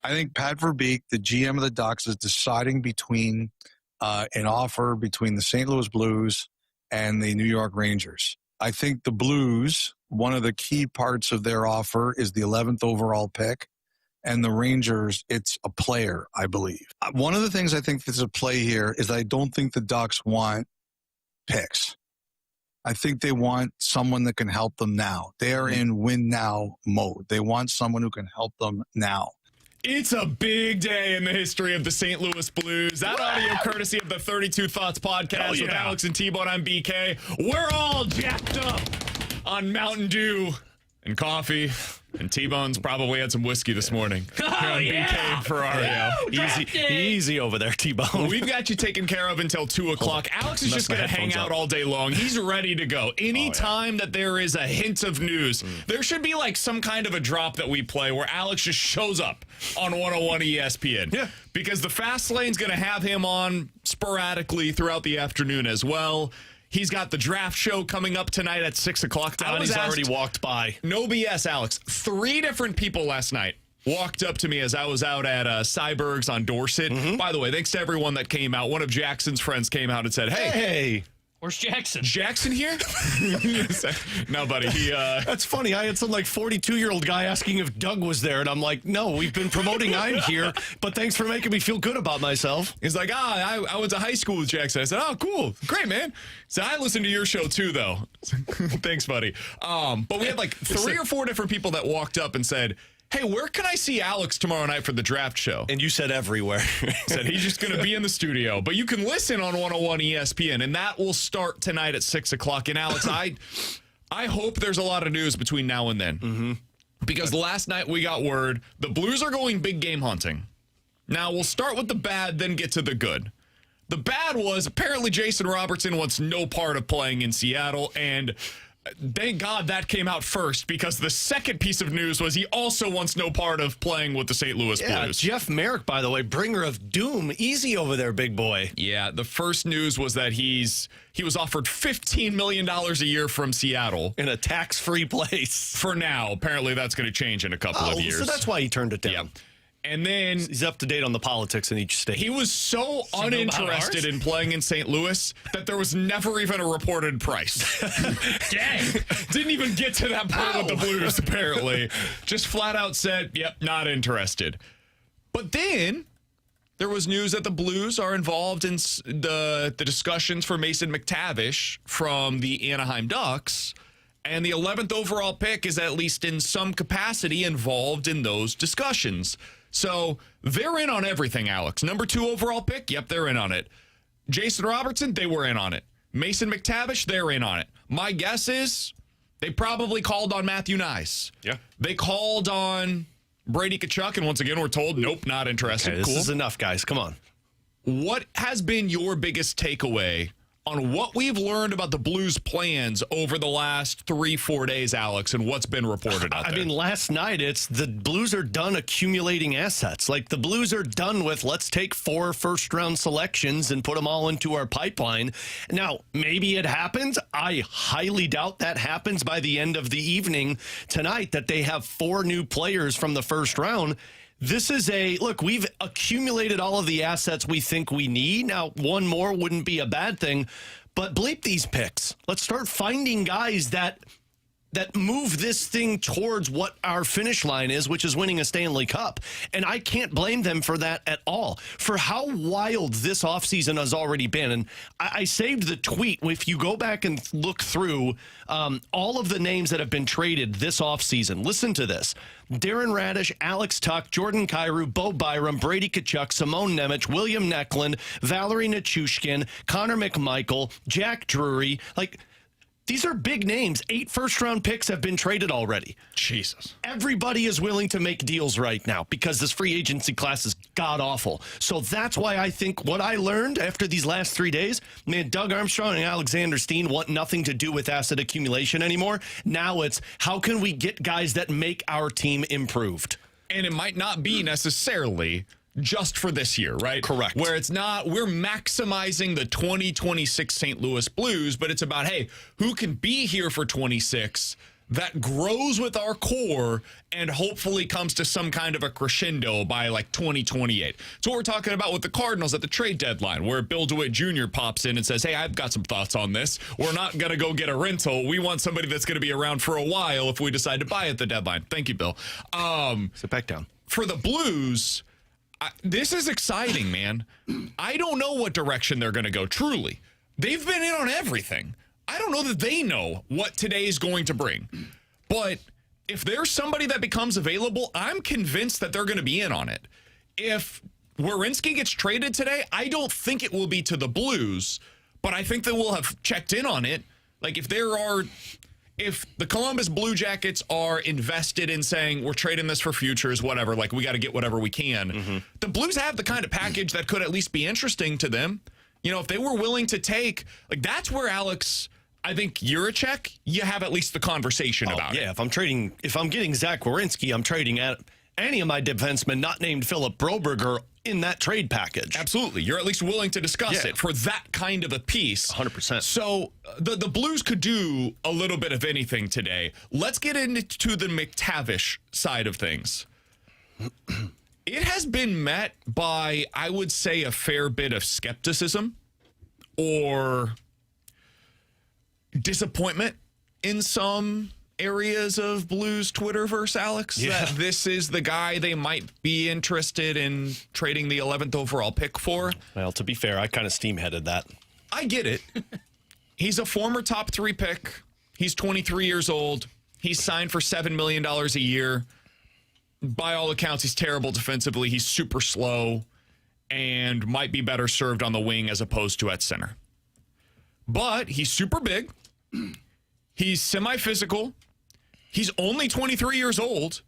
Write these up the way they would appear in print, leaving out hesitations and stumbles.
I think Pat Verbeek, the GM of the Ducks, is deciding between an offer between the St. Louis Blues and the New York Rangers. I think the Blues, one of the key parts of their offer is the 11th overall pick. And the Rangers, it's a player, I believe. One of the things I think that's a play here is I don't think the Ducks want picks. I think they want someone that can help them now. They are in win now mode. They want someone who can help them now. It's a big day in the history of the St. Louis Blues. That audio courtesy of the 32 Thoughts podcast with Alex and T-Bone. I'm BK. We're all jacked up on Mountain Dew and coffee. And T-Bone's probably had some whiskey this morning. BK and Ferrario. Easy over there, T-Bone. We've got you taken care of until 2 o'clock. Alex is just going to hang out all day long. He's ready to go. Anytime that there is a hint of news, there should be like some kind of a drop that we play where Alex just shows up on 101 ESPN. Yeah. Because the Fast Lane's going to have him on sporadically throughout the afternoon as well. He's got the draft show coming up tonight at 6 o'clock. Donnie's already walked by. No BS, Alex. 3 different people last night walked up to me as I was out at Cyberg's on Dorset. By the way, thanks to everyone that came out. One of Jackson's friends came out and said, hey. Where's Jackson? Jackson here? No, buddy. That's funny. I had some like 42-year-old guy asking if Doug was there, and I'm like, no, we've been promoting I'm here, but thanks for making me feel good about myself. He's like, I went to high school with Jackson. I said, oh, cool. Great, man. So I listened to your show too, though. Thanks, buddy. But we had like 3 or 4 different people that walked up and said, hey, where can I see Alex tomorrow night for the draft show? And you said everywhere. Said he's just going to be in the studio. But you can listen on 101 ESPN, and that will start tonight at 6 o'clock. And, Alex, I hope there's a lot of news between now and then. Because last night we got word the Blues are going big game hunting. Now, we'll start with the bad, then get to the good. The bad was apparently Jason Robertson wants no part of playing in Seattle, and thank God that came out first, because the second piece of news was he also wants no part of playing with the St. Louis Blues. Jeff Merrick, by the way, bringer of doom. Easy over there, big boy. Yeah, the first news was that he was offered $15 million a year from Seattle. In a tax-free place. For now. Apparently that's going to change in a couple of years. So that's why he turned it down. Yeah. And then he's up to date on the politics in each state. He was so uninterested in playing in St. Louis that there was never even a reported price. Dang. Didn't even get to that point with the Blues, apparently. Just flat out said, yep, not interested. But then there was news that the Blues are involved in the discussions for Mason McTavish from the Anaheim Ducks. And the 11th overall pick is at least in some capacity involved in those discussions. So they're in on everything, Alex. Number 2 overall pick, yep, they're in on it. Jason Robertson, they were in on it. Mason McTavish, they're in on it. My guess is they probably called on Matthew Nice. Yeah. They called on Brady Tkachuk, and once again, we're told, nope, not interested. Okay, this is enough, guys. Come on. What has been your biggest takeaway on what we've learned about the Blues' plans over the last 3-4 days, Alex, and what's been reported out there? I mean, last night, it's the Blues are done accumulating assets. Like, the Blues are done with, let's take 4 first-round selections and put them all into our pipeline. Now, maybe it happens. I highly doubt that happens by the end of the evening tonight, that they have 4 new players from the first round. This is look, we've accumulated all of the assets we think we need. Now, 1 more wouldn't be a bad thing, but bleep these picks. Let's start finding guys that move this thing towards what our finish line is, which is winning a Stanley Cup. And I can't blame them for that at all, for how wild this offseason has already been. And I saved the tweet. If you go back and look through all of the names that have been traded this offseason, listen to this. Darren Radish, Alex Tuck, Jordan Kyrou, Bo Byram, Brady Tkachuk, Simone Nemec, William Necklin, Valerie Nichushkin, Connor McMichael, Jack Drury. Like, these are big names. 8 first-round picks have been traded already. Jesus. Everybody is willing to make deals right now because this free agency class is god-awful. So that's why I think what I learned after these last 3 days, man, Doug Armstrong and Alexander Steen want nothing to do with asset accumulation anymore. Now it's, how can we get guys that make our team improved? And it might not be necessarily just for this year, right? Correct. Where it's not, we're maximizing the 2026 St. Louis Blues, but it's about, hey, who can be here for 26 that grows with our core and hopefully comes to some kind of a crescendo by like 2028. So we're talking about with the Cardinals at the trade deadline, where Bill DeWitt Jr. pops in and says, hey, I've got some thoughts on this. We're not going to go get a rental. We want somebody that's going to be around for a while if we decide to buy at the deadline. Thank you, Bill. Sit back down. For the Blues, this is exciting, man. I don't know what direction they're going to go, truly. They've been in on everything. I don't know that they know what today is going to bring. But if there's somebody that becomes available, I'm convinced that they're going to be in on it. If Werenski gets traded today, I don't think it will be to the Blues, but I think that we'll have checked in on it. Like if the Columbus Blue Jackets are invested in saying we're trading this for futures, whatever, like we got to get whatever we can, the Blues have the kind of package that could at least be interesting to them. You know, if they were willing to take, like that's where Alex, I think Juracek, you have at least the conversation about it. Yeah, if I'm getting Zach Werenski, I'm trading at any of my defensemen not named Philip Broberg in that trade package. Absolutely. You're at least willing to discuss it for that kind of a piece. 100%. So the Blues could do a little bit of anything today. Let's get into the McTavish side of things. It has been met by, I would say, a fair bit of skepticism or disappointment in some areas of Blues Twitterverse, Alex, that this is the guy they might be interested in trading the 11th overall pick for. Well, to be fair, I kind of steam-headed that. I get it. He's a former top 3 pick. He's 23 years old. He's signed for $7 million a year. By all accounts, he's terrible defensively. He's super slow and might be better served on the wing as opposed to at center. But he's super big. He's semi-physical. He's only 23 years old.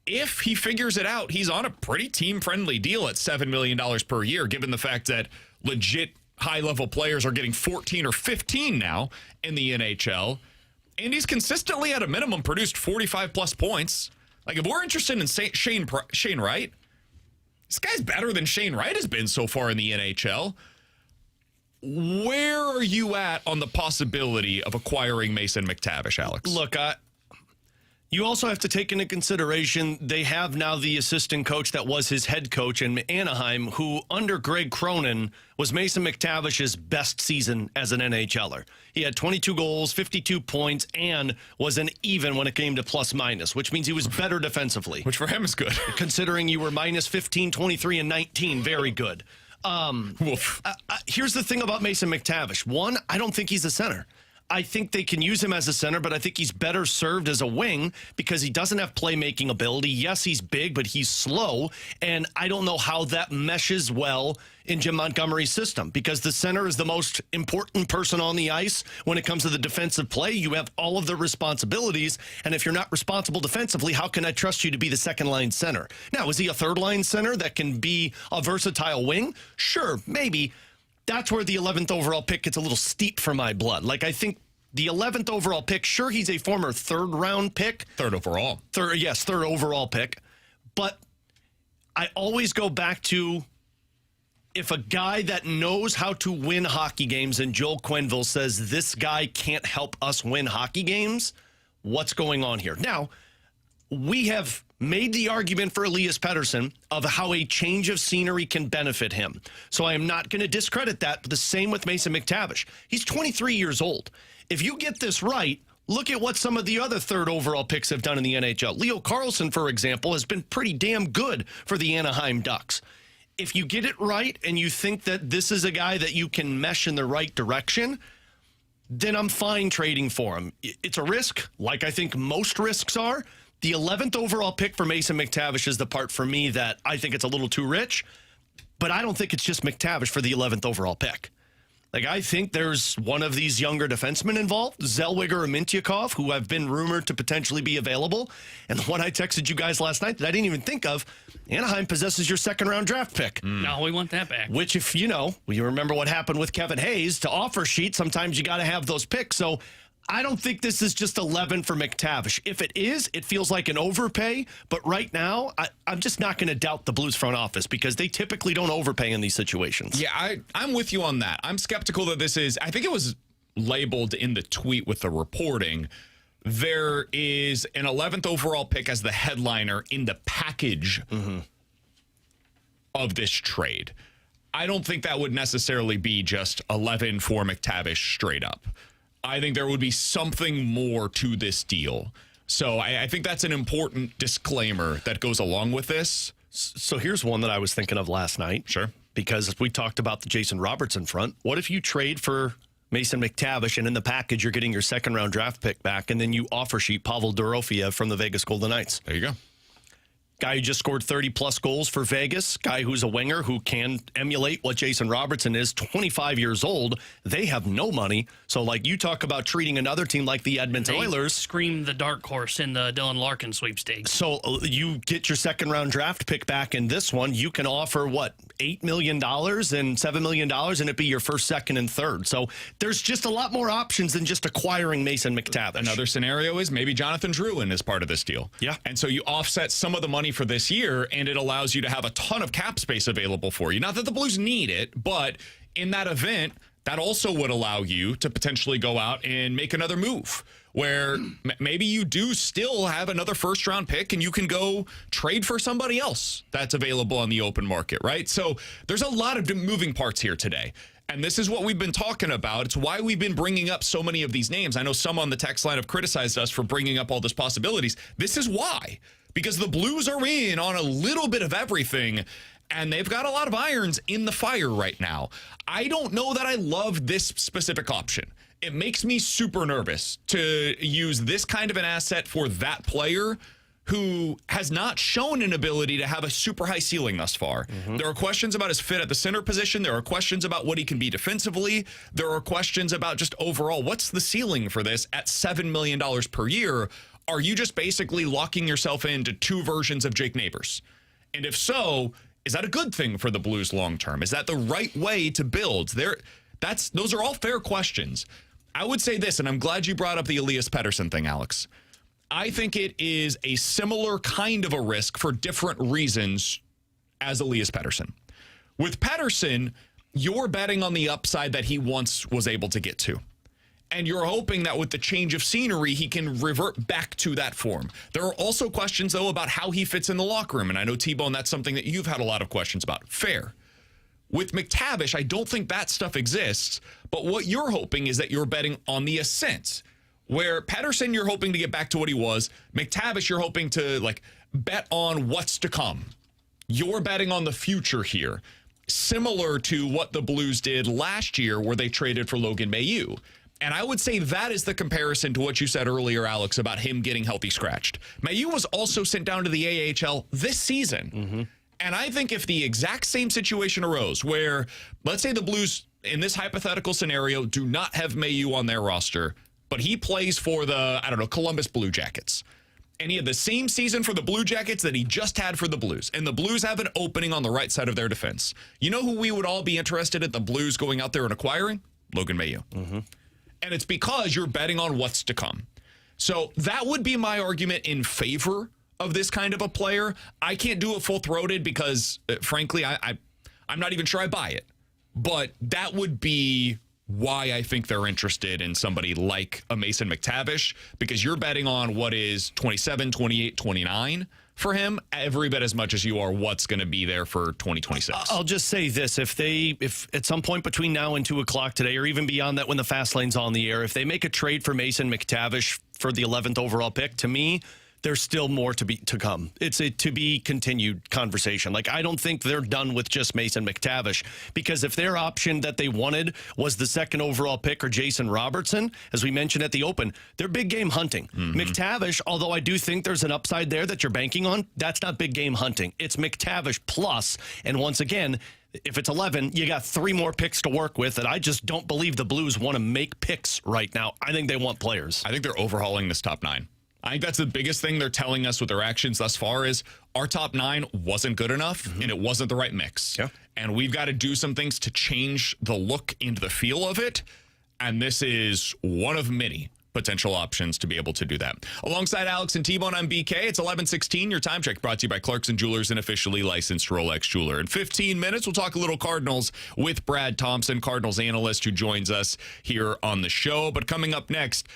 If he figures it out, he's on a pretty team-friendly deal at $7 million per year, given the fact that legit high-level players are getting 14 or 15 now in the NHL. And he's consistently, at a minimum, produced 45-plus points. Like, if we're interested in Shane Wright, this guy's better than Shane Wright has been so far in the NHL. Where are you at on the possibility of acquiring Mason McTavish, Alex? Look, you also have to take into consideration they have now the assistant coach that was his head coach in Anaheim, who under Greg Cronin was Mason McTavish's best season as an NHLer. He had 22 goals, 52 points, and was an even when it came to plus-minus, which means he was better defensively. Which for him is good. Considering you were minus 15, 23, and 19, very good. Here's the thing about Mason McTavish. One, I don't think he's a center. I think they can use him as a center, but I think he's better served as a wing because he doesn't have playmaking ability. Yes, he's big, but he's slow, and I don't know how that meshes well in Jim Montgomery's system because the center is the most important person on the ice when it comes to the defensive play. You have all of the responsibilities, and if you're not responsible defensively, how can I trust you to be the second-line center? Now, is he a third-line center that can be a versatile wing? Sure, maybe. That's where the 11th overall pick gets a little steep for my blood. Like, I think the 11th overall pick, sure, he's a former third-round pick. Third overall. Third overall pick. But I always go back to if a guy that knows how to win hockey games, and Joel Quenneville says this guy can't help us win hockey games, what's going on here? Now, we have made the argument for Elias Pettersson of how a change of scenery can benefit him. So I am not going to discredit that, but the same with Mason McTavish. He's 23 years old. If you get this right, look at what some of the other third overall picks have done in the NHL. Leo Carlsson, for example, has been pretty damn good for the Anaheim Ducks. If you get it right and you think that this is a guy that you can mesh in the right direction, then I'm fine trading for him. It's a risk, like I think most risks are. The 11th overall pick for Mason McTavish is the part for me that I think it's a little too rich, but I don't think it's just McTavish for the 11th overall pick. Like, I think there's one of these younger defensemen involved, Zellweger or Mintyukov, who have been rumored to potentially be available. And the one I texted you guys last night that I didn't even think of, Anaheim possesses your second-round draft pick. No, we want that back. Which, if you remember what happened with Kevin Hayes, to offer sheet, sometimes you got to have those picks. So I don't think this is just 11 for McTavish. If it is, it feels like an overpay. But right now, I'm just not going to doubt the Blues front office because they typically don't overpay in these situations. Yeah, I'm with you on that. I'm skeptical that this is, I think it was labeled in the tweet with the reporting, there is an 11th overall pick as the headliner in the package of this trade. I don't think that would necessarily be just 11 for McTavish straight up. I think there would be something more to this deal. So I think that's an important disclaimer that goes along with this. So here's one that I was thinking of last night. Sure. Because we talked about the Jason Robertson front. What if you trade for Mason McTavish, and in the package, you're getting your second-round draft pick back, and then you offer sheet Pavel Dorofeyev from the Vegas Golden Knights? There you go. Guy who just scored 30-plus goals for Vegas. Guy who's a winger who can emulate what Jason Robertson is. 25 years old. They have no money. So, like, you talk about treating another team like the Edmonton Oilers. Scream the dark horse in the Dylan Larkin sweepstakes. So, you get your second-round draft pick back in this one. You can offer, what, $8 million and $7 million, and it'd be your first, second, and third. So, there's just a lot more options than just acquiring Mason McTavish. Another scenario is maybe Jonathan Drouin is part of this deal. Yeah. And so you offset some of the money for this year, and it allows you to have a ton of cap space available for you. Not that the Blues need it, but in that event, that also would allow you to potentially go out and make another move where maybe you do still have another first-round pick and you can go trade for somebody else that's available on the open market, right? So there's a lot of moving parts here today. And this is what we've been talking about. It's why we've been bringing up so many of these names. I know some on the text line have criticized us for bringing up all these possibilities. This is why. Because the Blues are in on a little bit of everything, and they've got a lot of irons in the fire right now. I don't know that I love this specific option. It makes me super nervous to use this kind of an asset for that player who has not shown an ability to have a super high ceiling thus far. There are questions about his fit at the center position. There are questions about what he can be defensively. There are questions about just overall, what's the ceiling for this at $7 million per year? Are you just basically locking yourself into two versions of Jake Neighbors? And if so, is that a good thing for the Blues long term? Is that the right way to build? Those are all fair questions. I would say this, and I'm glad you brought up the Elias Pettersson thing, Alex. I think it is a similar kind of a risk for different reasons as Elias Pettersson. With Pettersson, you're betting on the upside that he once was able to get to. And you're hoping that with the change of scenery, he can revert back to that form. There are also questions, though, about how he fits in the locker room. And I know, T-Bone, that's something that you've had a lot of questions about. Fair. With McTavish, I don't think that stuff exists. But what you're hoping is that you're betting on the ascent. Where Pettersson, you're hoping to get back to what he was. McTavish, you're hoping to, bet on what's to come. You're betting on the future here. Similar to what the Blues did last year where they traded for Logan Mailloux. And I would say that is the comparison to what you said earlier, Alex, about him getting healthy scratched. Mailloux was also sent down to the AHL this season. And I think if the exact same situation arose where, let's say the Blues, in this hypothetical scenario, do not have Mailloux on their roster, but he plays for the, Columbus Blue Jackets. And he had the same season for the Blue Jackets that he just had for the Blues. And the Blues have an opening on the right side of their defense. You know who we would all be interested in the Blues going out there and acquiring? Logan Mailloux. And it's because you're betting on what's to come. So that would be my argument in favor of this kind of a player. I can't do it full-throated because, frankly, I'm not even sure I buy it. But that would be why I think they're interested in somebody like a Mason McTavish, because you're betting on what is 27, 28, 29 for him, every bit as much as you are what's going to be there for 2026. I'll just say this. If at some point between now and 2 o'clock today, or even beyond that when the fast lane's on the air, if they make a trade for Mason McTavish for the 11th overall pick, to me, there's still more to come. It's a to be continued conversation. I don't think they're done with just Mason McTavish, because if their option that they wanted was the second overall pick or Jason Robertson, as we mentioned at the Open, they're big game hunting. McTavish, although I do think there's an upside there that you're banking on, that's not big game hunting. It's McTavish plus. And once again, if it's 11, you got 3 more picks to work with, and I just don't believe the Blues want to make picks right now. I think they want players. I think they're overhauling this top 9. I think that's the biggest thing they're telling us with their actions thus far is our top 9 wasn't good enough and it wasn't the right mix. Yeah. And we've got to do some things to change the look and the feel of it. And this is one of many potential options to be able to do that. Alongside Alex and T-Bone, I'm BK. It's 11:16. Your time check brought to you by Clarkson Jewelers, an officially licensed Rolex jeweler. In 15 minutes, we'll talk a little Cardinals with Brad Thompson, Cardinals analyst who joins us here on the show. But coming up next,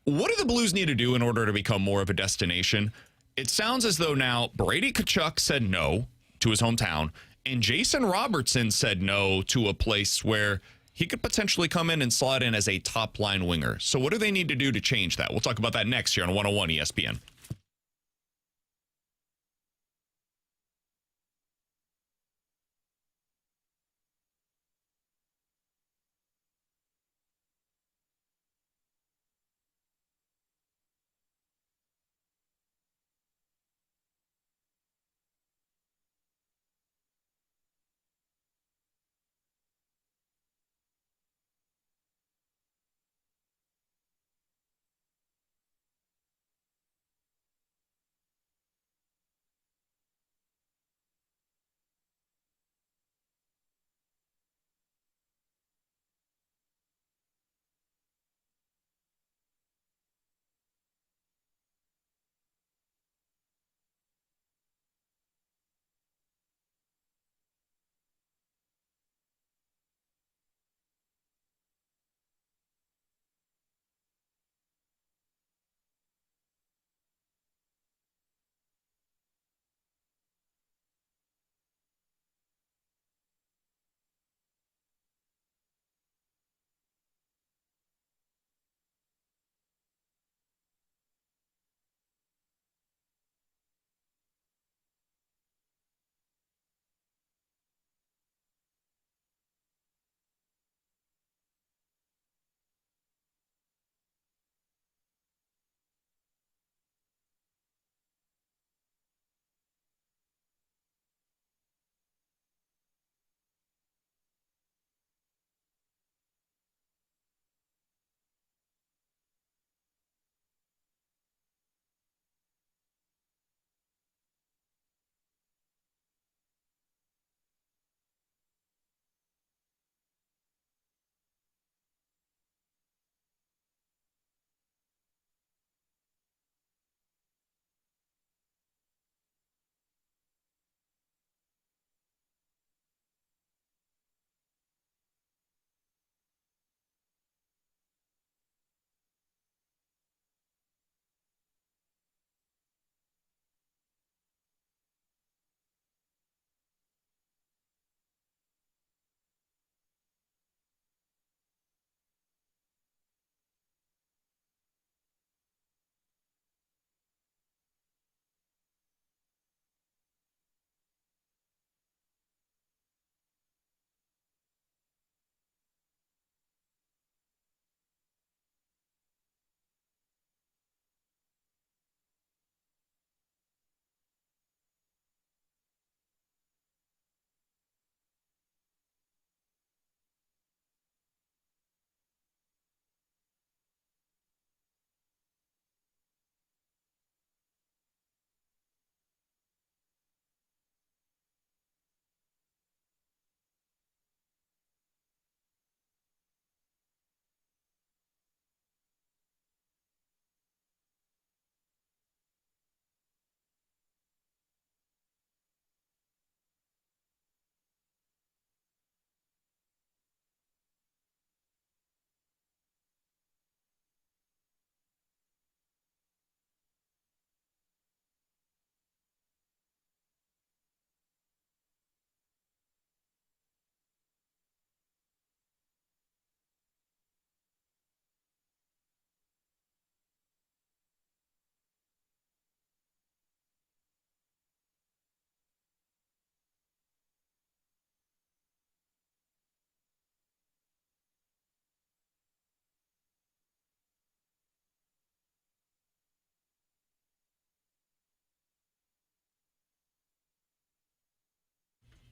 What do the Blues need to do in order to become more of a destination? It sounds as though now Brady Tkachuk said no to his hometown, and Jason Robertson said no to a place where he could potentially come in and slot in as a top-line winger. So what do they need to do to change that? We'll talk about that next year on 101 ESPN.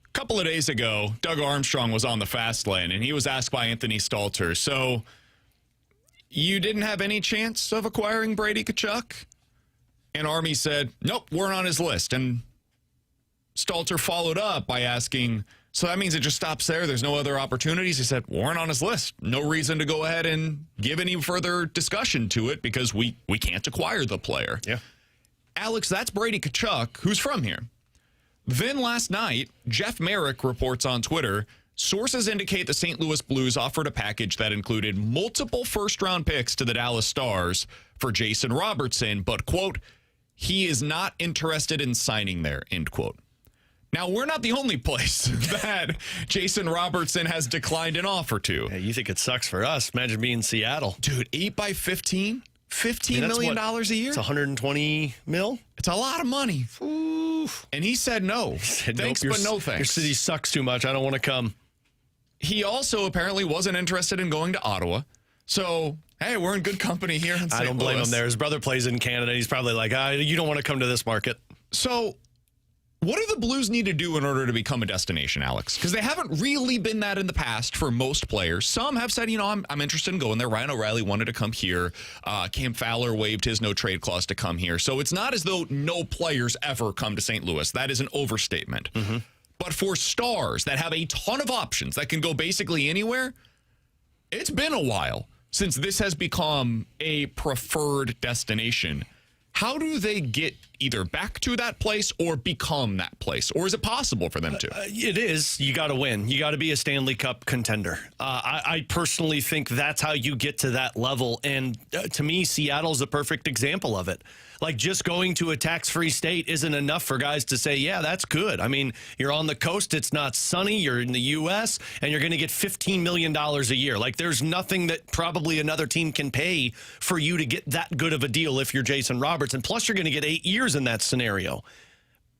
A couple of days ago, Doug Armstrong was on the fast lane, and he was asked by Anthony Stalter, so you didn't have any chance of acquiring Brady Tkachuk? And Army said, nope, weren't on his list. And Stalter followed up by asking, so that means it just stops there? There's no other opportunities? He said, weren't on his list. No reason to go ahead and give any further discussion to it because we can't acquire the player. Yeah. Alex, that's Brady Tkachuk, who's from here. Then last night, Jeff Merrick reports on Twitter Sources indicate the St. Louis Blues offered a package that included multiple first-round picks to the Dallas Stars for Jason Robertson, but, quote, he is not interested in signing there, end quote. Now, we're not the only place that Jason Robertson has declined an offer to. Hey, you think it sucks for us? Imagine being Seattle. Dude, 8 by 15? $15 million a year? It's 120 mil? It's a lot of money. Oof. And he said no. He said, thanks, nope, but no thanks. Your city sucks too much. I don't want to come. He also apparently wasn't interested in going to Ottawa. So, hey, we're in good company here in St. I don't blame Louis. him there. His brother plays in Canada. He's probably like, you don't want to come to this market. So, what do the Blues need to do in order to become a destination, Alex? Because they haven't really been that in the past for most players. Some have said, I'm interested in going there. Ryan O'Reilly wanted to come here. Cam Fowler waived his no-trade clause to come here. So it's not as though no players ever come to St. Louis. That is an overstatement. Mm-hmm. But for stars that have a ton of options that can go basically anywhere, it's been a while since this has become a preferred destination. How do they get either back to that place or become that place? Or is it possible for them to? It is. You got to win. You got to be a Stanley Cup contender. I personally think that's how you get to that level. And to me, Seattle's a perfect example of it. Like, just going to a tax-free state isn't enough for guys to say, yeah, that's good. I mean, you're on the coast, it's not sunny, you're in the U.S., and you're going to get $15 million a year. Like, there's nothing that probably another team can pay for you to get that good of a deal if you're Jason Robertson. Plus, you're going to get 8 years in that scenario.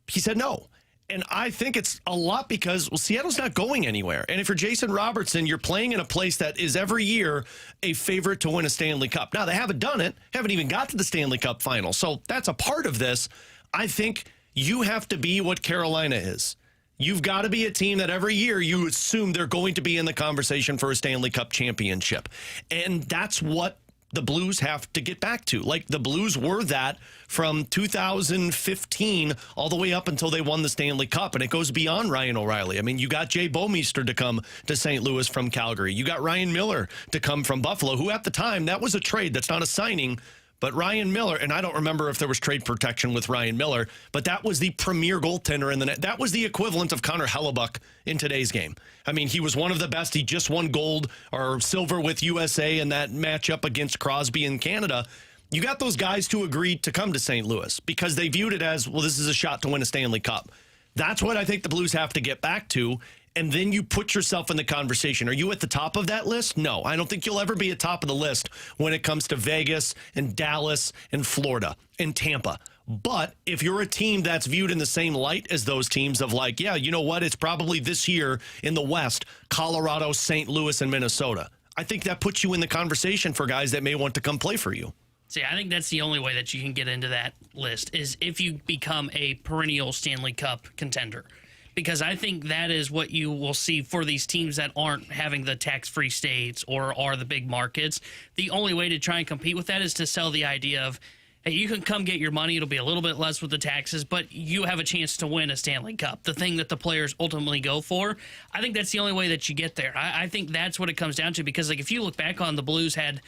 He said no. And I think it's a lot because, Seattle's not going anywhere. And if you're Jason Robertson, you're playing in a place that is every year a favorite to win a Stanley Cup. Now, they haven't done it, haven't even got to the Stanley Cup final. So that's a part of this. I think you have to be what Carolina is. You've got to be a team that every year you assume they're going to be in the conversation for a Stanley Cup championship. And that's what the Blues have to get back to. Like, the Blues were that from 2015 all the way up until they won the Stanley Cup, and it goes beyond Ryan O'Reilly. I mean, you got Jay Bouwmeester to come to St. Louis from Calgary. You got Ryan Miller to come from Buffalo, who at the time, that was a trade. That's not a signing. But Ryan Miller, and I don't remember if there was trade protection with Ryan Miller, but that was the premier goaltender in the net. That was the equivalent of Connor Hellebuck in today's game. I mean, he was one of the best. He just won gold or silver with USA in that matchup against Crosby in Canada. You got those guys to agree to come to St. Louis because they viewed it as, well, this is a shot to win a Stanley Cup. That's what I think the Blues have to get back to. And then you put yourself in the conversation. Are you at the top of that list? No, I don't think you'll ever be at top of the list when it comes to Vegas and Dallas and Florida and Tampa. But if you're a team that's viewed in the same light as those teams of like, yeah, you know what? It's probably this year in the West, Colorado, St. Louis, and Minnesota. I think that puts you in the conversation for guys that may want to come play for you. See, I think that's the only way that you can get into that list is if you become a perennial Stanley Cup contender. Because I think that is what you will see for these teams that aren't having the tax-free states or are the big markets. The only way to try and compete with that is to sell the idea of, hey, you can come get your money. It'll be a little bit less with the taxes, but you have a chance to win a Stanley Cup, the thing that the players ultimately go for. I think that's the only way that you get there. I think that's what it comes down to because, like, if you look back on the Blues had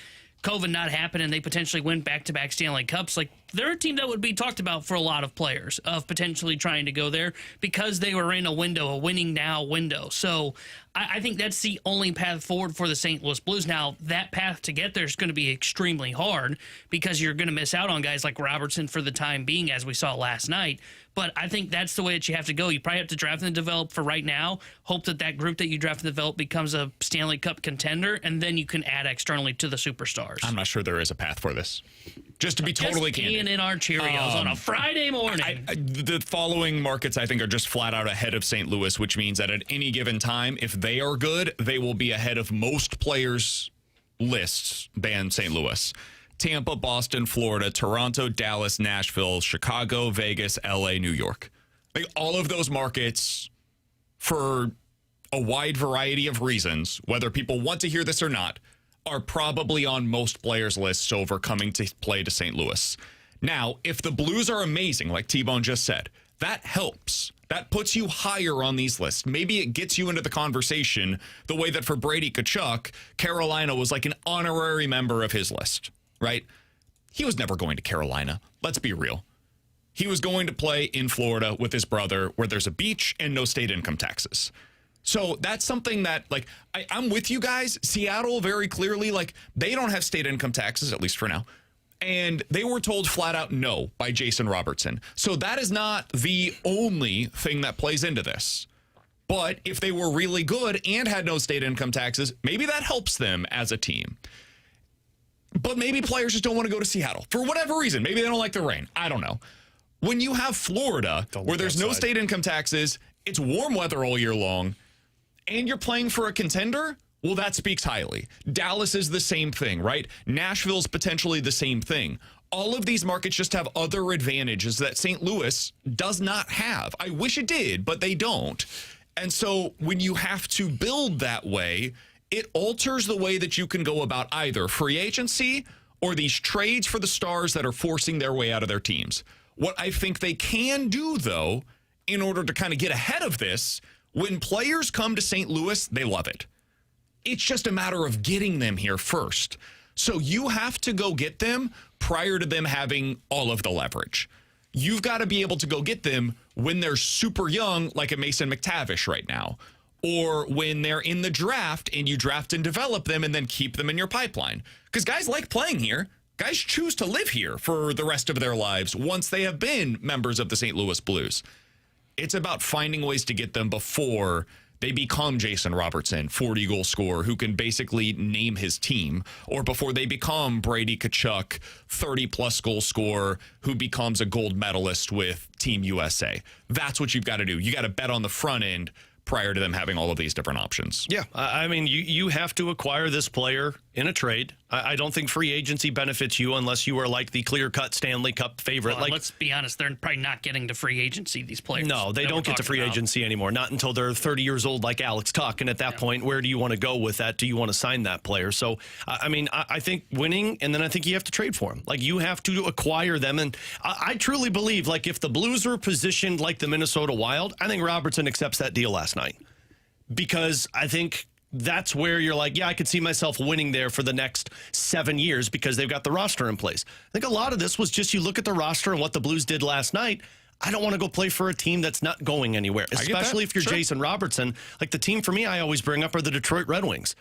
COVID not happen and they potentially win back-to-back Stanley Cups, like, they're a team that would be talked about for a lot of players of potentially trying to go there because they were in a window, a winning now window. So I think that's the only path forward for the St. Louis Blues. Now, that path to get there is going to be extremely hard because you're going to miss out on guys like Robertson for the time being, as we saw last night. But I think that's the way that you have to go. You probably have to draft and develop for right now, hope that that group that you draft and develop becomes a Stanley Cup contender, and then you can add externally to the superstars. I'm not sure there is a path for this. Just to be totally candid. In our Cheerios on a Friday morning. The following markets, I think, are just flat out ahead of St. Louis, which means that at any given time, if they are good, they will be ahead of most players' lists than St. Louis. Tampa, Boston, Florida, Toronto, Dallas, Nashville, Chicago, Vegas, LA, New York. Like, all of those markets, for a wide variety of reasons, whether people want to hear this or not, are probably on most players' lists over coming to play to St. Louis. Now, if the Blues are amazing, like T-Bone just said, that helps. That puts you higher on these lists. Maybe it gets you into the conversation the way that for Brady Tkachuk, Carolina was like an honorary member of his list, right? He was never going to Carolina. Let's be real. He was going to play in Florida with his brother where there's a beach and no state income taxes. So that's something that, like, I'm with you guys. Seattle, very clearly, like, they don't have state income taxes, at least for now. And they were told flat out no by Jason Robertson. So that is not the only thing that plays into this. But if they were really good and had no state income taxes, maybe that helps them as a team. But maybe players just don't want to go to Seattle for whatever reason. Maybe they don't like the rain. I don't know. When you have Florida, where there's no state income taxes, it's warm weather all year long, and you're playing for a contender, well, that speaks highly. Dallas is the same thing, right? Nashville's potentially the same thing. All of these markets just have other advantages that St. Louis does not have. I wish it did, but they don't. And so when you have to build that way, it alters the way that you can go about either free agency or these trades for the stars that are forcing their way out of their teams. What I think they can do, though, in order to kind of get ahead of this, when players come to St. Louis, they love it. It's just a matter of getting them here first. So you have to go get them prior to them having all of the leverage. You've got to be able to go get them when they're super young, like a Mason McTavish right now, or when they're in the draft and you draft and develop them and then keep them in your pipeline. Because guys like playing here. Guys choose to live here for the rest of their lives once they have been members of the St. Louis Blues. It's about finding ways to get them before they become Jason Robertson, 40-goal scorer who can basically name his team, or before they become Brady Tkachuk, 30-plus goal scorer who becomes a gold medalist with Team USA. That's what you've got to do. You got to bet on the front end prior to them having all of these different options. Yeah, I mean, you have to acquire this player in a trade. I don't think free agency benefits you unless you are like the clear-cut Stanley Cup favorite. Well, let's be honest, they're probably not getting to free agency, these players. No, they don't get to free agency anymore, not until they're 30 years old like Alex Tuck, and at that point, where do you want to go with that? Do you want to sign that player? So, I mean, I think winning, and then I think you have to trade for them. Like, you have to acquire them, and I truly believe, like, if the Blues are positioned like the Minnesota Wild, I think Robertson accepts that deal last night. Because I think that's where you're like, yeah, I could see myself winning there for the next 7 years because they've got the roster in place. I think a lot of this was just you look at the roster and what the Blues did last night. I don't want to go play for a team that's not going anywhere, especially if you're Jason Robertson. Like, the team for me I always bring up are the Detroit Red Wings.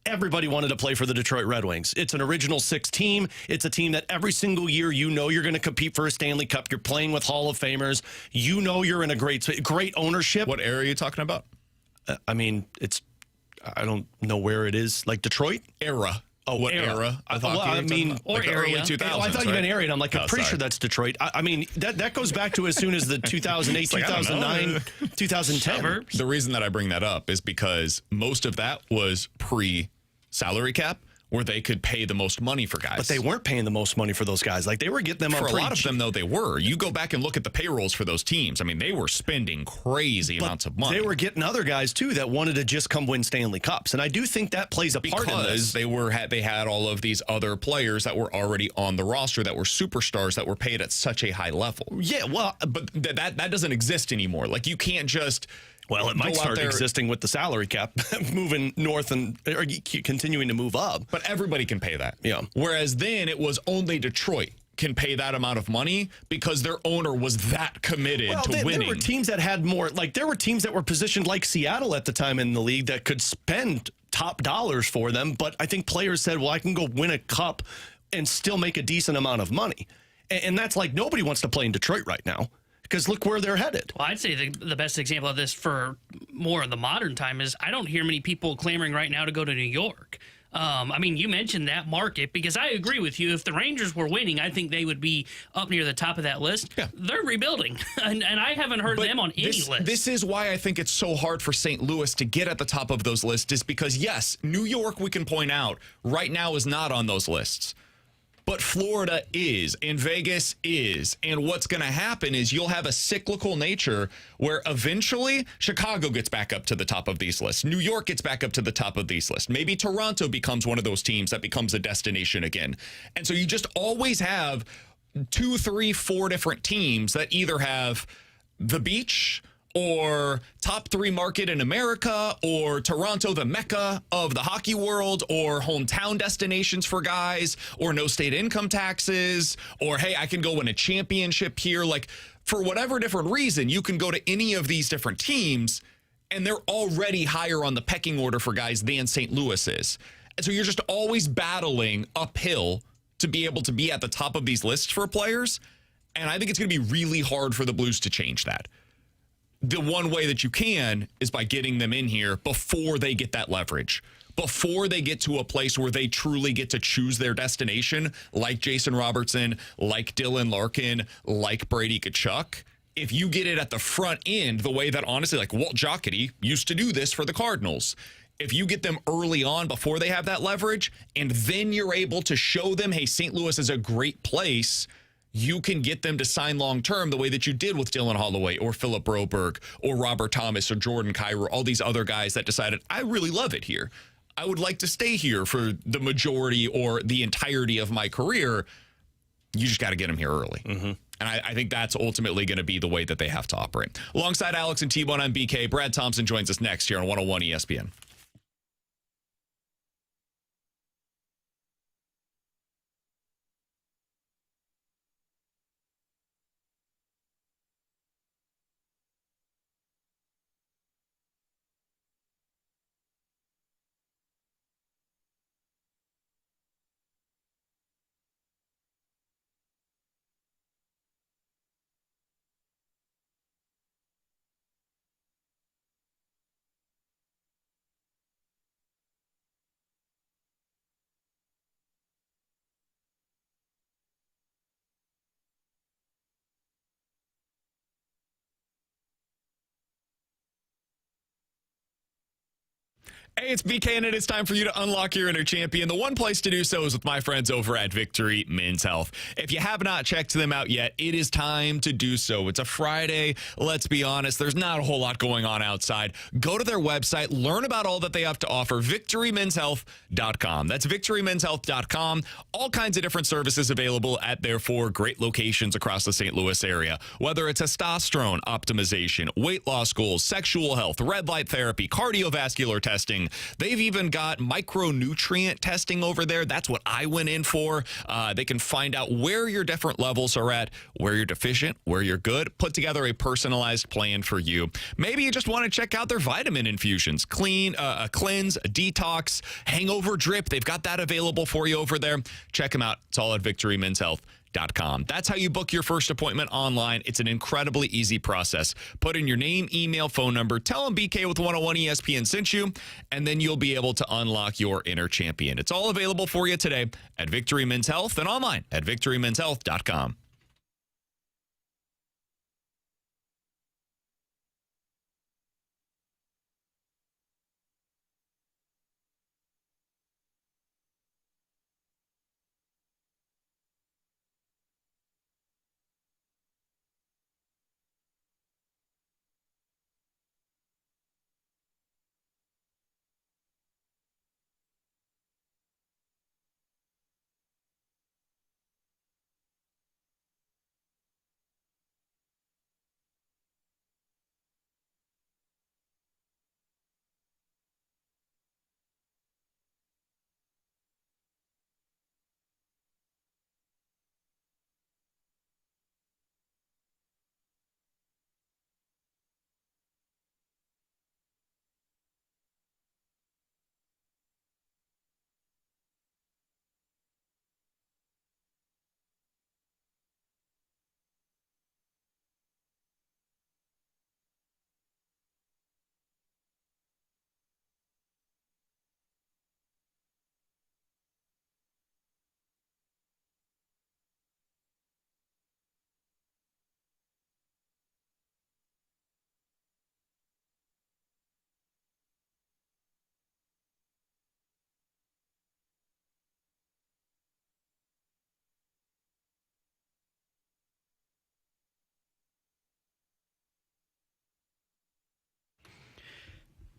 Everybody wanted to play for the Detroit Red Wings. It's an original six team. It's a team that every single year you know you're going to compete for a Stanley Cup. You're playing with Hall of Famers. You know you're in a great ownership. What area are you talking about? I mean, I don't know where it is. Like Detroit? Era. Oh, what era? I mean, or like early 2000s. Oh, I thought you meant area, and I'm like, I'm pretty sure that's Detroit. I mean, that goes back to as soon as the 2008, 2009, 2010. The reason that I bring that up is because most of that was pre-salary cap, where they could pay the most money for guys. But they weren't paying the most money for those guys. Like, they were getting them for a lot of them, though, they were. You go back and look at the payrolls for those teams. I mean, they were spending crazy amounts of money. They were getting other guys, too, that wanted to just come win Stanley Cups. And I do think that plays a part in this. Because they had all of these other players that were already on the roster that were superstars that were paid at such a high level. Yeah, well, but that doesn't exist anymore. Like, you can't just... Well, it might start existing with the salary cap moving north and or continuing to move up. But everybody can pay that. Yeah. Whereas then it was only Detroit can pay that amount of money because their owner was that committed to winning. There were teams that had more, like there were teams that were positioned like Seattle at the time in the league that could spend top dollars for them. But I think players said, well, I can go win a cup and still make a decent amount of money. And that's like nobody wants to play in Detroit right now. Because look where they're headed. Well, I'd say the best example of this for more of the modern time is I don't hear many people clamoring right now to go to New York. I mean, you mentioned that market because I agree with you. If the Rangers were winning, I think they would be up near the top of that list. Yeah. They're rebuilding, and I haven't heard them on any list. This is why I think it's so hard for St. Louis to get at the top of those lists is because, yes, New York, we can point out, right now is not on those lists. But Florida is, and Vegas is. And what's going to happen is you'll have a cyclical nature where eventually Chicago gets back up to the top of these lists. New York gets back up to the top of these lists. Maybe Toronto becomes one of those teams that becomes a destination again. And so you just always have 2, 3, 4 different teams that either have the beach or top 3 market in America, or Toronto, the mecca of the hockey world, or hometown destinations for guys, or no state income taxes, or hey, I can go win a championship here. Like, for whatever different reason, you can go to any of these different teams, and they're already higher on the pecking order for guys than St. Louis is. And so you're just always battling uphill to be able to be at the top of these lists for players. And I think it's going to be really hard for the Blues to change that. The one way that you can is by getting them in here before they get that leverage, before they get to a place where they truly get to choose their destination, like Jason Robertson, like Dylan Larkin, like Brady Tkachuk. If you get it at the front end, the way that honestly, like Walt Jocketty used to do this for the Cardinals, if you get them early on before they have that leverage, and then you're able to show them, hey, St. Louis is a great place, you can get them to sign long-term the way that you did with Dylan Holloway or Philip Broberg or Robert Thomas or Jordan Kyrou, all these other guys that decided, I really love it here. I would like to stay here for the majority or the entirety of my career. You just got to get them here early. Mm-hmm. And I think that's ultimately going to be the way that they have to operate. Alongside Alex and T-Bone, I'm BK. Brad Thompson joins us next here on 101 ESPN. Hey, it's BK, and it is time for you to unlock your inner champion. The one place to do so is with my friends over at Victory Men's Health. If you have not checked them out yet, it is time to do so. It's a Friday. Let's be honest. There's not a whole lot going on outside. Go to their website. Learn about all that they have to offer. VictoryMen'sHealth.com. That's VictoryMen'sHealth.com. All kinds of different services available at their 4 great locations across the St. Louis area. Whether it's testosterone optimization, weight loss goals, sexual health, red light therapy, cardiovascular testing. They've even got micronutrient testing over there. That's what I went in for. They can find out where your different levels are at, where you're deficient, where you're good, put together a personalized plan for you. Maybe you just want to check out their vitamin infusions, cleanse, detox, hangover drip. They've got that available for you over there. Check them out. It's all at VictoryMen'sHealth.com. That's how you book your first appointment online. It's an incredibly easy process. Put in your name, email, phone number, tell them BK with 101 ESPN sent you, and then you'll be able to unlock your inner champion. It's all available for you today at Victory Men's Health and online at VictoryMen'sHealth.com.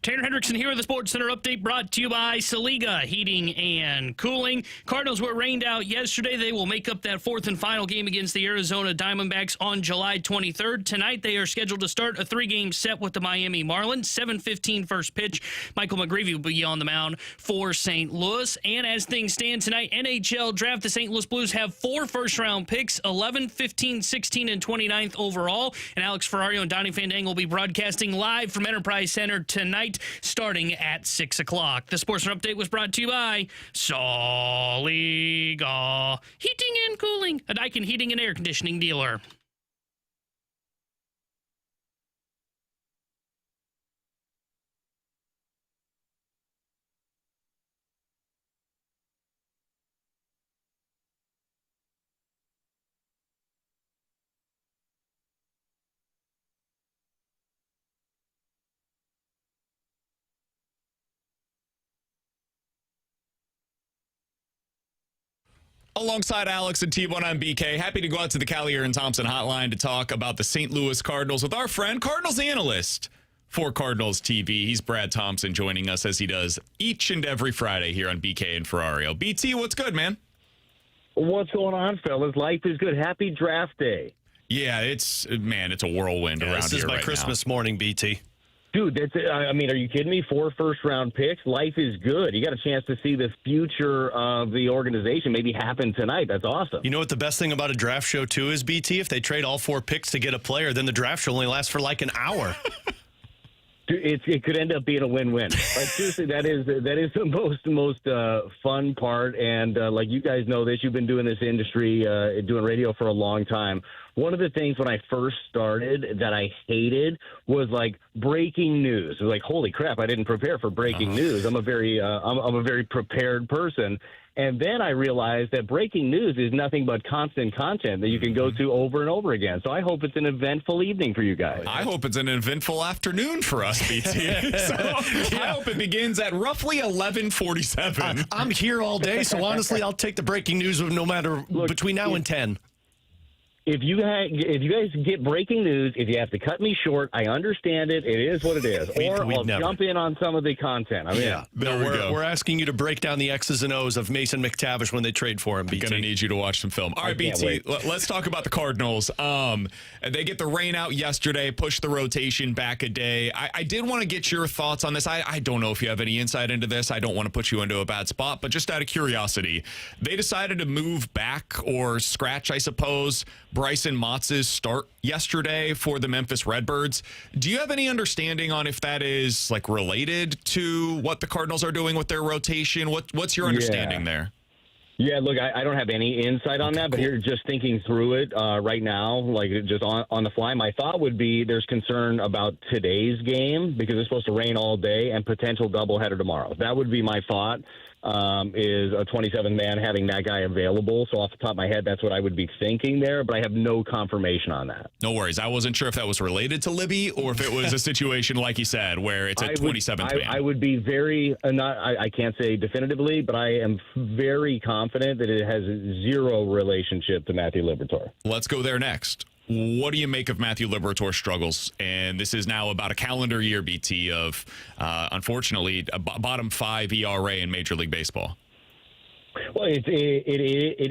Tanner Hendrickson here with the Sports Center update brought to you by Saliga Heating and Cooling. Cardinals were rained out yesterday. They will make up that fourth and final game against the Arizona Diamondbacks on July 23rd. Tonight, they are scheduled to start a 3-game set with the Miami Marlins. 7:15 first pitch. Michael McGreevy will be on the mound for St. Louis. And as things stand tonight, NHL draft, the St. Louis Blues have 4 first-round picks, 11, 15, 16, and 29th overall. And Alex Ferrario and Donnie Fandang will be broadcasting live from Enterprise Center tonight, starting at 6 o'clock. The Sports Center update was brought to you by Saliga Heating and Cooling, a Daikin heating and air conditioning dealer. Alongside Alex and T1 on BK, happy to go out to the Kiley and Thompson hotline to talk about the St. Louis Cardinals with our friend, Cardinals analyst for Cardinals TV. He's Brad Thompson, joining us as he does each and every Friday here on BK and Ferrario. BT, what's good, man? What's going on, fellas? Life is good. Happy draft day. Yeah, it's a whirlwind around here right now. This is my Christmas morning, BT. Dude, are you kidding me? 4 first-round picks. Life is good. You got a chance to see the future of the organization maybe happen tonight. That's awesome. You know what the best thing about a draft show, too, is, BT? If they trade all 4 picks to get a player, then the draft show only lasts for like an hour. Dude, it could end up being a win-win. Like, seriously, that is the most fun part. And like you guys know this, you've been doing this industry, doing radio for a long time. One of the things when I first started that I hated was like breaking news. It was like, holy crap, I didn't prepare for breaking news. I'm a very prepared person. And then I realized that breaking news is nothing but constant content that you can go to over and over again. So I hope it's an eventful evening for you guys. I hope it's an eventful afternoon for us, BT. I hope it begins at roughly 11:47. I'm here all day, so honestly, I'll take the breaking news no matter between now and 10. If you guys get breaking news, if you have to cut me short, I understand it. It is what it is. I'll jump in on some of the content. We're asking you to break down the X's and O's of Mason McTavish when they trade for him, BT. I'm going to need you to watch some film. All right, BT, let's talk about the Cardinals. They get the rain out yesterday, push the rotation back a day. I did want to get your thoughts on this. I don't know if you have any insight into this. I don't want to put you into a bad spot, but just out of curiosity, they decided to move back or scratch, I suppose, Brycen Mautz's start yesterday for the Memphis Redbirds. Do you have any understanding on if that is like related to what the Cardinals are doing with their rotation? What's your understanding there? Yeah, look, I don't have any insight on that, but here just thinking through it right now, like just on the fly, my thought would be there's concern about today's game because it's supposed to rain all day and potential doubleheader tomorrow. That would be my thought. Is a 27 man having that guy available. So off the top of my head, that's what I would be thinking there, but I have no confirmation on that. No worries. I wasn't sure if that was related to Libby or if it was a situation, like you said, where it's a 27th man. I would be very, I can't say definitively, but I am very confident that it has zero relationship to Matthew Liberatore. Let's go there next. What do you make of Matthew Liberatore's struggles? And this is now about a calendar year, BT, of, unfortunately, a bottom 5 ERA in Major League Baseball. Well, it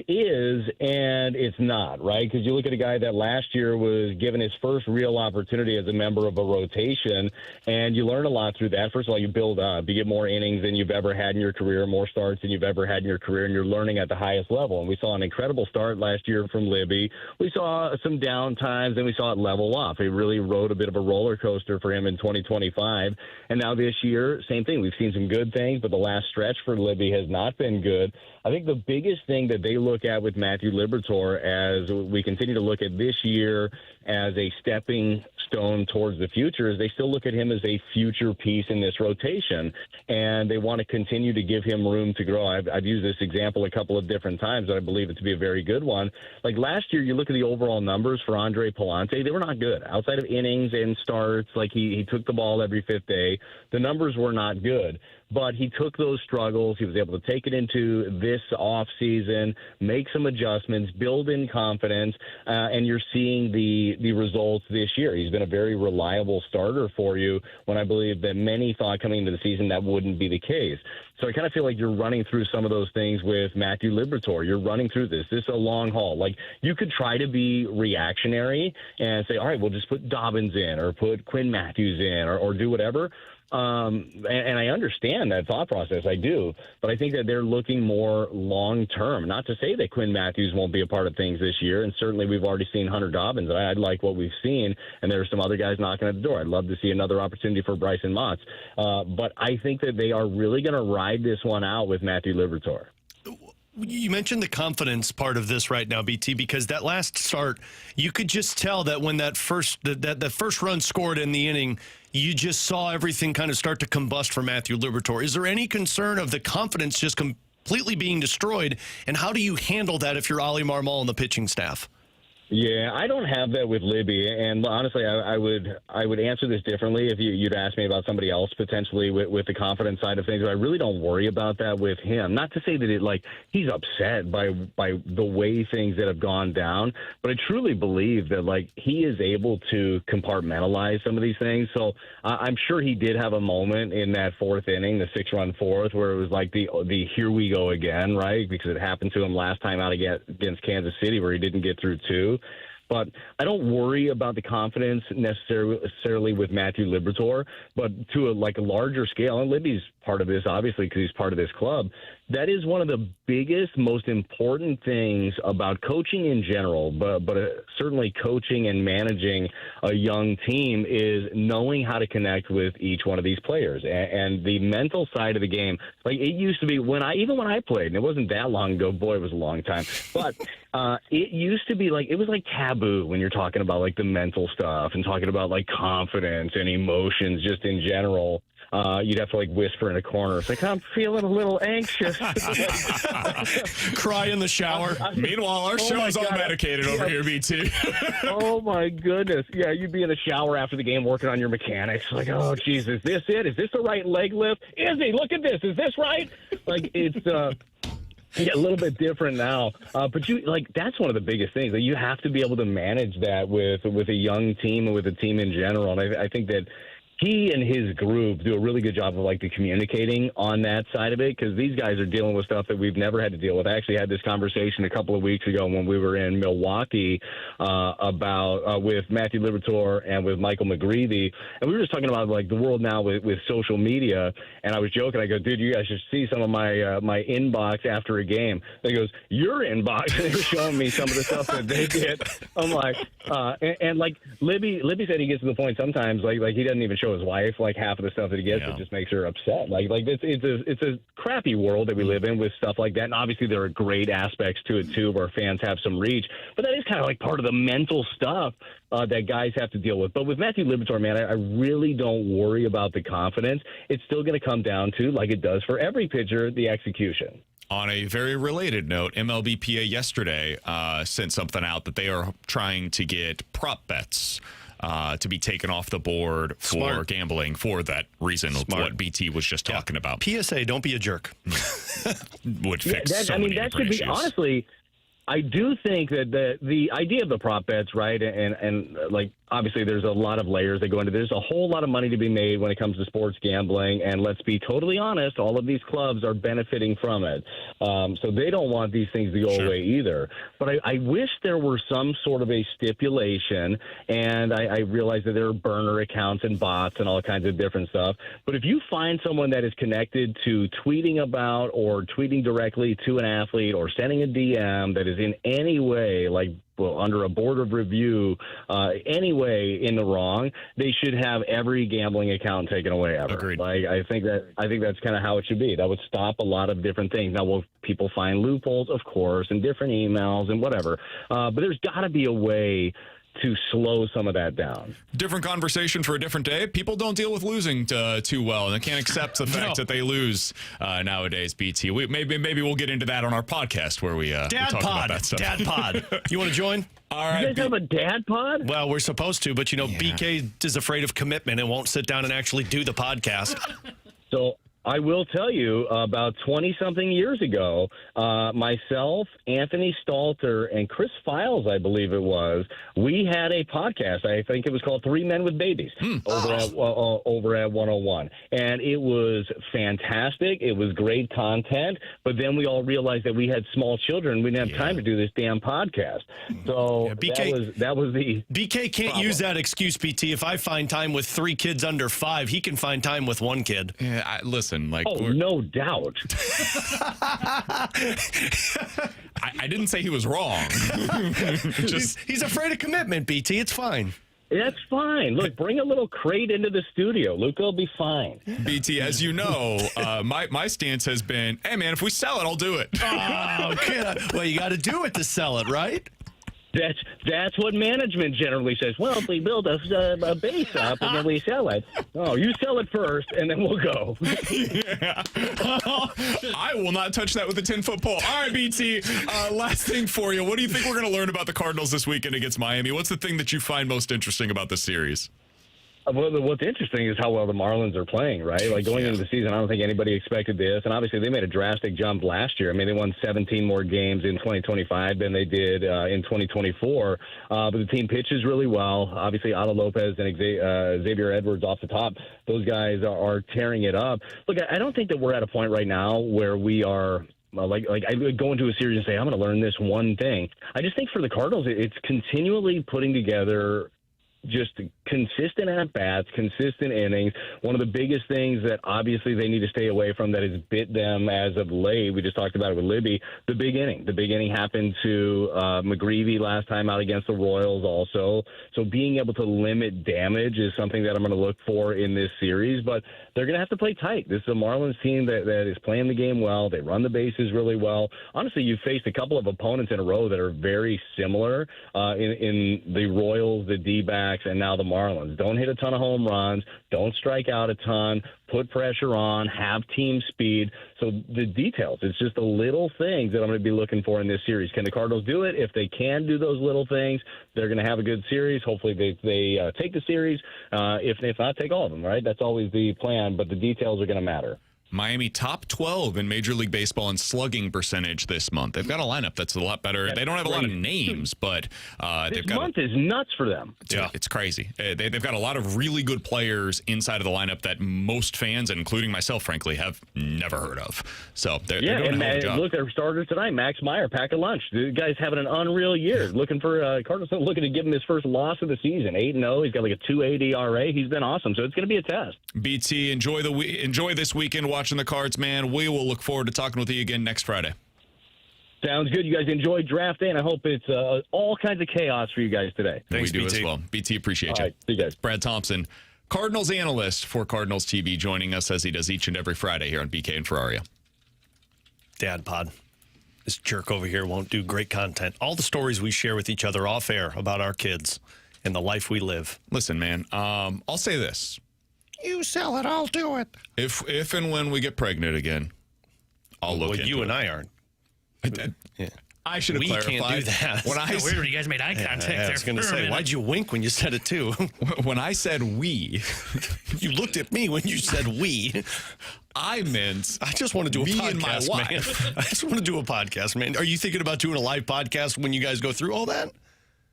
is, and it's not, right? Because you look at a guy that last year was given his first real opportunity as a member of a rotation, and you learn a lot through that. First of all, you build up. You get more innings than you've ever had in your career, more starts than you've ever had in your career, and you're learning at the highest level. And we saw an incredible start last year from Libby. We saw some down times, and we saw it level off. It really rode a bit of a roller coaster for him in 2025. And now this year, same thing. We've seen some good things, but the last stretch for Libby has not been good. I think the biggest thing that they look at with Matthew Liberatore as we continue to look at this year as a stepping stone towards the future is they still look at him as a future piece in this rotation, and they want to continue to give him room to grow. I've used this example a couple of different times, but I believe it to be a very good one. Like last year, you look at the overall numbers for Andre Palante, they were not good. Outside of innings and starts, like he took the ball every fifth day, the numbers were not good. but he took those struggles. He was able to take it into this off season, make some adjustments, build in confidence, and you're seeing the results this year. He's been a very reliable starter for you when I believe that many thought coming into the season that wouldn't be the case. So I kind of feel like you're running through some of those things with Matthew Liberatore. You're running through this. This is a long haul. Like, you could try to be reactionary and say, all right, we'll just put Dobbins in or put Quinn Matthews in or do whatever. And I understand that thought process. I do. But I think that they're looking more long-term. Not to say that Quinn Matthews won't be a part of things this year. And certainly we've already seen Hunter Dobbins. I like what we've seen. And there are some other guys knocking at the door. I'd love to see another opportunity for Brycen Mautz. But I think that they are really going to ride this one out with Matthew Liberatore. You mentioned the confidence part of this right now, BT, because that last start, you could just tell that when that first run scored in the inning, you just saw everything kind of start to combust for Matthew Liberatore. Is there any concern of the confidence just completely being destroyed? And how do you handle that if you're Ollie Marmol and the pitching staff? Yeah, I don't have that with Libby, and honestly, I would answer this differently if you'd asked me about somebody else potentially with the confidence side of things. But I really don't worry about that with him. Not to say that he's upset by the way things that have gone down, but I truly believe that he is able to compartmentalize some of these things. So I'm sure he did have a moment in that fourth inning, the 6-run fourth, where it was like the here we go again, right? Because it happened to him last time out against Kansas City where he didn't get through two. But I don't worry about the confidence necessarily with Matthew Liberatore, but to a larger scale, and Libby's part of this, obviously, because he's part of this club, that is one of the biggest, most important things about coaching in general, but certainly coaching and managing a young team is knowing how to connect with each one of these players. And the mental side of the game, it used to be even when I played, and it wasn't that long ago, boy, it was a long time, but it used to be it was taboo when you're talking about the mental stuff and talking about confidence and emotions just in general. You'd have to whisper in a corner. It's I'm feeling a little anxious. Cry in the shower. Meanwhile, our show is all medicated over here, BT. Oh my goodness. Yeah, you'd be in the shower after the game working on your mechanics. Oh, geez, is this it? Is this the right leg lift? Izzy, look at this. Is this right? It's a little bit different now, but that's one of the biggest things that you have to be able to manage that with a young team and with a team in general. And I think that he and his group do a really good job of the communicating on that side of it, because these guys are dealing with stuff that we've never had to deal with. I actually had this conversation a couple of weeks ago when we were in Milwaukee about with Matthew Liberatore and with Michael McGreevy, and we were just talking about the world now with social media. And I was joking. I go, dude, you guys should see some of my inbox after a game. And he goes, your inbox? And they were showing me some of the stuff that they did. I'm like, Libby said he gets to the point sometimes he doesn't even show his wife half of the stuff that he gets. It just makes her upset. It's a crappy world that we live in with stuff like that. And obviously there are great aspects to it too, where fans have some reach, but that is kind of part of the mental stuff that guys have to deal with. But with Matthew Liberatore, man, I really don't worry about the confidence. It's still going to come down to, like it does for every pitcher, the execution. On a very related note, MLBPA yesterday sent something out that they are trying to get prop bets to be taken off the board for gambling for that reason, what BT was just talking about. PSA, don't be a jerk. Would fix many that different should be, issues. Honestly, I do think that the idea of the prop bets, right, and obviously there's a lot of layers that go into this. There's a whole lot of money to be made when it comes to sports gambling, and let's be totally honest, all of these clubs are benefiting from it. So they don't want these things to go away either. But I wish there were some sort of a stipulation, and I realize that there are burner accounts and bots and all kinds of different stuff. But if you find someone that is connected to tweeting about or tweeting directly to an athlete or sending a DM that is in any way under a board of review, anyway in the wrong, they should have every gambling account taken away ever. Agreed. I think that's kind of how it should be. That would stop a lot of different things. Now, will people find loopholes? Of course, and different emails and whatever. But there's got to be a way to slow some of that down. Different conversation for a different day. People don't deal with losing too well, and they can't accept the fact that they lose nowadays, BT. Maybe we'll get into that on our podcast where we talk about that stuff. Dad Pod. You want to join? All right. You guys have a dad pod? Well, we're supposed to, but, BK is afraid of commitment and won't sit down and actually do the podcast. So I will tell you, about 20-something years ago, myself, Anthony Stalter, and Chris Files, I believe it was, we had a podcast. I think it was called Three Men with Babies over at 101. And it was fantastic. It was great content. But then we all realized that we had small children. We didn't have time to do this damn podcast. So that was the BK can't use that excuse, PT. If I find time with 3 kids under 5, he can find time with 1 kid. Yeah, listen. No doubt. I didn't say he was wrong. He's afraid of commitment, BT. It's fine. That's fine. Look, bring a little crate into the studio. Luca will be fine. BT, as you know, my stance has been, hey, man, if we sell it, I'll do it. Oh, well, you got to do it to sell it, right? That's what management generally says. Well, if we build a base up and then we sell it. Oh, you sell it first, and then we'll go. Yeah. I will not touch that with a 10-foot pole. All right, BT, last thing for you. What do you think we're going to learn about the Cardinals this weekend against Miami? What's the thing that you find most interesting about this series? Well, what's interesting is how well the Marlins are playing, right? Like going into the season, I don't think anybody expected this. And obviously, they made a drastic jump last year. I mean, they won 17 more games in 2025 than they did in 2024. But the team pitches really well. Obviously, Otto Lopez and Xavier Edwards off the top, those guys are tearing it up. Look, I don't think that we're at a point right now where we are like I would go into a series and say, I'm going to learn this one thing. I just think for the Cardinals, it's continually putting together just consistent at-bats, consistent innings. One of the biggest things that obviously they need to stay away from that has bit them as of late, we just talked about it with Libby, the big inning. The big inning happened to McGreevy last time out against the Royals also. So being able to limit damage is something that I'm going to look for in this series. But they're going to have to play tight. This is a Marlins team that is playing the game well. They run the bases really well. Honestly, you've faced a couple of opponents in a row that are very similar in the Royals, the D-backs, and now the Marlins. Don't hit a ton of home runs. Don't strike out a ton. Put pressure on. Have team speed. So the details, it's just the little things that I'm going to be looking for in this series. Can the Cardinals do it? If they can do those little things, they're going to have a good series. Hopefully they take the series. If not, take all of them, right? That's always the plan, but the details are going to matter. Miami top 12 in Major League Baseball in slugging percentage this month. They've got a lineup that's a lot better. They don't have a lot of names, but this month is nuts for them. It's crazy. They've got a lot of really good players inside of the lineup that most fans, including myself, frankly, have never heard of. So they're doing a hell of a job. Look, their starter tonight, Max Meyer, pack a lunch. The guy's having an unreal year. Looking for Cardinals looking to give him his first loss of the season. 8-0. He's got like a 2.80 ERA. He's been awesome. So it's going to be a test. BT, enjoy this weekend watching the Cards, man. We will look forward to talking with you again next Friday. Sounds good. You guys enjoy draft day, and I hope it's all kinds of chaos for you guys today. Thanks, we do BT. As well. BT, appreciate you. All right, see you guys. Brad Thompson, Cardinals analyst for Cardinals TV, joining us as he does each and every Friday here on BK and Ferrario. Dad pod. This jerk over here won't do great content. All the stories we share with each other off air about our kids and the life we live. Listen, man, I'll say this. You sell it, I'll do it. If and when we get pregnant again, I'll look into it. You and I aren't. I should have clarified. We can't do that. When I weird when you guys made eye contact there. I was going to say, why'd you wink when you said it too? When I said we, you looked at me when you said we. I meant I just want to do a podcast, and my wife. man. I just want to do a podcast, man. Are you thinking about doing a live podcast when you guys go through all that?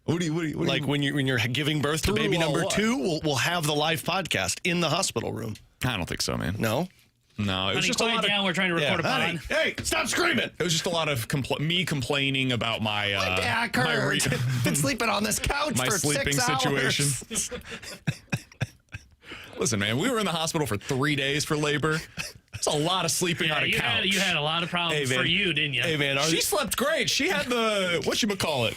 What do you when you're giving birth to baby number 2, we'll have the live podcast in the hospital room. I don't think so, man. No, it was just a lot down. We're trying to record a pod. Hey, stop screaming! It was just a lot of me complaining about my back hurts. Been sleeping on this couch my for sleeping 6 situation. hours. Listen, man, we were in the hospital for 3 days for labor. That's a lot of sleeping on a couch. You had a lot of problems for you, didn't you? Hey, man, she slept great. She had the whatchamacallit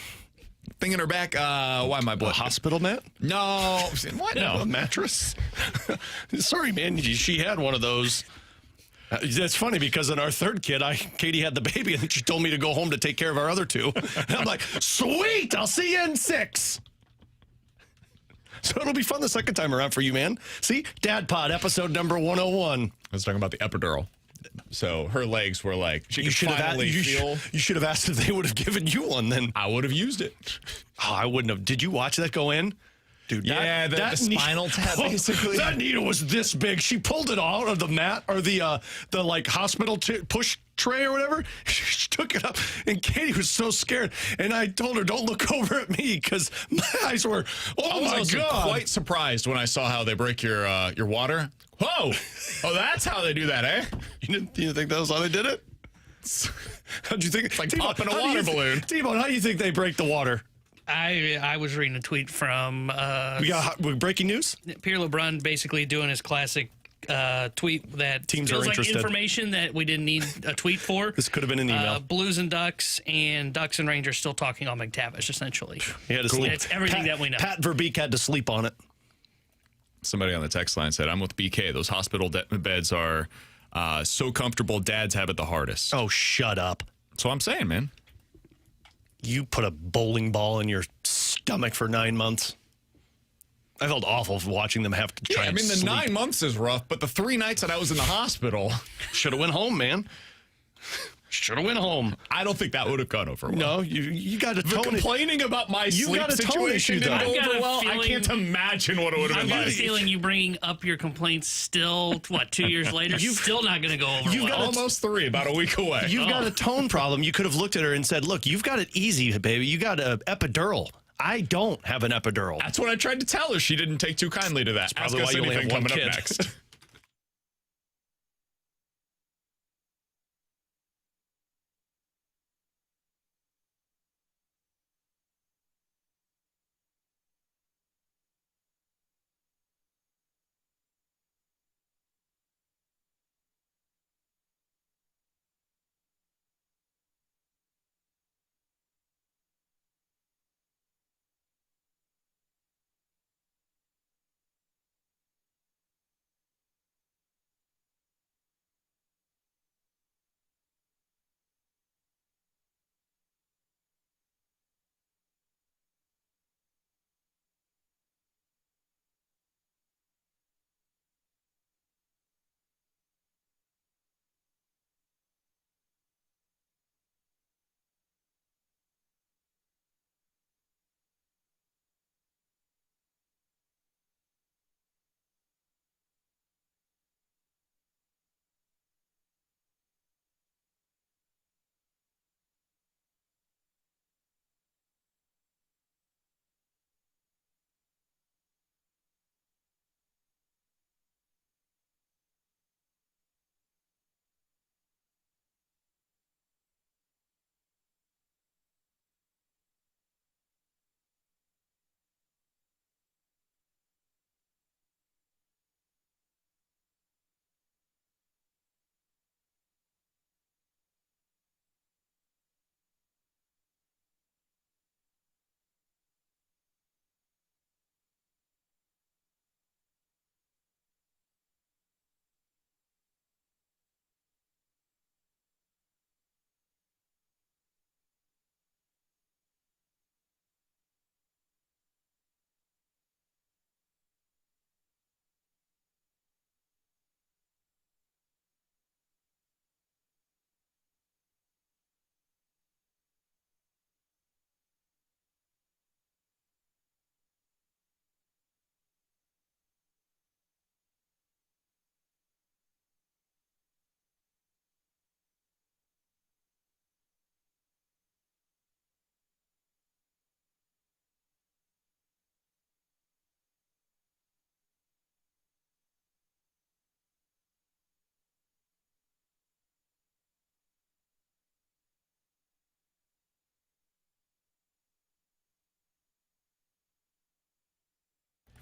thing in her back. Why am I blushing? A hospital mat? No. What? No. A mattress? Sorry, man. She had one of those. That's funny because in our third kid, Katie had the baby and she told me to go home to take care of our other 2. And I'm like, sweet, I'll see you in 6. So it'll be fun the second time around for you, man. See, Dad Pod, episode number 101. I was talking about the epidural. So her legs were like, you should have asked if they would have given you one then. I would have used it. Oh, I wouldn't have. Did you watch that go in? Dude, Yeah, the spinal tap, basically. That needle was this big. She pulled it out of the mat or the like hospital push tray or whatever. She took it up, and Katie was so scared. And I told her, "Don't look over at me," because my eyes were, I was my also God. quite surprised when I saw how they break your water. Whoa! Oh, that's how they do that, eh? You didn't think that was how they did it? How'd you think? It's like popping a water balloon. T-Bone, how do you think they break the water? I was reading a tweet from We got breaking news? Pierre LeBrun basically doing his classic tweet that Teams feels are like interested. information that we didn't need a tweet for. This could have been an email. Blues and Ducks and Rangers still talking on McTavish, essentially. He had to sleep. It's everything that we know. Pat Verbeek had to sleep on it. Somebody on the text line said, "I'm with BK. Those hospital beds are so comfortable. Dads have it the hardest." Oh, shut up. That's what I'm saying, man. You put a bowling ball in your stomach for 9 months. I felt awful watching them have to try Yeah, I mean, the sleep. 9 months is rough, but the 3 nights that I was in the hospital, Should have went home, man. Should have went home. I don't think that would have gone over well. No, you got to But tone it. complaining about my You sleep got a tone situation issue, didn't though. go I've got over a well. I feeling- can't imagine what it would have I've been got a like. feeling you bringing up your complaints still, 2 years later, still not going to go over you've well. got Almost 3, about a week away. You've got a tone problem. You could have looked at her and said, "Look, you've got it easy, baby. You got an epidural. I don't have an epidural." That's what I tried to tell her. She didn't take too kindly to that. Ask probably us why you only anything have one coming up kid. next.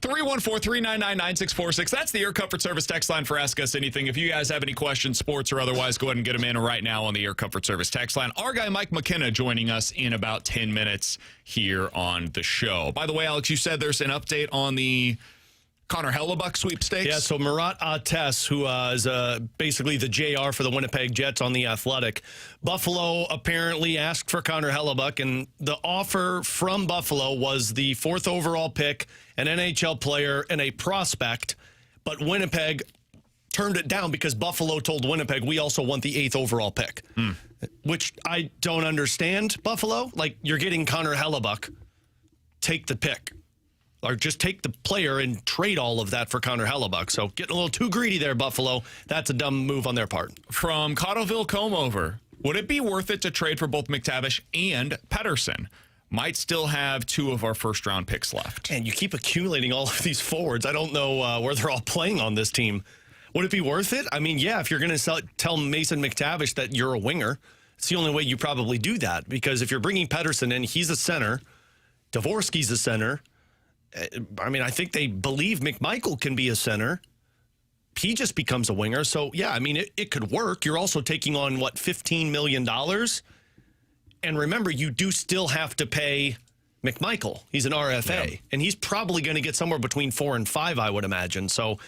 (314-399-9646). That's the Air Comfort Service text line for Ask Us Anything. If you guys have any questions, sports or otherwise, go ahead and get them in right now on the Air Comfort Service text line. Our guy Mike McKenna joining us in about 10 minutes here on the show. By the way, Alex, you said there's an update on the Connor Hellebuck sweepstakes? Yeah, so Murat Ates, who is basically the JR for the Winnipeg Jets on The Athletic. Buffalo apparently asked for Connor Hellebuck, and the offer from Buffalo was the 4th overall pick, an NHL player, and a prospect. But Winnipeg turned it down because Buffalo told Winnipeg, we also want the 8th overall pick, which I don't understand, Buffalo. Like, you're getting Connor Hellebuck. Take the pick. Or just take the player and trade all of that for Connor Hellebuck. So getting a little too greedy there, Buffalo. That's a dumb move on their part. From Cottleville Combe-Over, would it be worth it to trade for both McTavish and Pettersson? Might still have 2 of our first-round picks left. And you keep accumulating all of these forwards. I don't know where they're all playing on this team. Would it be worth it? I mean, yeah, if you're going to tell Mason McTavish that you're a winger, it's the only way you probably do that. Because if you're bringing Pettersson in, he's a center. Dvorsky's a center. I mean, I think they believe McMichael can be a center. He just becomes a winger. So, yeah, I mean, it could work. You're also taking on, $15 million? And remember, you do still have to pay McMichael. He's an RFA. Yeah. And he's probably going to get somewhere between 4 and 5, I would imagine. So,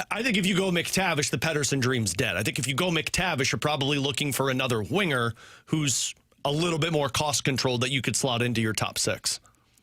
I think if you go McTavish, the Pettersson dream's dead. I think if you go McTavish, you're probably looking for another winger who's a little bit more cost-controlled that you could slot into your top 6.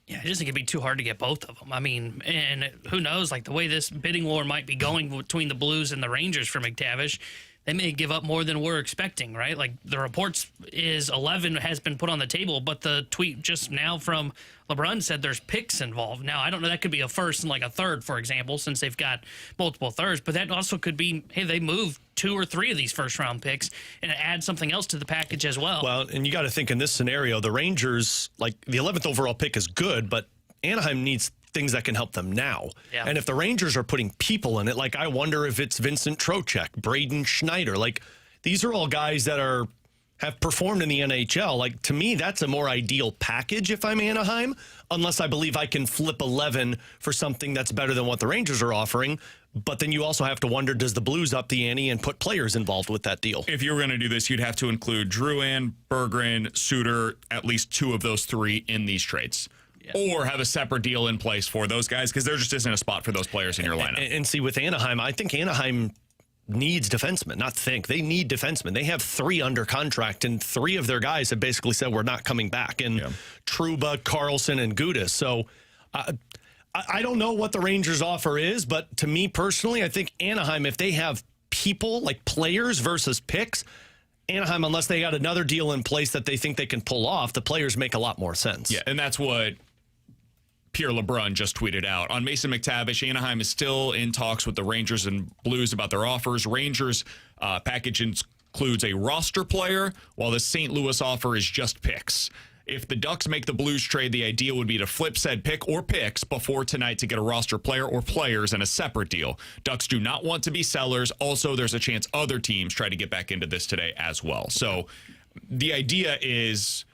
Yeah, I just think it'd be too hard to get both of them. I mean, and who knows, the way this bidding war might be going between the Blues and the Rangers for McTavish, they may give up more than we're expecting, right? The reports is 11 has been put on the table, but the tweet just now from LeBron said there's picks involved. Now, I don't know, that could be a first and a third, for example, since they've got multiple thirds, but that also could be, hey, they move 2 or 3 of these first-round picks and add something else to the package as well. Well, and you got to think in this scenario, the Rangers, the 11th overall pick is good, but Anaheim needs things that can help them now. Yeah. And if the Rangers are putting people in it, I wonder if it's Vincent Trocheck, Braden Schneider. These are all guys that have performed in the NHL. To me, that's a more ideal package if I'm Anaheim, unless I believe I can flip 11 for something that's better than what the Rangers are offering. But then you also have to wonder, does the Blues up the ante and put players involved with that deal? If you were going to do this, you'd have to include Drouin, Berggren, Suter, at least 2 of those 3 in these trades. Yeah. Or have a separate deal in place for those guys, because there just isn't a spot for those players in your lineup. And see, with Anaheim, I think Anaheim needs defensemen. They need defensemen. They have 3 under contract, and 3 of their guys have basically said we're not coming back. And Trouba, Karlsson, and Gudas. So I don't know what the Rangers' offer is, but to me personally, I think Anaheim, if they have people, players versus picks, Anaheim, unless they got another deal in place that they think they can pull off, the players make a lot more sense. Yeah, and that's what Pierre LeBrun just tweeted out. On Mason McTavish, Anaheim is still in talks with the Rangers and Blues about their offers. Rangers package includes a roster player, while the St. Louis offer is just picks. If the Ducks make the Blues trade, the idea would be to flip said pick or picks before tonight to get a roster player or players in a separate deal. Ducks do not want to be sellers. Also, there's a chance other teams try to get back into this today as well. So the idea is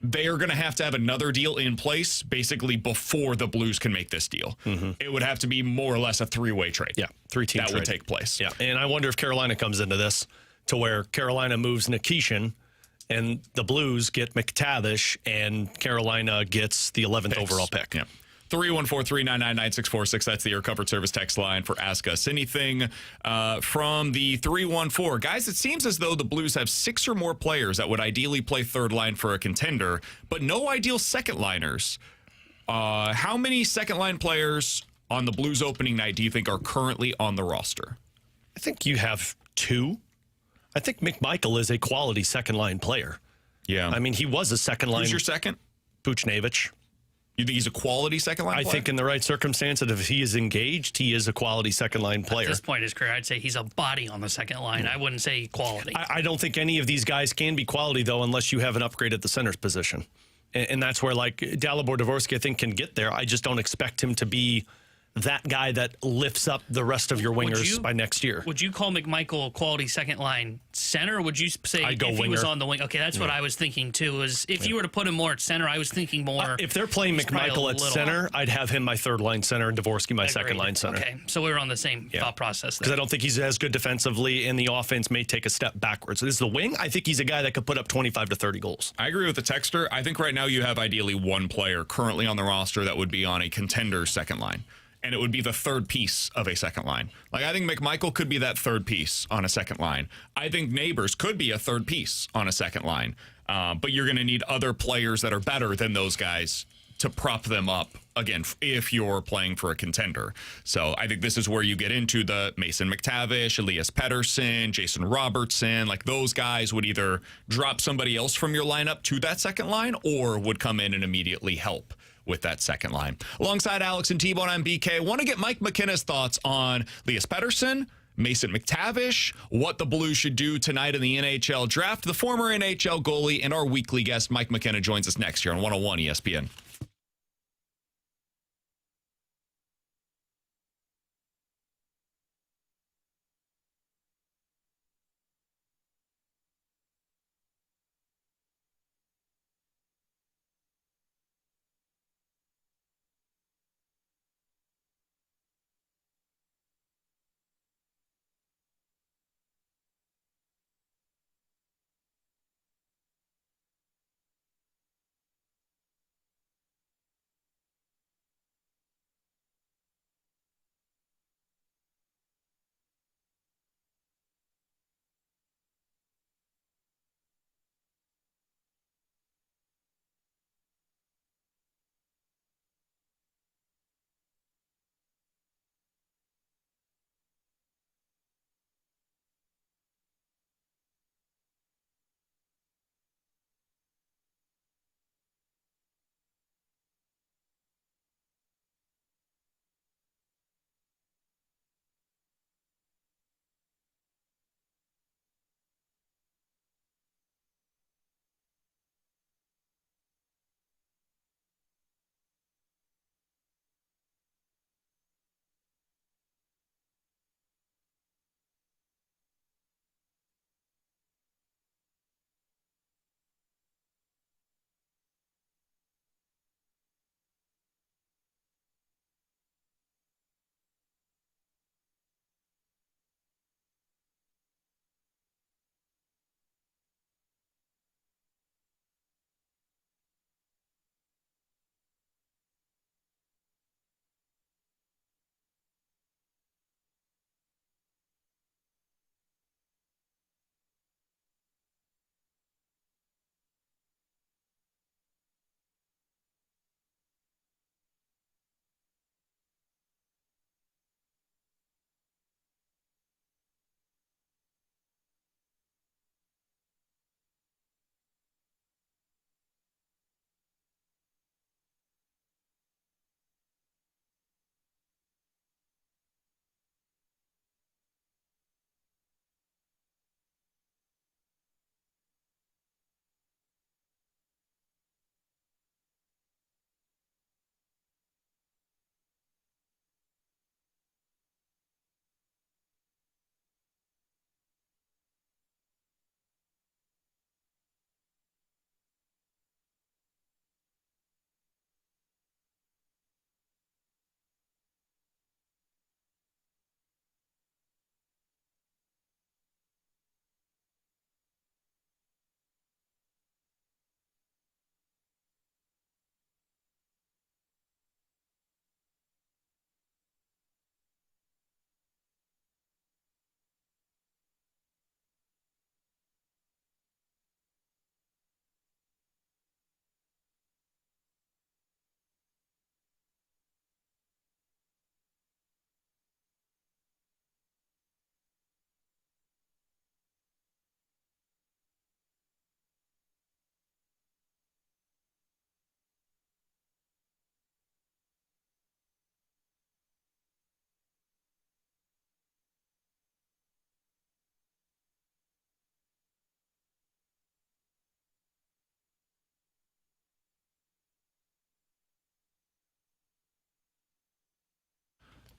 they are going to have another deal in place basically before the Blues can make this deal. Mm-hmm. It would have to be more or less a 3-way trade. Yeah, 3-team that trade would take place. Yeah, and I wonder if Carolina comes into this to where Carolina moves Nikishin and the Blues get McTavish and Carolina gets the 11th overall pick. Yeah. 314-399-9646. That's the Air Comfort Service text line for Ask Us Anything. From the 314, guys, it seems as though the Blues have 6 or more players that would ideally play third line for a contender, but no ideal second liners. How many second line players on the Blues opening night do you think are currently on the roster? I think you have 2. I think McMichael is a quality second line player. Yeah. I mean, he was a second line. Who's your second? Buchnevich. You think he's a quality second-line player? I think in the right circumstances, if he is engaged, he is a quality second-line player. At this point in his career, I'd say he's a body on the second line. I wouldn't say quality. I don't think any of these guys can be quality, though, unless you have an upgrade at the center's position. And that's where, Dalibor Dvorsky, I think, can get there. I just don't expect him to be that guy that lifts up the rest of your wingers by next year. Would you call McMichael a quality second-line center, or would you say if he was on the wing? Okay, that's what I was thinking, too, is if you were to put him more at center, I was thinking more. If they're playing McMichael at center, I'd have him my third-line center and Dvorsky my second-line center. Okay, so we were on the same thought process there. Because I don't think he's as good defensively, and the offense may take a step backwards. So this is the wing. I think he's a guy that could put up 25 to 30 goals. I agree with the texter. I think right now you have ideally 1 player currently on the roster that would be on a contender second line. And it would be the third piece of a second line. I think McMichael could be that third piece on a second line. I think Neighbors could be a third piece on a second line. But you're going to need other players that are better than those guys to prop them up, again, if you're playing for a contender. So I think this is where you get into the Mason McTavish, Elias Pettersson, Jason Robertson. Those guys would either drop somebody else from your lineup to that second line or would come in and immediately help with that second line. Alongside Alex and T-Bone, I'm BK. Want to get Mike McKenna's thoughts on Elias Pettersson, Mason McTavish, what the Blues should do tonight in the NHL draft. The former NHL goalie and our weekly guest, Mike McKenna, joins us next here on 101 ESPN.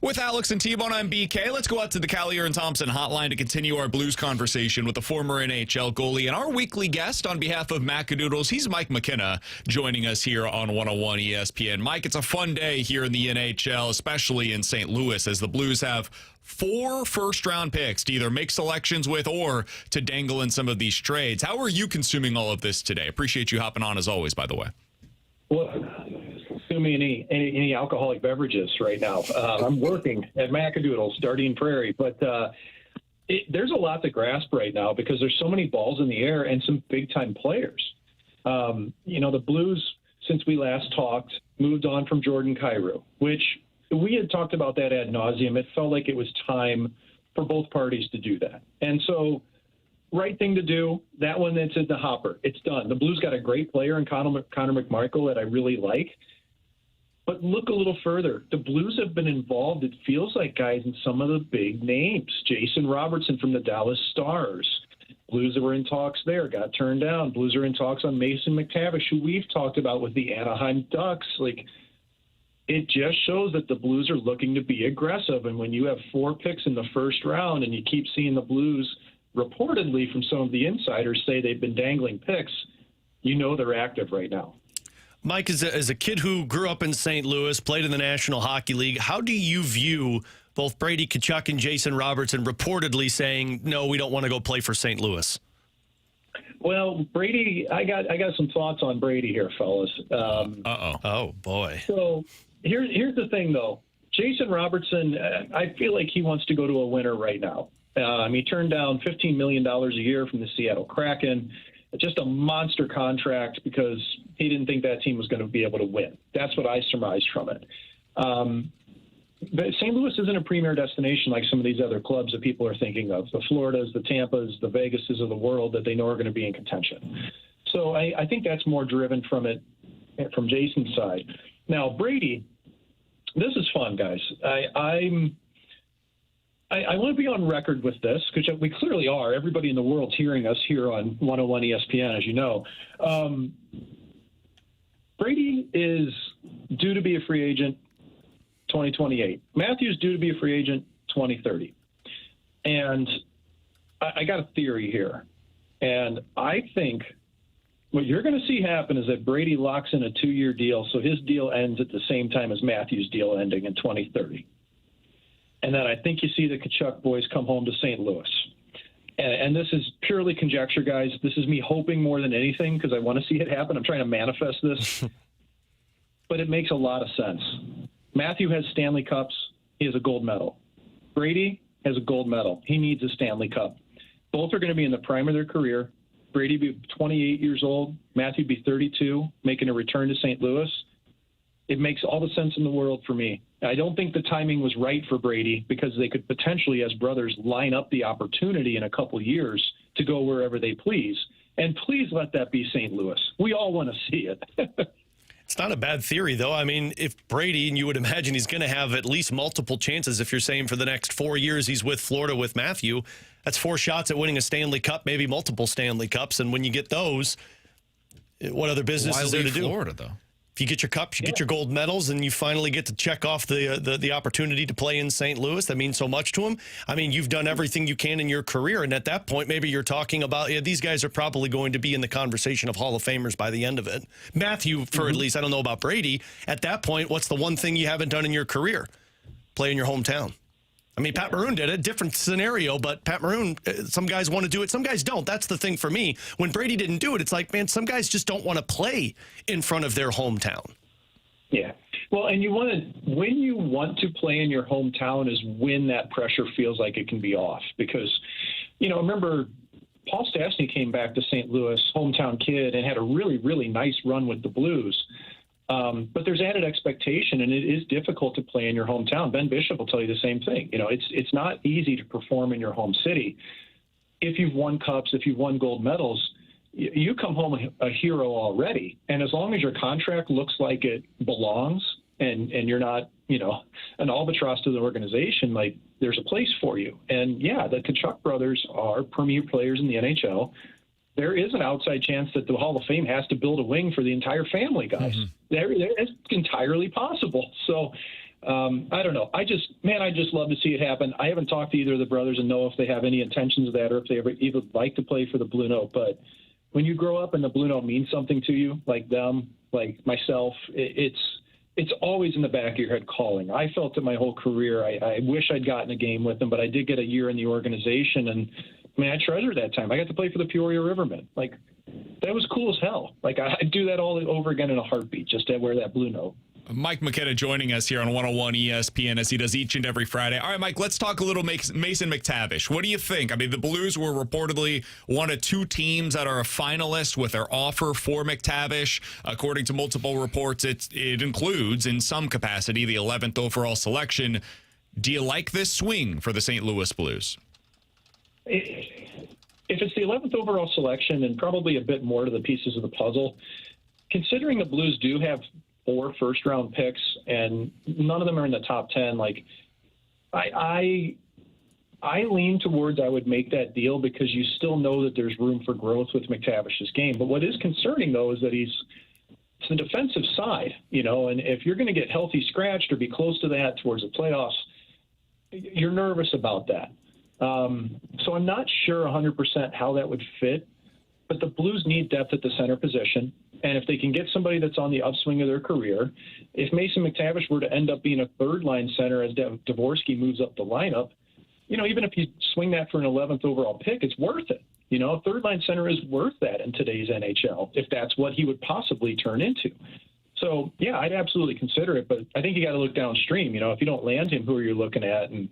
With Alex and T-Bone, I'm BK. Let's go out to the Kiley and Thompson hotline to continue our Blues conversation with the former NHL goalie and our weekly guest on behalf of Macadoodles. He's Mike McKenna joining us here on 101 ESPN. Mike, it's a fun day here in the NHL, especially in St. Louis, as the Blues have 4 first-round picks to either make selections with or to dangle in some of these trades. How are you consuming all of this today? Appreciate you hopping on as always, by the way. Well, consuming any alcoholic beverages right now. I'm working at Macadoodle, starting Prairie, but there's a lot to grasp right now because there's so many balls in the air and some big-time players. The Blues, since we last talked, moved on from Jordan Kyrou, which we had talked about that ad nauseum. It felt like it was time for both parties to do that. And so, right thing to do, that one that's in the hopper. It's done. The Blues got a great player in Connor McMichael that I really like. But look a little further. The Blues have been involved, it feels like, guys, in some of the big names. Jason Robertson from the Dallas Stars. Blues that were in talks there got turned down. Blues are in talks on Mason McTavish, who we've talked about with the Anaheim Ducks. Like, it just shows that the Blues are looking to be aggressive. And when you have 4 picks in the first round and you keep seeing the Blues reportedly from some of the insiders say they've been dangling picks, you know they're active right now. Mike, as a kid who grew up in St. Louis, played in the National Hockey League, how do you view both Brady Tkachuk and Jason Robertson reportedly saying, no, we don't want to go play for St. Louis? Well, Brady, I got some thoughts on Brady here, fellas. Oh, boy. So here's the thing, though. Jason Robertson, I feel like he wants to go to a winner right now. He turned down $15 million a year from the Seattle Kraken. Just a monster contract because he didn't think that team was going to be able to win. That's what I surmised from it. But St. Louis isn't a premier destination like some of these other clubs that people are thinking of, the Floridas, the Tampas, the Vegases of the world that they know are going to be in contention. So I think that's more driven from Jason's side. Now, Brady, this is fun, guys. I want to be on record with this because we clearly are. Everybody in the world's hearing us here on 101 ESPN, as you know. Brady is due to be a free agent 2028. Matthews due to be a free agent 2030. And I got a theory here. And I think what you're going to see happen is that Brady locks in a 2-year deal, so his deal ends at the same time as Matthews' deal ending in 2030. And then I think you see the Tkachuk boys come home to St. Louis. And this is purely conjecture, guys. This is me hoping more than anything because I want to see it happen. I'm trying to manifest this. But it makes a lot of sense. Matthew has Stanley Cups. He has a gold medal. Brady has a gold medal. He needs a Stanley Cup. Both are going to be in the prime of their career. Brady be 28 years old. Matthew be 32, making a return to St. Louis. It makes all the sense in the world for me. I don't think the timing was right for Brady because they could potentially, as brothers, line up the opportunity in a couple years to go wherever they please. And please let that be St. Louis. We all want to see it. It's not a bad theory, though. I mean, if Brady, and you would imagine he's going to have at least multiple chances if you're saying for the next 4 years he's with Florida with Matthew, that's 4 shots at winning a Stanley Cup, maybe multiple Stanley Cups. And when you get those, what other business is there to do? Florida, though. If you get your cups, you get your gold medals, and you finally get to check off the opportunity to play in St. Louis. That means so much to him. I mean, you've done everything you can in your career, and at that point, maybe you're talking about, these guys are probably going to be in the conversation of Hall of Famers by the end of it. Matthew, for at least, I don't know about Brady. At that point, what's the one thing you haven't done in your career? Play in your hometown. I mean, Pat Maroon did it. Different scenario, but Pat Maroon, some guys want to do it. Some guys don't. That's the thing for me. When Brady didn't do it, it's like, man, some guys just don't want to play in front of their hometown. Yeah. Well, and when you want to play in your hometown is when that pressure feels like it can be off. Because, remember, Paul Stastny came back to St. Louis, hometown kid, and had a really, really nice run with the Blues. But there's added expectation, and it is difficult to play in your hometown. Ben Bishop will tell you the same thing. It's not easy to perform in your home city. If you've won cups, if you've won gold medals, you come home a hero already. And as long as your contract looks like it belongs and you're not, an albatross to the organization, like there's a place for you. And yeah, the Tkachuk brothers are premier players in the NHL. There is an outside chance that the Hall of Fame has to build a wing for the entire family, guys. It's entirely possible. So I don't know. I just love to see it happen. I haven't talked to either of the brothers and know if they have any intentions of that or if they ever even like to play for the Blue Note. But when you grow up and the Blue Note means something to you, like them, like myself, it's always in the back of your head calling. I felt it my whole career. I wish I'd gotten a game with them, but I did get a year in the organization, and I treasure that time. I got to play for the Peoria Rivermen. Like, that was cool as hell. Like, I'd do that all over again in a heartbeat, just to wear that Blue Note. Mike McKenna joining us here on 101 ESPN as he does each and every Friday. All right, Mike, let's talk a little Mason McTavish. What do you think? I mean, the Blues were reportedly one of 2 teams that are a finalist with their offer for McTavish. According to multiple reports, it includes, in some capacity, the 11th overall selection. Do you like this swing for the St. Louis Blues? If it's the 11th overall selection and probably a bit more to the pieces of the puzzle, considering the Blues do have 4 first-round picks, and none of them are in the top 10. Like, I lean towards I would make that deal because you still know that there's room for growth with McTavish's game. But what is concerning, though, is that it's the defensive side, and if you're going to get healthy scratched or be close to that towards the playoffs, you're nervous about that. So I'm not sure 100% how that would fit, but the Blues need depth at the center position. And if they can get somebody that's on the upswing of their career, if Mason McTavish were to end up being a third-line center as Dvorsky moves up the lineup, even if you swing that for an 11th overall pick, it's worth it. A third-line center is worth that in today's NHL, if that's what he would possibly turn into. So, yeah, I'd absolutely consider it, but I think you got to look downstream. If you don't land him, who are you looking at? And,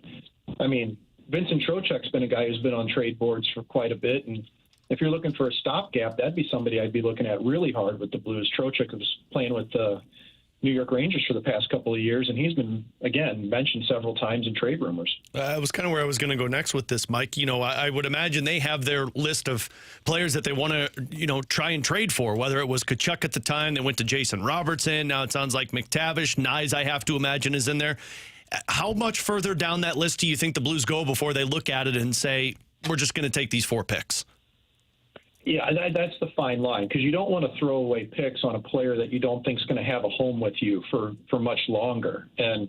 I mean, Vincent Trocheck's been a guy who's been on trade boards for quite a bit, and if you're looking for a stopgap, that'd be somebody I'd be looking at really hard with the Blues. Trocheck was playing with the New York Rangers for the past couple of years, and he's been, again, mentioned several times in trade rumors. That was kind of where I was going to go next with this, Mike. I would imagine they have their list of players that they want to, try and trade for, whether it was Tkachuk at the time, they went to Jason Robertson. Now it sounds like McTavish. Nyes, I have to imagine, is in there. How much further down that list do you think the Blues go before they look at it and say, we're just going to take these 4 picks? Yeah, that's the fine line, because you don't want to throw away picks on a player that you don't think is going to have a home with you for much longer. And,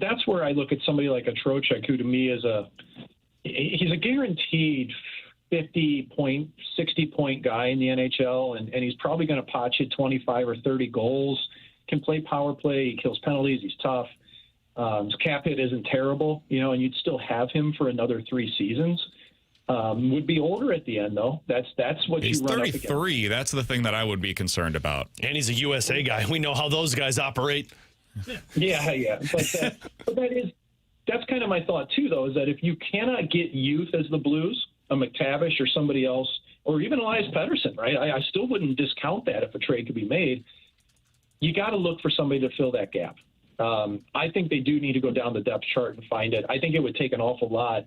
that's where I look at somebody like a Trocheck, who to me is he's a guaranteed 50-point, 60-point guy in the NHL, and he's probably going to pot you 25 or 30 goals, can play power play, he kills penalties, he's tough. His cap hit isn't terrible, and you'd still have him for another 3 seasons. Would be older at the end, though. That's what he's you run 33. up against. That's the thing that I would be concerned about. And he's a USA guy. We know how those guys operate. Yeah. But that's kind of my thought, too, though, is that if you cannot get youth as the Blues, a McTavish or somebody else, or even Elias Pettersson, right? I still wouldn't discount that if a trade could be made. You got to look for somebody to fill that gap. I think they do need to go down the depth chart and find it. I think it would take an awful lot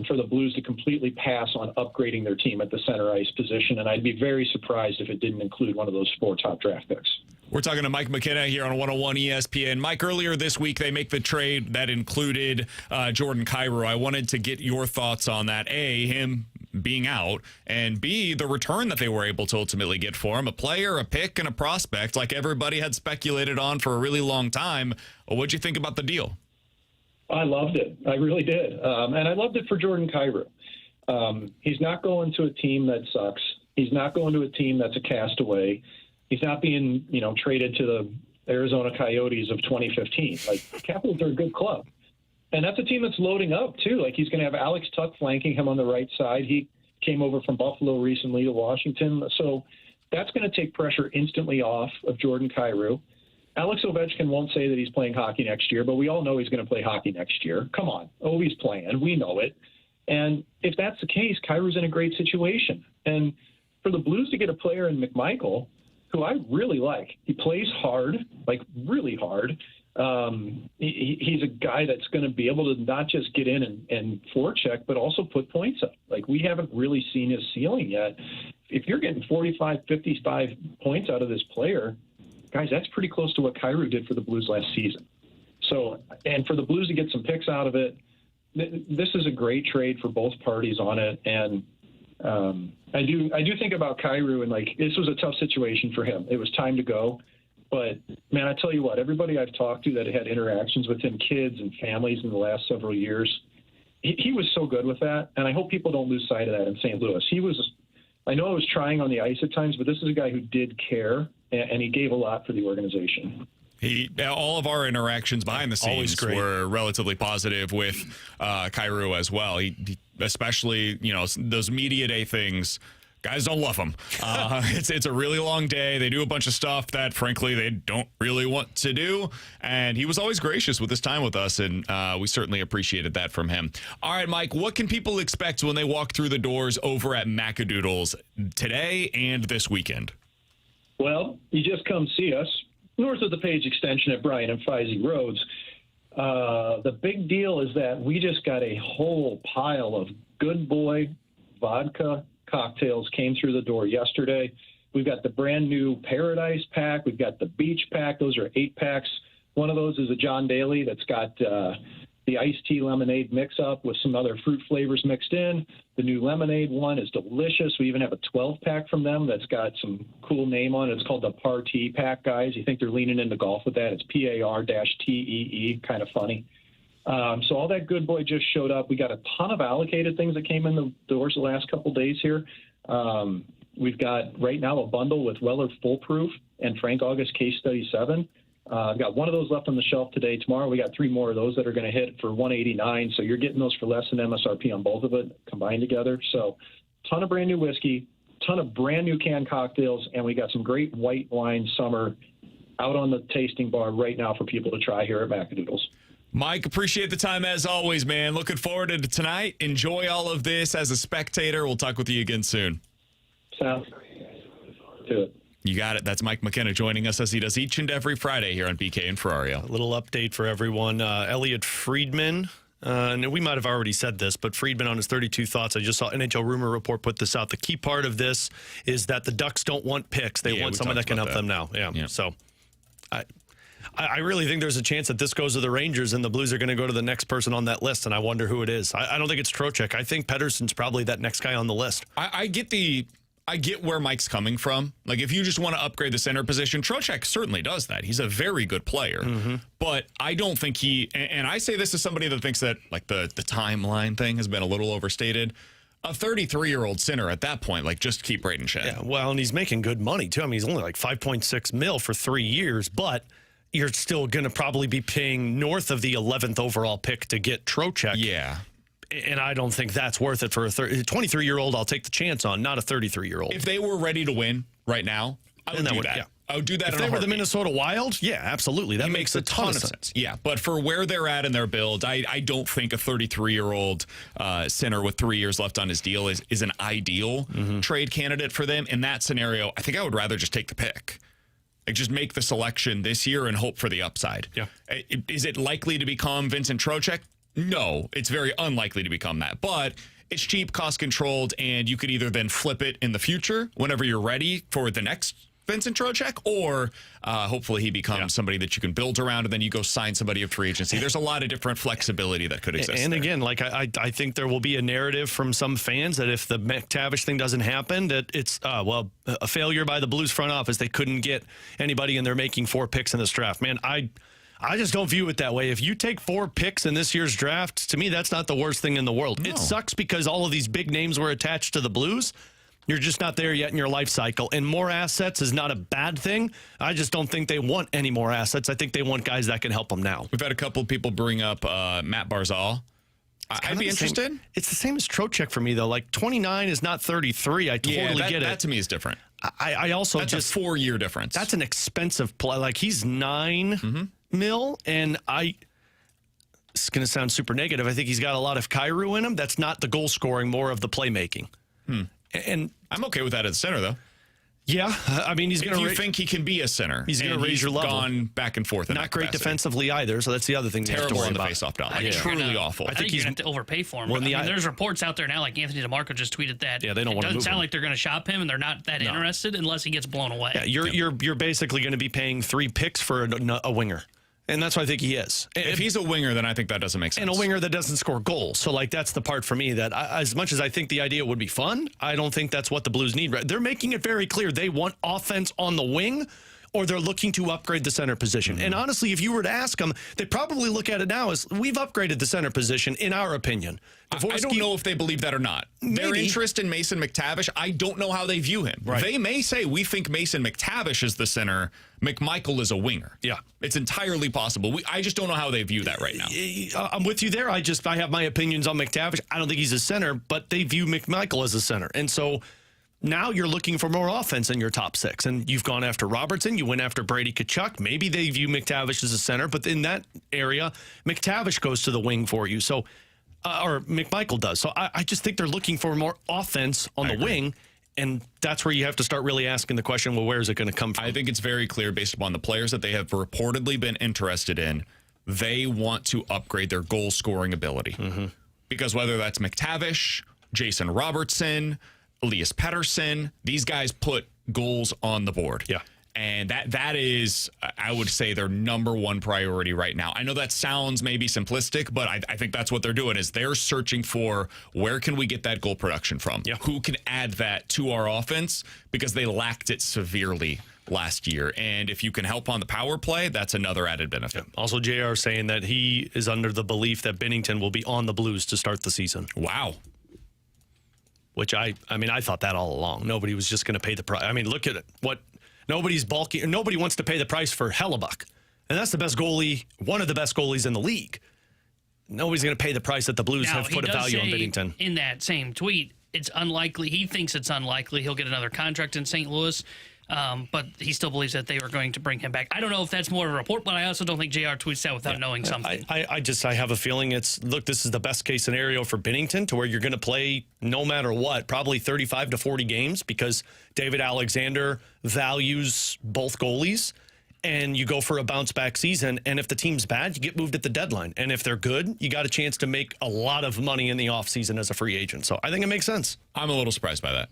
for the Blues to completely pass on upgrading their team at the center ice position, and I'd be very surprised if it didn't include one of those 4 top draft picks. We're talking to Mike McKenna here on 101 ESPN. Mike, earlier this week, they make the trade that included Jordan Kyrou. I wanted to get your thoughts on that. A, him being out, and B, the return that they were able to ultimately get for him. A player, a pick, and a prospect like everybody had speculated on for a really long time. What'd you think about the deal? I loved it. I really did. And I loved it for Jordan Kyrou. He's not going to a team that sucks. He's not going to a team that's a castaway. He's not being, traded to the Arizona Coyotes of 2015. Like, Capitals are a good club. And that's a team that's loading up, too. Like, he's going to have Alex Tuch flanking him on the right side. He came over from Buffalo recently to Washington. So that's going to take pressure instantly off of Jordan Kyrou. Alex Ovechkin won't say that he's playing hockey next year, but we all know he's going to play hockey next year. Come on. Oh, he's playing. We know it. And if that's the case, Kyrou's in a great situation. And for the Blues to get a player in McMichael, who I really like, he plays hard, like really hard. He's a guy that's going to be able to not just get in and forecheck, but also put points up. Like, we haven't really seen his ceiling yet. If you're getting 45, 55 points out of this player, guys, that's pretty close to what Kyrou did for the Blues last season. So, and for the Blues to get some picks out of it, this is a great trade for both parties on it. And I do think about Kyrou, and like, this was a tough situation for him. It was time to go. But, man, I tell you what, everybody I've talked to that had interactions with him, kids and families in the last several years, he was so good with that. And I hope people don't lose sight of that in St. Louis. I know I was trying on the ice at times, but this is a guy who did care, and he gave a lot for the organization. All of our interactions behind the scenes were relatively positive with Kyrou as well. He especially, those media day things, guys don't love him. It's a really long day. They do a bunch of stuff that, frankly, they don't really want to do. And he was always gracious with his time with us, and we certainly appreciated that from him. All right, Mike, what can people expect when they walk through the doors over at Macadoodles today and this weekend? Well, you just come see us north of the Page extension at Bryan and Feisey Roads. The big deal is that we just got a whole pile of Good Boy vodka cocktails came through the door yesterday. We've got the brand new Paradise Pack. We've got the Beach Pack. Those are 8 packs. One of those is a John Daly that's got the iced tea lemonade mix-up with some other fruit flavors mixed in. The new lemonade one is delicious. We even have a 12-pack from them that's got some cool name on it. It's called the Party Pack, guys. You think they're leaning into golf with that. It's PAR-TEE, kind of funny. So all that good boy just showed up. We got a ton of allocated things that came in the doors the last couple days here. We've got right now a bundle with Weller Foolproof and Frank August Case Study 7. I've got one of those left on the shelf today. Tomorrow we got 3 more of those that are going to hit for $189. So you're getting those for less than MSRP on both of it combined together. So ton of brand new whiskey, ton of brand new canned cocktails, and we got some great white wine summer out on the tasting bar right now for people to try here at Macadoodles. Mike, appreciate the time as always, man. Looking forward to tonight. Enjoy all of this as a spectator. We'll talk with you again soon. Sounds good. You got it. That's Mike McKenna joining us as he does each and every Friday here on BK and Ferrario. A little update for everyone. Elliot Friedman, and we might have already said this, but Friedman on his 32 thoughts. I just saw NHL Rumor Report put this out. The key part of this is that the Ducks don't want picks. They want someone that can help them now. Yeah. So I really think there's a chance that this goes to the Rangers and the Blues are going to go to the next person on that list, and I wonder who it is. I don't think it's Trocheck. I think Pettersson's probably that next guy on the list. I get where Mike's coming from. Like, if you just want to upgrade the center position, Trocheck certainly does that. He's a very good player. Mm-hmm. But I don't think and I say this as somebody that thinks that, like, the timeline thing has been a little overstated. A 33-year-old center at that point, like, just keep Braden Shen. Yeah, well, and he's making good money, too. I mean, he's only like $5.6 million for 3 years, but you're still going to probably be paying north of the 11th overall pick to get Trocheck. Yeah. And I don't think that's worth it for a 23-year-old. I'll take the chance on, not a 33-year-old. If they were ready to win right now, I would do that. Yeah. I would do that. If they were the Minnesota Wild, yeah, absolutely. That makes a ton of sense. Yeah, but for where they're at in their build, I don't think a 33-year-old center with 3 years left on his deal is an ideal trade candidate for them. In that scenario, I think I would rather just take the pick. Like, just make the selection this year and hope for the upside. Yeah. Is it likely to become Vincent Trocheck? No, it's very unlikely to become that. But it's cheap, cost-controlled, and you could either then flip it in the future whenever you're ready for the next Vincent Trocheck, or hopefully he becomes somebody that you can build around, and then you go sign somebody of free agency. There's a lot of different flexibility that could exist. And there. Again, like I think there will be a narrative from some fans that if the McTavish thing doesn't happen, that it's, a failure by the Blues front office. They couldn't get anybody, and they're making 4 picks in this draft. Man, I just don't view it that way. If you take 4 picks in this year's draft, to me, that's not the worst thing in the world. No. It sucks because all of these big names were attached to the Blues. You're just not there yet in your life cycle. And more assets is not a bad thing. I just don't think they want any more assets. I think they want guys that can help them now. We've had a couple of people bring up Matt Barzal. I'd be interested. It's the same as Trocheck for me, though. Like, 29 is not 33. I totally get it. That to me is different. I also that's just a 4-year difference. That's an expensive play. Like, he's $9 million, and it's going to sound super negative. I think he's got a lot of Cairo in him. That's not the goal scoring, more of the playmaking. And I'm okay with that at center, though. Yeah, I mean, he's going to. If you think he can be a center, he's going to raise your level. Gone back and forth. Not great defensively either, so that's the other thing. Terrible on the faceoff dot. Like, truly awful. I think he's going to have to overpay for him. There's reports out there now, like Anthony DeMarco just tweeted that. Yeah, they don't want to move him. It doesn't sound like they're going to shop him, and they're not that interested unless he gets blown away. Yeah, you're basically going to be paying 3 picks for a winger. And that's what I think he is. If he's a winger, then I think that doesn't make sense. And a winger that doesn't score goals. So, like, that's the part for me that as much as I think the idea would be fun, I don't think that's what the Blues need. They're making it very clear they want offense on the wing, or they're looking to upgrade the center position. And honestly, if you were to ask them, they'd probably look at it now as we've upgraded the center position, in our opinion. I don't know if they believe that or not. Maybe. Their interest in Mason McTavish, I don't know how they view him. Right. They may say, we think Mason McTavish is the center, McMichael is a winger. Yeah. It's entirely possible. I just don't know how they view that right now. I'm with you there. I have my opinions on McTavish. I don't think he's a center, but they view McMichael as a center. And so now you're looking for more offense in your top 6. And you've gone after Robertson. You went after Brady Tkachuk. Maybe they view McTavish as a center, but in that area, McTavish goes to the wing for you. So, or McMichael does. So I just think they're looking for more offense on the wing. And that's where you have to start really asking the question, well, where is it going to come from? I think it's very clear based upon the players that they have reportedly been interested in, they want to upgrade their goal scoring ability. Because whether that's McTavish, Jason Robertson, Elias Pettersson, these guys put goals on the board. Yeah. And that is, I would say, their number one priority right now. I know that sounds maybe simplistic, but I think that's what they're doing is they're searching for where can we get that goal production from? Yeah. Who can add that to our offense? Because they lacked it severely last year. And if you can help on the power play, that's another added benefit. Yeah. Also, JR saying that he is under the belief that Binnington will be on the Blues to start the season. Wow. Which I thought that all along. Nobody was just going to pay the price. I mean, look at it. Nobody's bulky. Nobody wants to pay the price for Hellebuck. And that's the best goalie, one of the best goalies in the league. Nobody's going to pay the price that the Blues have put a value on Binnington. In that same tweet, it's unlikely. He thinks it's unlikely he'll get another contract in St. Louis. But he still believes that they were going to bring him back. I don't know if that's more of a report, but I also don't think JR tweets that without knowing something. I have a feeling this is the best case scenario for Binnington to where you're going to play no matter what, probably 35 to 40 games because David Alexander values both goalies. And you go for a bounce back season. And if the team's bad, you get moved at the deadline. And if they're good, you got a chance to make a lot of money in the offseason as a free agent. So I think it makes sense. I'm a little surprised by that.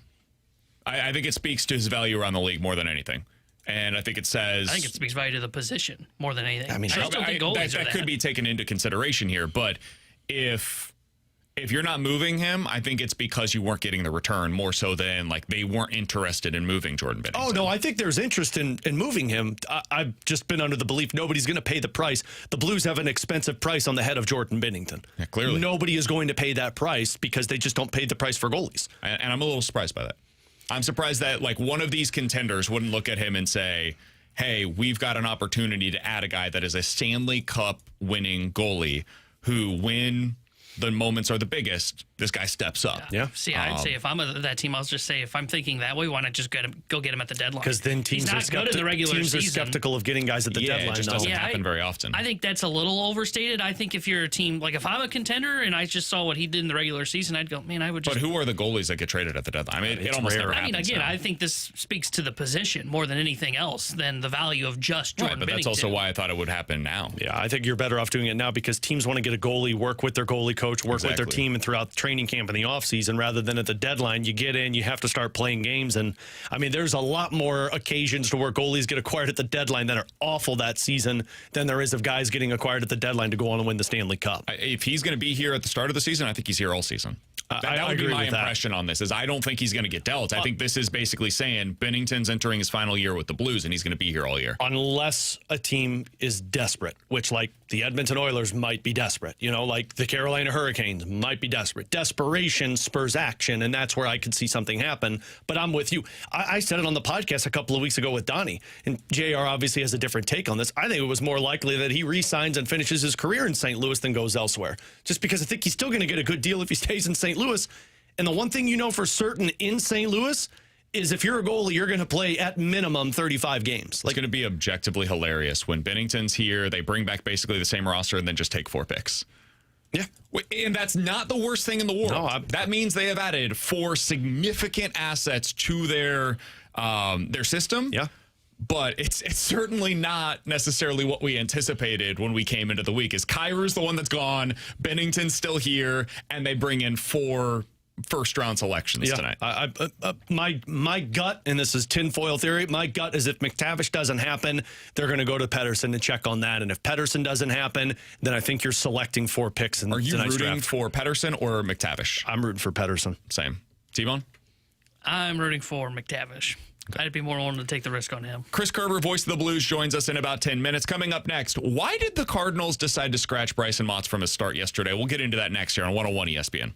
I think it speaks to his value around the league more than anything. And I think it says... I think it speaks value to the position more than anything. I mean, I still think goalies that could be taken into consideration here. But if you're not moving him, I think it's because you weren't getting the return more so than like they weren't interested in moving Jordan Binnington. Oh, no, I think there's interest in moving him. I've just been under the belief nobody's going to pay the price. The Blues have an expensive price on the head of Jordan Binnington. Yeah, clearly. Nobody is going to pay that price because they just don't pay the price for goalies. And I'm a little surprised by that. I'm surprised that like one of these contenders wouldn't look at him and say, hey, we've got an opportunity to add a guy that is a Stanley Cup winning goalie who, when the moments are the biggest, this guy steps up. Yeah. See, I'd say if I'm that team, I'll just say if I'm thinking that way, why not just go get him at the deadline? Because then teams are skeptical of getting guys at the deadline. It just doesn't happen very often. I think that's a little overstated. I think if you're a team, like if I'm a contender and I just saw what he did in the regular season, I'd go, man, I would just... But who are the goalies that get traded at the deadline? I mean, it almost never happens. I mean, again, I think this speaks to the position more than anything else than the value of just Jordan But that's also why I thought it would happen now. Yeah, I think you're better off doing it now because teams want to get a goalie, work with their goalie coach, work with their team and throughout training camp in the offseason rather than at the deadline. You get in, you have to start playing games. And, I mean, there's a lot more occasions to where goalies get acquired at the deadline that are awful that season than there is of guys getting acquired at the deadline to go on and win the Stanley Cup. If he's going to be here at the start of the season, I think he's here all season. That would be my impression on this, is I don't think he's going to get dealt. I think this is basically saying Binnington's entering his final year with the Blues, and he's going to be here all year. Unless a team is desperate, which, like, the Edmonton Oilers might be desperate. You know, like the Carolina Hurricanes might be desperate. Desperation spurs action, and that's where I could see something happen. But I'm with you. I said it on the podcast a couple of weeks ago with Donnie, and JR obviously has a different take on this. I think it was more likely that he re-signs and finishes his career in St. Louis than goes elsewhere, just because I think he's still going to get a good deal if he stays in St. Louis. And the one thing you know for certain in St. Louis is if you're a goalie, you're going to play at minimum 35 games. It's going to be objectively hilarious when Binnington's here, they bring back basically the same roster and then just take 4 picks. Yeah. And that's not the worst thing in the world. No, that means they have added 4 significant assets to their system. Yeah. But it's certainly not necessarily what we anticipated when we came into the week. Is Kyrie's the one that's gone, Binnington's still here, and they bring in 4 first-round selections tonight. My gut, and this is tinfoil theory, my gut is if McTavish doesn't happen, they're going to go to Pettersson and check on that. And if Pettersson doesn't happen, then I think you're selecting 4 picks in tonight's draft. Are you rooting for Pettersson or McTavish? I'm rooting for Pettersson. Same. T-Bone? I'm rooting for McTavish. Okay. I'd be more willing to take the risk on him. Chris Kerber, voice of the Blues, joins us in about 10 minutes. Coming up next, why did the Cardinals decide to scratch Brycen Mautz from his start yesterday? We'll get into that next here on 101 ESPN.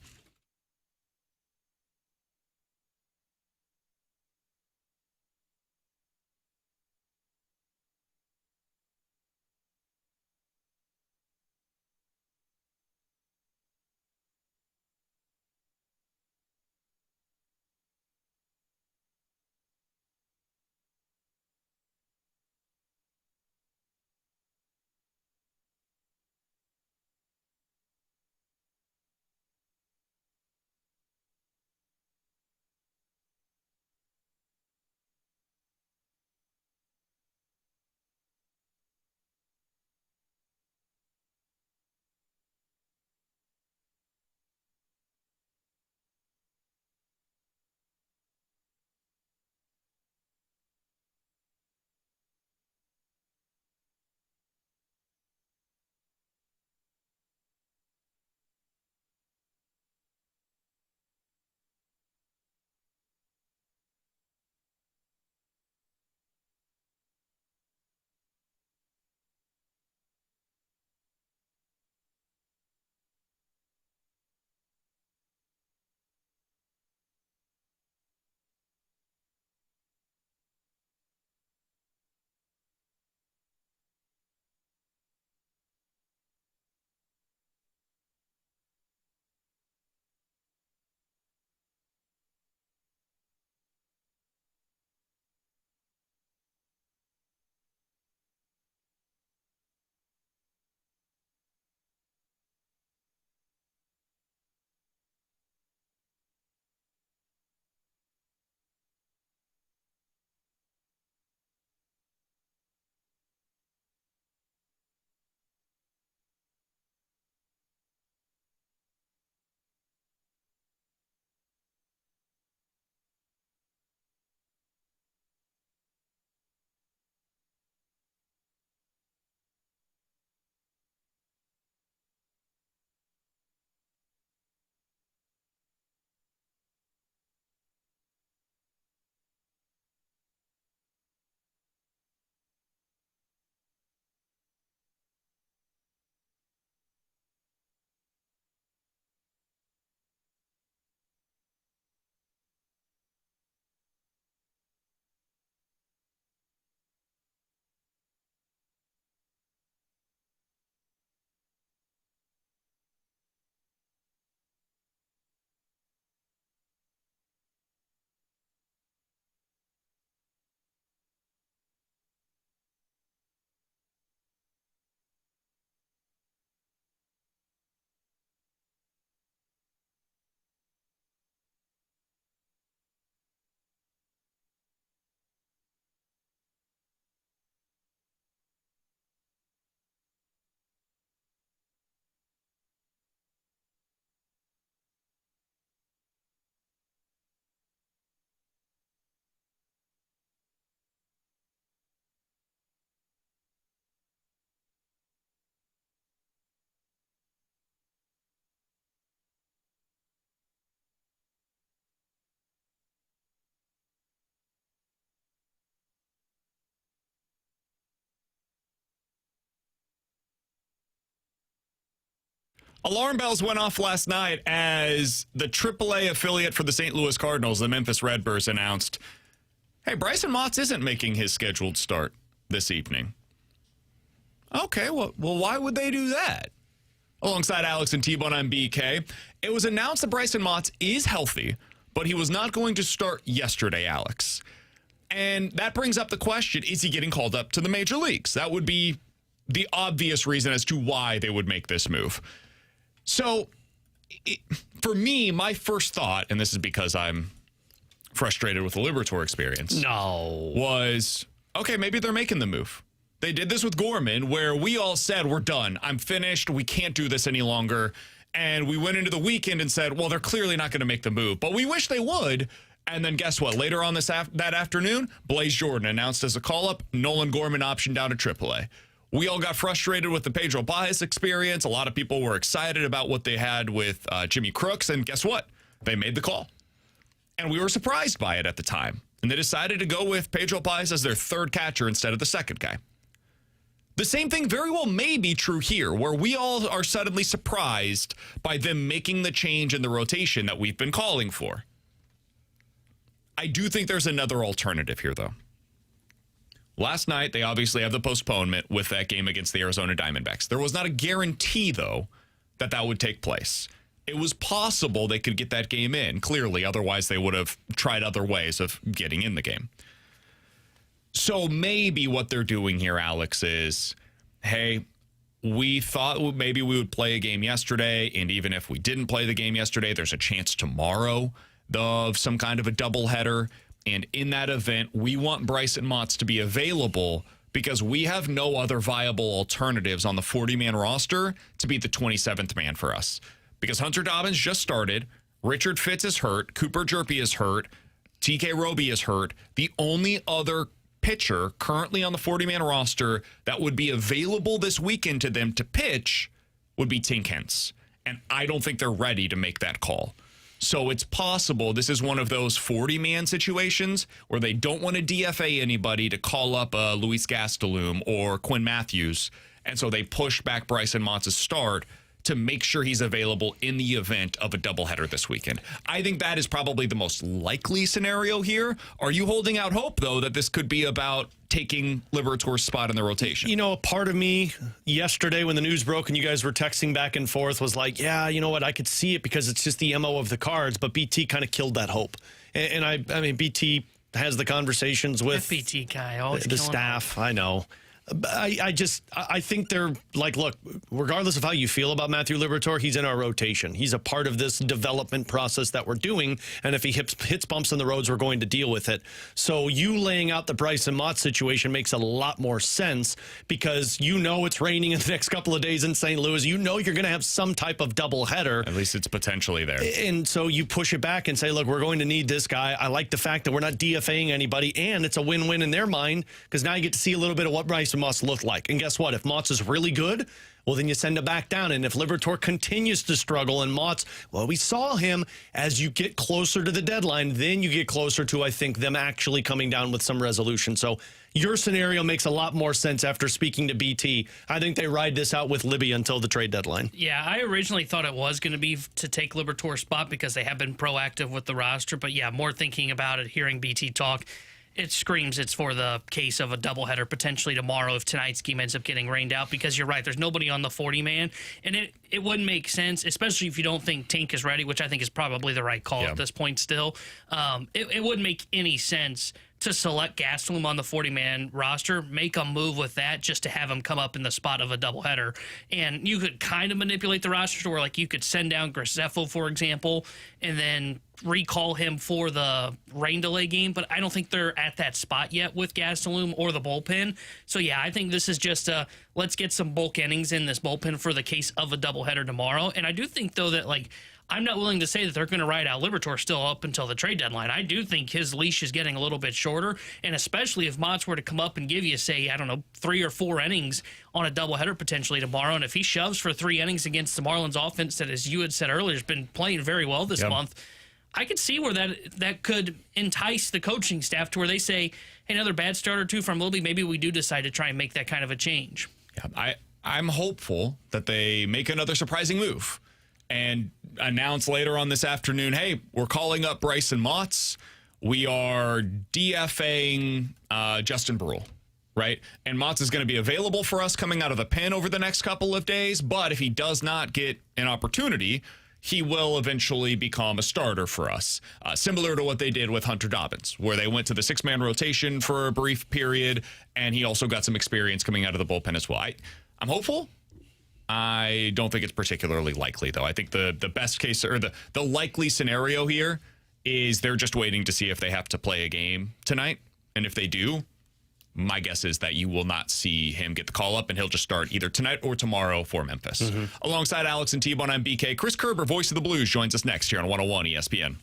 Alarm bells went off last night as the AAA affiliate for the St. Louis Cardinals, the Memphis Redbirds, announced, hey, Brycen Mautz isn't making his scheduled start this evening. Okay, well, why would they do that? Alongside Alex and T-Bone on BK, it was announced that Brycen Mautz is healthy, but he was not going to start yesterday, Alex. And that brings up the question, is he getting called up to the major leagues? That would be the obvious reason as to why they would make this move. So, for me, my first thought, and this is because I'm frustrated with the Liberatore experience, was, okay, maybe they're making the move. They did this with Gorman, where we all said, we're done. I'm finished. We can't do this any longer. And we went into the weekend and said, well, they're clearly not going to make the move. But we wish they would. And then guess what? Later on that afternoon, Blaze Jordan announced as a call-up, Nolan Gorman optioned down to AAA. We all got frustrated with the Pedro Baez experience. A lot of people were excited about what they had with Jimmy Crooks. And guess what? They made the call. And we were surprised by it at the time. And they decided to go with Pedro Baez as their third catcher instead of the second guy. The same thing very well may be true here, where we all are suddenly surprised by them making the change in the rotation that we've been calling for. I do think there's another alternative here, though. Last night, they obviously have the postponement with that game against the Arizona Diamondbacks. There was not a guarantee, though, that that would take place. It was possible they could get that game in, clearly. Otherwise, they would have tried other ways of getting in the game. So maybe what they're doing here, Alex, is, hey, we thought maybe we would play a game yesterday, and even if we didn't play the game yesterday, there's a chance tomorrow of some kind of a doubleheader. And in that event, we want Brycen Mautz to be available because we have no other viable alternatives on the 40-man roster to be the 27th man for us. Because Hunter Dobbins just started, Richard Fitz is hurt, Cooper Jerpy is hurt, TK Roby is hurt. The only other pitcher currently on the 40-man roster that would be available this weekend to them to pitch would be Tink Hence. And I don't think they're ready to make that call. So it's possible this is one of those 40-man situations where they don't want to DFA anybody to call up Luis Gastelum or Quinn Matthews. And so they push back Brycen Mautz's start to make sure he's available in the event of a doubleheader this weekend. I think that is probably the most likely scenario here. Are you holding out hope, though, that this could be about taking Liberatore's spot in the rotation? You know, a part of me yesterday when the news broke and you guys were texting back and forth was like, yeah, you know what, I could see it because it's just the MO of the Cards, but BT kind of killed that hope. And I mean, BT has the conversations with that BT guy, always the staff. I know. I think they're like, look, regardless of how you feel about Matthew Liberatore, he's in our rotation. He's a part of this development process that we're doing. And if he hits bumps in the roads, we're going to deal with it. So you laying out the Brycen Mautz situation makes a lot more sense because you know it's raining in the next couple of days in St. Louis. You know you're going to have some type of doubleheader. At least it's potentially there. And so you push it back and say, look, we're going to need this guy. I like the fact that we're not DFAing anybody, and it's a win-win in their mind because now you get to see a little bit of what Brycen Mautz look like. And guess what? If Mautz is really good, well, then you send him back down. And if Liberatore continues to struggle and Mautz, well, we saw him as you get closer to the deadline, then you get closer to, I think, them actually coming down with some resolution. So your scenario makes a lot more sense after speaking to BT. I think they ride this out with Libby until the trade deadline. Yeah, I originally thought it was going to be to take Liberatore's spot because they have been proactive with the roster. But yeah, more thinking about it, hearing BT talk, it screams it's for the case of a doubleheader potentially tomorrow if tonight's game ends up getting rained out, because you're right, there's nobody on the 40-man, and it wouldn't make sense, especially if you don't think Tink is ready, which I think is probably the right call at this point still. It wouldn't make any sense to select Gastelum on the 40-man roster, make a move with that just to have him come up in the spot of a doubleheader. And you could kind of manipulate the roster to where, like, you could send down Graceffo, for example, and then recall him for the rain delay game, but I don't think they're at that spot yet with Gastelum or the bullpen. So, yeah, I think this is just let's get some bulk innings in this bullpen for the case of a doubleheader tomorrow. And I do think, though, that, like, I'm not willing to say that they're going to ride out Liberatore still up until the trade deadline. I do think his leash is getting a little bit shorter, and especially if Mautz were to come up and give you, say, I don't know, 3 or 4 innings on a doubleheader potentially tomorrow, and if he shoves for 3 innings against the Marlins offense that, as you had said earlier, has been playing very well this month, I could see where that could entice the coaching staff to where they say, hey, another bad start or two from Libby, maybe we do decide to try and make that kind of a change. Yeah, I'm hopeful that they make another surprising move and announce later on this afternoon, hey, we're calling up Brycen Mautz. We are DFAing Justin Brule, right? And Mautz is going to be available for us coming out of the pen over the next couple of days. But if he does not get an opportunity, he will eventually become a starter for us, similar to what they did with Hunter Dobbins, where they went to the six-man rotation for a brief period, and he also got some experience coming out of the bullpen as well. I'm hopeful. I don't think it's particularly likely, though. I think the best case, or the likely scenario here, is they're just waiting to see if they have to play a game tonight. And if they do, my guess is that you will not see him get the call up, and he'll just start either tonight or tomorrow for Memphis. Alongside Alex and T-Bone, I'm BK. Chris Kerber, voice of the Blues, joins us next here on 101 ESPN.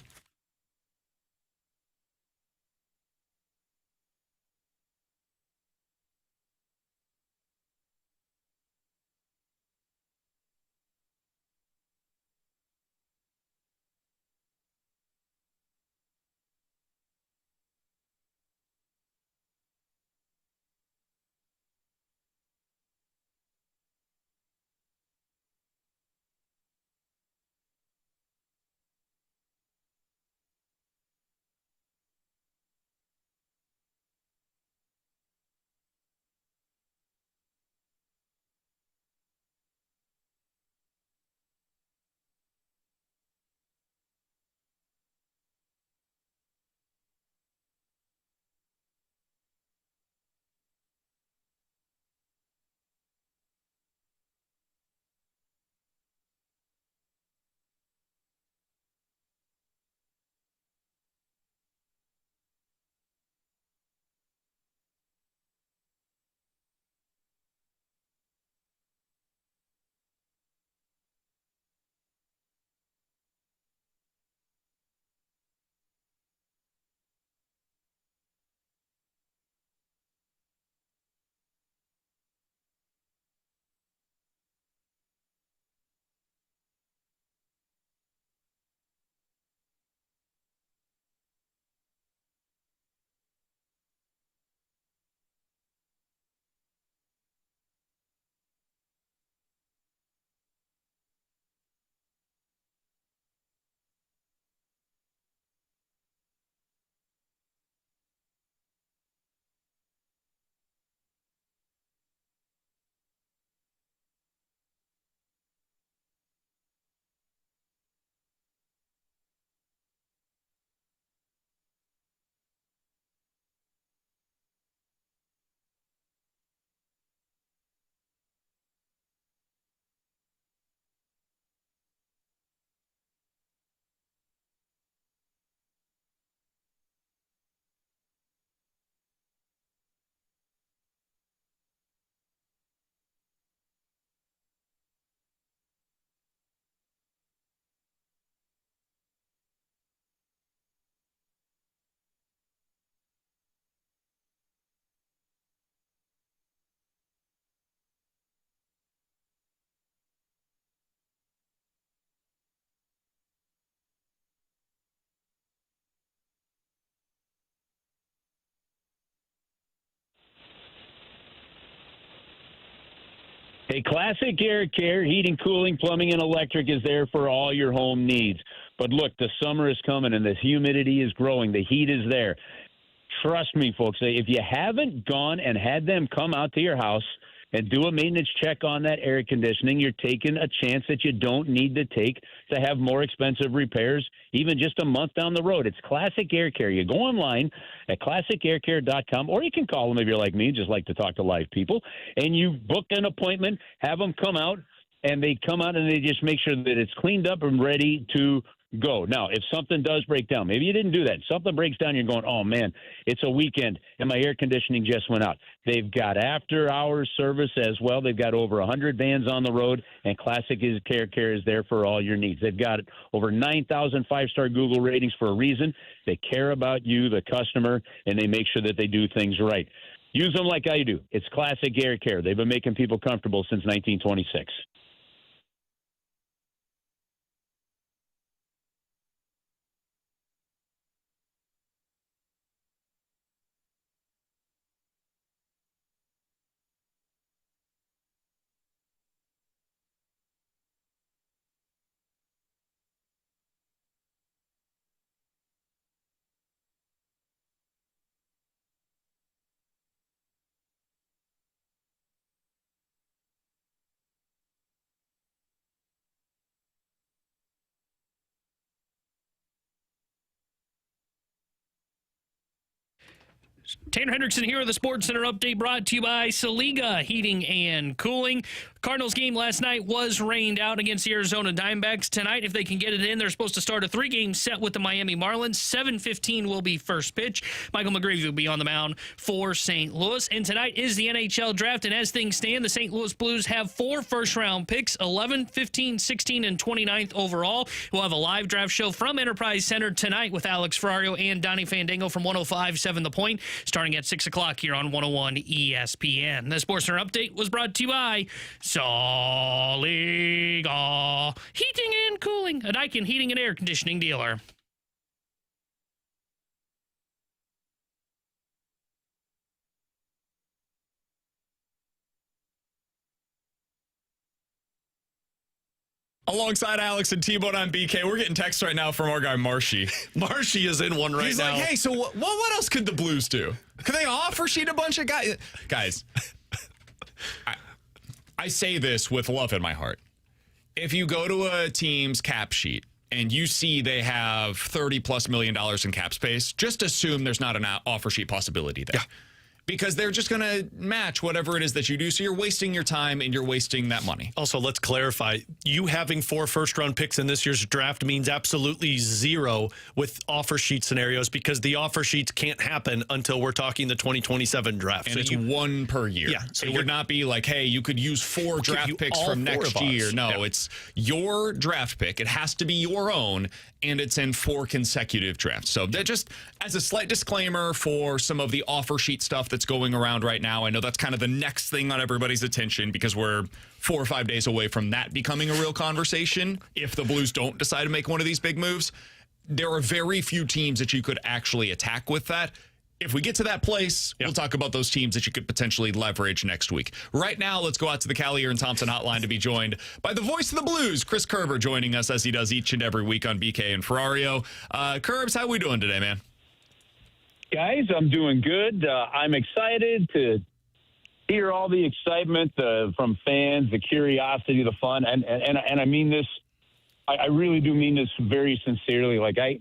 A classic air care, heating, cooling, plumbing, and electric is there for all your home needs. But look, the summer is coming and the humidity is growing. The heat is there. Trust me, folks, if you haven't gone and had them come out to your house and do a maintenance check on that air conditioning, you're taking a chance that you don't need to take to have more expensive repairs, even just a month down the road. It's Classic Air Care. You go online at classicaircare.com, or you can call them if you're like me, just like to talk to live people, and you book an appointment, have them come out, and they come out and they just make sure that it's cleaned up and ready to go. Now, if something does break down, maybe you didn't do that. Something breaks down, you're going, oh, man, it's a weekend, and my air conditioning just went out. They've got after-hours service as well. They've got over 100 vans on the road, and Classic Care is there for all your needs. They've got over 9,000 five-star Google ratings for a reason. They care about you, the customer, and they make sure that they do things right. Use them like I do. It's Classic Air Care. They've been making people comfortable since 1926. Tanner Hendrickson here with the Sports Center update brought to you by Saliga Heating and Cooling. Cardinals game last night was rained out against the Arizona Diamondbacks. Tonight, if they can get it in, they're supposed to start a 3-game set with the Miami Marlins. 7:15 will be first pitch. Michael McGreevy will be on the mound for St. Louis. And tonight is the NHL draft. And as things stand, the St. Louis Blues have 4 first-round picks, 11, 15, 16, and 29th overall. We'll have a live draft show from Enterprise Center tonight with Alex Ferrario and Donnie Fandango from 105.7 The Point, starting at 6 o'clock here on 101 ESPN. The Sports Center update was brought to you by Saliga Heating and Cooling, a Daikin heating and air conditioning dealer. Alongside Alex and T-Bone on BK, we're getting texts right now from our guy Marshy. Marshy is in one right He's now. like, hey, so what else could the Blues do? Could they offer sheet a bunch of guys? Guys, I say this with love in my heart. If you go to a team's cap sheet and you see they have $30+ million in cap space, just assume there's not an offer sheet possibility there. Yeah. Because they're just going to match whatever it is that you do. So you're wasting your time and you're wasting that money. Also, let's clarify. You having 4 first-round picks in this year's draft means absolutely 0 with offer sheet scenarios because the offer sheets can't happen until we're talking the 2027 draft. And so it's 1 per year. Yeah. So it would not be like, hey, you could use 4 draft picks from next year. No, it's your draft pick. It has to be your own, and it's in 4 consecutive drafts. So that just as a slight disclaimer for some of the offer sheet stuff that's going around right now. I know that's kind of the next thing on everybody's attention because we're 4 or 5 days away from that becoming a real conversation. If the Blues don't decide to make one of these big moves, there are very few teams that you could actually attack with that. If we get to that place, we'll talk about those teams that you could potentially leverage next week. Right now, let's go out to the Kiley and Thompson hotline to be joined by the voice of the Blues, Chris Kerber, joining us as he does each and every week on BK and Ferrario. Kerbs, how we doing today, man? Guys, I'm doing good. I'm excited to hear all the excitement from fans, the curiosity, the fun, and I mean this. I really do mean this very sincerely. Like I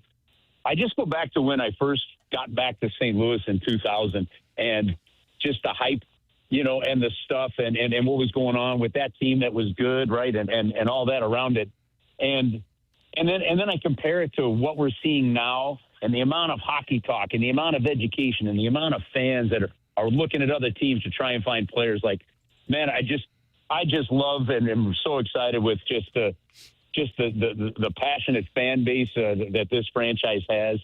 just go back to when I first got back to St. Louis in 2000, and just the hype, and the stuff, and what was going on with that team that was good, right, and all that around it, and then I compare it to what we're seeing now. And the amount of hockey talk and the amount of education and the amount of fans that are looking at other teams to try and find players, like, man, I just love and am so excited with just the passionate fan base that this franchise has,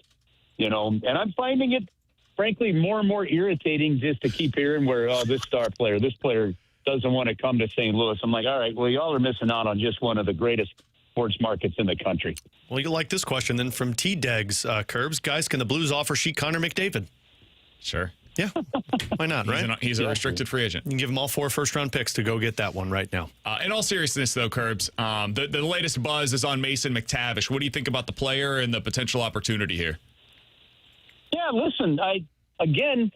and I'm finding it, frankly, more and more irritating just to keep hearing where this player doesn't want to come to St. Louis. I'm like, all right, well, y'all are missing out on just one of the greatest sports markets in the country. Well, you like this question then from T-Degs, Curbs. Guys, can the Blues offer sheet Connor McDavid? Sure. Yeah. Why not, right? He's a restricted free agent. You can give him all 4 first-round picks to go get that one right now. In all seriousness, though, Curbs, the latest buzz is on Mason McTavish. What do you think about the player and the potential opportunity here? Yeah, listen, if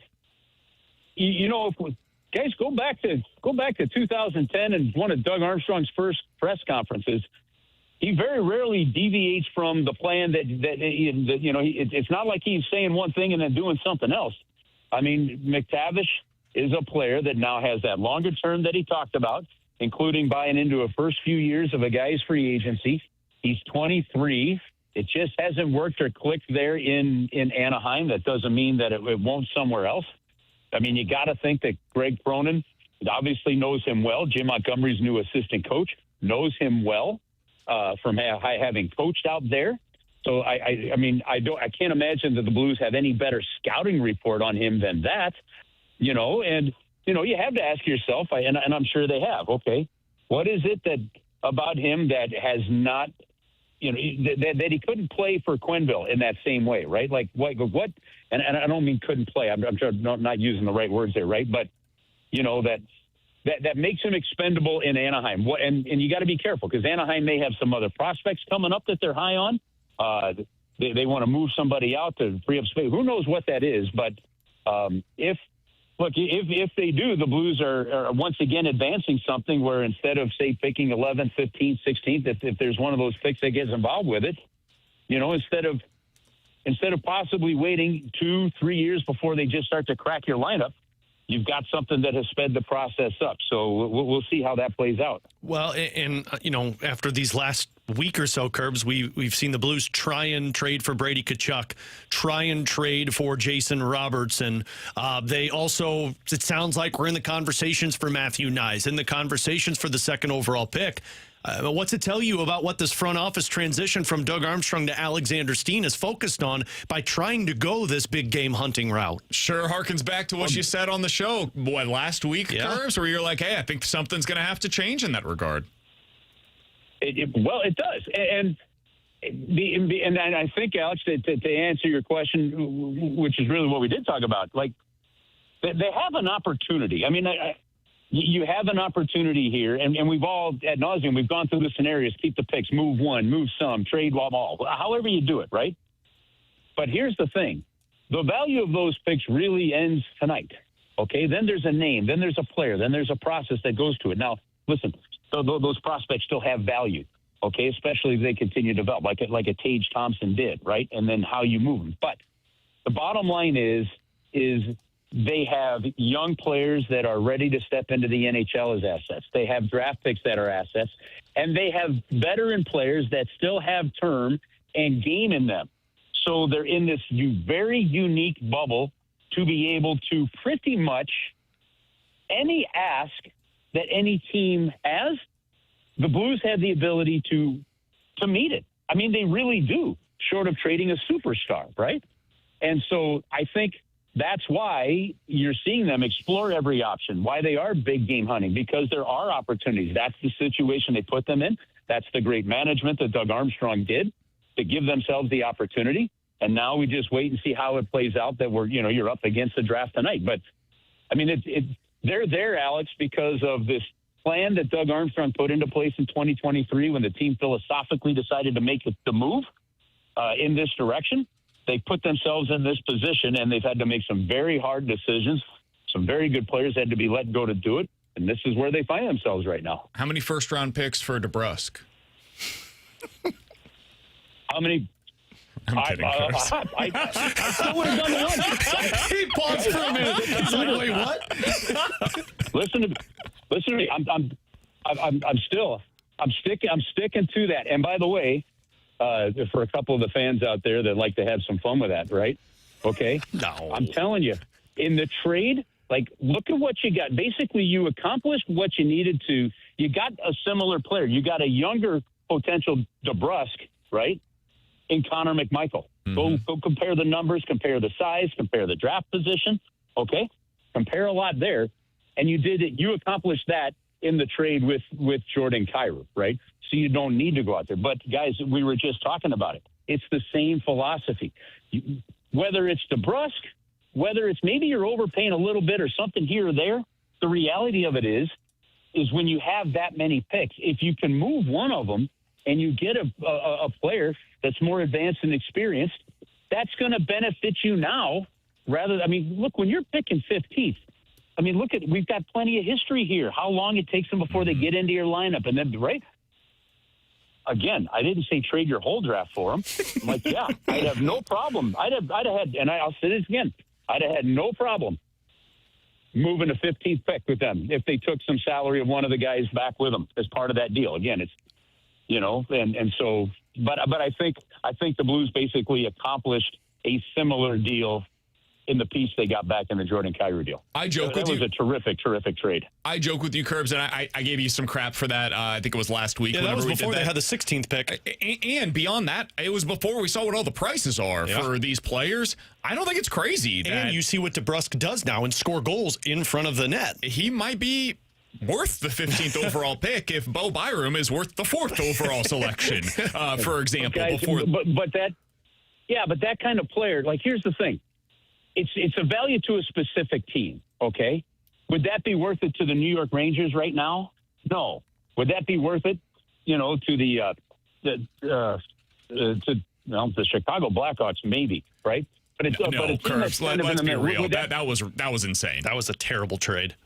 guys go back to 2010 and one of Doug Armstrong's first press conferences, he very rarely deviates from the plan that it's not like he's saying one thing and then doing something else. I mean, McTavish is a player that now has that longer term that he talked about, including buying into a first few years of a guy's free agency. He's 23. It just hasn't worked or clicked there in Anaheim. That doesn't mean that it won't somewhere else. I mean, you got to think that Greg Cronin obviously knows him well. Jim Montgomery's new assistant coach knows him well. From having coached out there. So I can't imagine that the Blues have any better scouting report on him than that, you have to ask yourself, and I'm sure they have, okay, what is it that about him that has not, that he couldn't play for Quenneville in that same way, right? Like what, and I don't mean couldn't play. I'm sure not using the right words there, right? But, that makes him expendable in Anaheim. And you got to be careful because Anaheim may have some other prospects coming up that they're high on. They want to move somebody out to free up space. Who knows what that is? But if they do, the Blues are once again advancing something where instead of, say, picking 11th, 15th, 16th, if there's one of those picks that gets involved with it, instead of instead of possibly waiting 2-3 years before they just start to crack your lineup, you've got something that has sped the process up. So we'll see how that plays out. Well, and after these last week or so, Kerbs, we've seen the Blues try and trade for Brady Tkachuk, try and trade for Jason Robertson. They also, it sounds like we're in the conversations for Matthew Nyes, in the conversations for the second overall pick. What's it tell you about what this front office transition from Doug Armstrong to Alexander Steen is focused on by trying to go this big game hunting route? Sure harkens back to what you said on the show, last week, Kerbs, where you're like, hey, I think something's going to have to change in that regard. Well, it does. And I think, Alex, to answer your question, which is really what we did talk about, like, they have an opportunity. I mean, you have an opportunity here, and we've all, ad nauseum, we've gone through the scenarios, keep the picks, move one, move some, trade them all, however you do it, right? But here's the thing. The value of those picks really ends tonight, okay? Then there's a name, then there's a player, then there's a process that goes to it. Now, listen, those prospects still have value, okay, especially if they continue to develop, like a Tage Thompson did, right? And then how you move them. But the bottom line is they have young players that are ready to step into the NHL as assets. They have draft picks that are assets, and they have veteran players that still have term and game in them. So they're in this very unique bubble to be able to pretty much any ask that any team has, the Blues have the ability to meet it. I mean, they really do, short of trading a superstar, right? And so I think that's why you're seeing them explore every option, why they are big game hunting, because there are opportunities. That's the situation they put them in. That's the great management that Doug Armstrong did to give themselves the opportunity. And now we just wait and see how it plays out that you're up against the draft tonight. But I mean, they're there, Alex, because of this plan that Doug Armstrong put into place in 2023 when the team philosophically decided to make the move in this direction. They put themselves in this position, and they've had to make some very hard decisions. Some very good players had to be let go to do it, and this is where they find themselves right now. How many first-round picks for DeBrusk? How many? I'm kidding. I still would have done the one. He paused for a minute. He's like, wait, what? Listen to me. I'm sticking to that. And by the way, for a couple of the fans out there that like to have some fun with that, right? Okay. No. I'm telling you, in the trade, like, look at what you got. Basically, you accomplished what you needed to. You got a similar player. You got a younger potential DeBrusk, right? In Connor McMichael. Mm-hmm. Go compare the numbers, compare the size, compare the draft position. Okay. Compare a lot there. And you did it. You accomplished that in the trade with Jordan Kyrou, right? So you don't need to go out there. But, guys, we were just talking about it. It's the same philosophy. Whether it's DeBrusk, whether it's maybe you're overpaying a little bit or something here or there, the reality of it is when you have that many picks, if you can move one of them and you get a player that's more advanced and experienced, that's going to benefit you now. Look, when you're picking 15th, we've got plenty of history here. How long it takes them before they get into your lineup, and then right. Again, I didn't say trade your whole draft for them. I'm like, yeah, I'd have no problem. I'd have had, and I'll say this again, I'd have had no problem moving a 15th pick with them if they took some salary of one of the guys back with them as part of that deal. Again, it's, and so, but I think the Blues basically accomplished a similar deal in the piece they got back in the Jordan Kyrou deal. I joke with you. That was a terrific trade. I joke with you, Kerbs, and I gave you some crap for that. I think it was last week. Yeah, that was before they had the 16th pick. And beyond that, it was before we saw what all the prices are for these players. I don't think it's crazy. And you see what DeBrusk does now and score goals in front of the net. He might be worth the 15th overall pick if Bo Byram is worth the 4th overall selection, for example. Guys, before, but that kind of player, like, here's the thing. It's a value to a specific team, okay? Would that be worth it to the New York Rangers right now? No. Would that be worth it, to the Chicago Blackhawks? Maybe, right? But it's Kerbs, let's be real. That was insane. That was a terrible trade.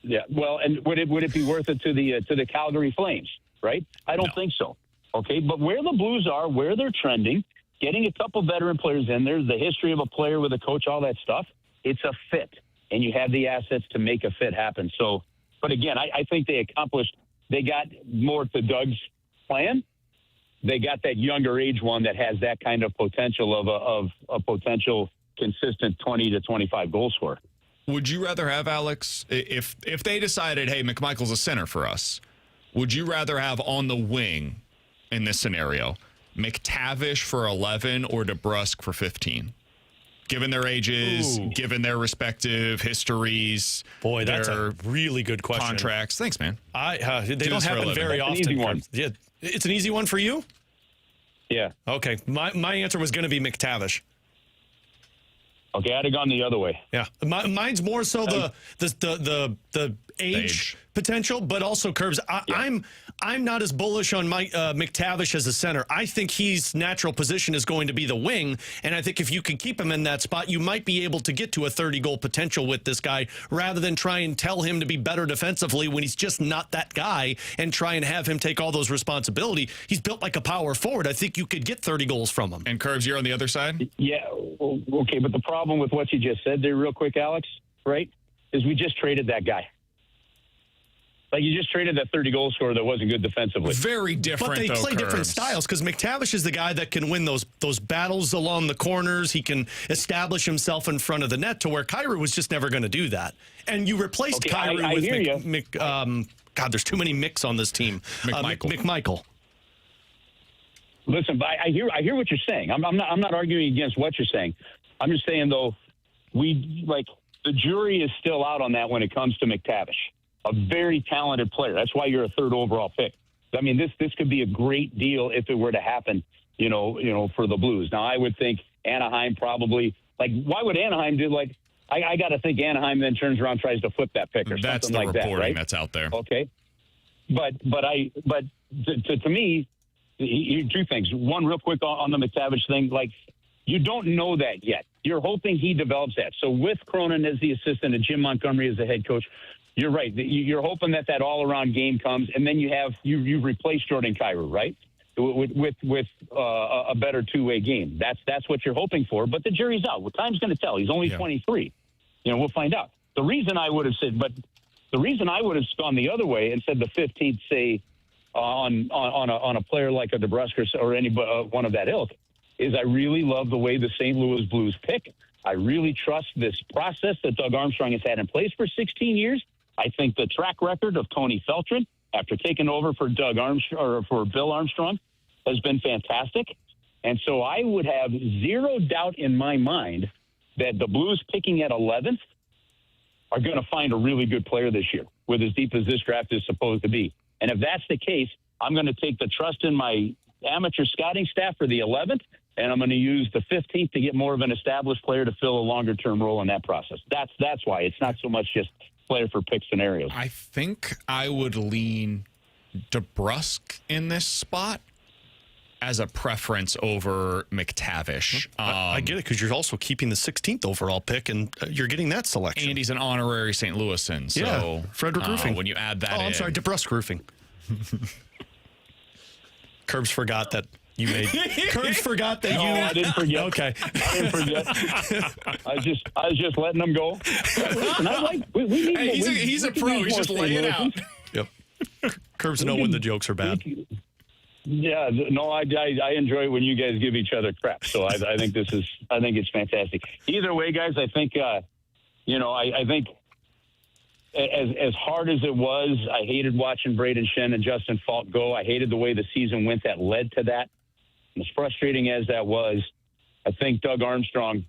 Yeah. Well, and would it be worth it to the Calgary Flames? Right? I don't think so. Okay, but where the Blues are, where they're trending, getting a couple veteran players in there, the history of a player with a coach, all that stuff, it's a fit. And you have the assets to make a fit happen. So, but again, I think they got more to Doug's plan. They got that younger age one that has that kind of potential of a potential consistent 20 to 25 goal scorer. Would you rather have, Alex, if they decided, hey, McMichael's a center for us, would you rather have on the wing in this scenario McTavish for 11 or DeBrusk for 15? Given their ages, given their respective histories. Boy, that's a really good question. Contracts. Thanks, man. They don't happen very often. An easy one. Yeah, it's an easy one for you? Yeah. Okay. My answer was going to be McTavish. Okay, I'd have gone the other way. Yeah, mine's more so the age potential, but also Kerbs. I'm not as bullish on McTavish as a center. I think his natural position is going to be the wing, and I think if you can keep him in that spot, you might be able to get to a 30-goal potential with this guy, rather than try and tell him to be better defensively when he's just not that guy, and try and have him take all those responsibility. He's built like a power forward. I think you could get 30 goals from him. And Kerbs, you're on the other side? Yeah, okay, but the problem with what you just said there real quick, Alex, right, is we just traded that guy. Like, you just traded that 30-goal scorer that wasn't good defensively. Very different, but they play different styles, because McTavish is the guy that can win those battles along the corners. He can establish himself in front of the net, to where Kyrie was just never going to do that. And you replaced Kyrie with God, there's too many Micks on this team. McMichael. Listen, but I hear what you're saying. I'm not arguing against what you're saying. I'm just saying, though, the jury is still out on that when it comes to McTavish. A very talented player. That's why you're a third overall pick. I mean, this could be a great deal if it were to happen, you know, for the Blues. Now, I would think Anaheim probably, why would Anaheim do, I got to think Anaheim then turns around, tries to flip that pick or that's something like that, right? That's the reporting that's out there. Okay. But to me, two things. One, real quick on the McTavish thing, you don't know that yet. You're hoping he develops that. So with Cronin as the assistant and Jim Montgomery as the head coach, you're right. You're hoping that all-around game comes, and then you've replaced Jordan Kyrou, right, with a better two-way game. That's what you're hoping for. But the jury's out. Well, time's going to tell. He's only 23. We'll find out. The reason I would have gone the other way and said the 15th, say, on a player like a DeBrusk or any one of that ilk, is I really love the way the St. Louis Blues pick. I really trust this process that Doug Armstrong has had in place for 16 years. I think the track record of Tony Feltrin, after taking over for for Bill Armstrong, has been fantastic. And so I would have zero doubt in my mind that the Blues picking at 11th are going to find a really good player this year, with as deep as this draft is supposed to be. And if that's the case, I'm going to take the trust in my amateur scouting staff for the 11th, and I'm going to use the 15th to get more of an established player to fill a longer-term role in that process. That's why. It's not so much just player for pick scenarios. I think I would lean DeBrusk in this spot as a preference over McTavish. I get it, because you're also keeping the 16th overall pick, and you're getting that selection. And he's an honorary St. Louisan. So, Frederick Roofing. When you add that I'm sorry, DeBrusk Roofing. Kerbs forgot that you made. Kerbs forgot that I didn't forget. Okay. I didn't forget. I was just letting them go. Listen, we need he's a pro. He's just laying it out. Yep. Kerbs know when the jokes are bad. Yeah, no, I enjoy it when you guys give each other crap. So I think it's fantastic. Either way, guys, I think I think as hard as it was, I hated watching Braden Shen and Justin Falk go. I hated the way the season went that led to that. As frustrating as that was, I think Doug Armstrong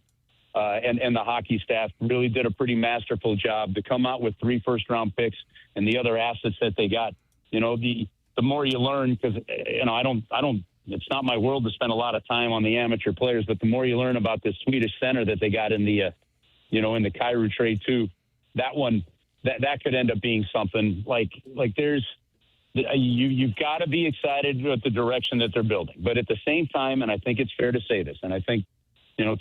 and the hockey staff really did a pretty masterful job to come out with 3 first-round picks and the other assets that they got. The more you learn, because I don't. It's not my world to spend a lot of time on the amateur players, but the more you learn about this Swedish center that they got in the, in the Kyrou trade too, that one that could end up being something like there's. You've got to be excited at the direction that they're building, but at the same time, and I think it's fair to say this, and I think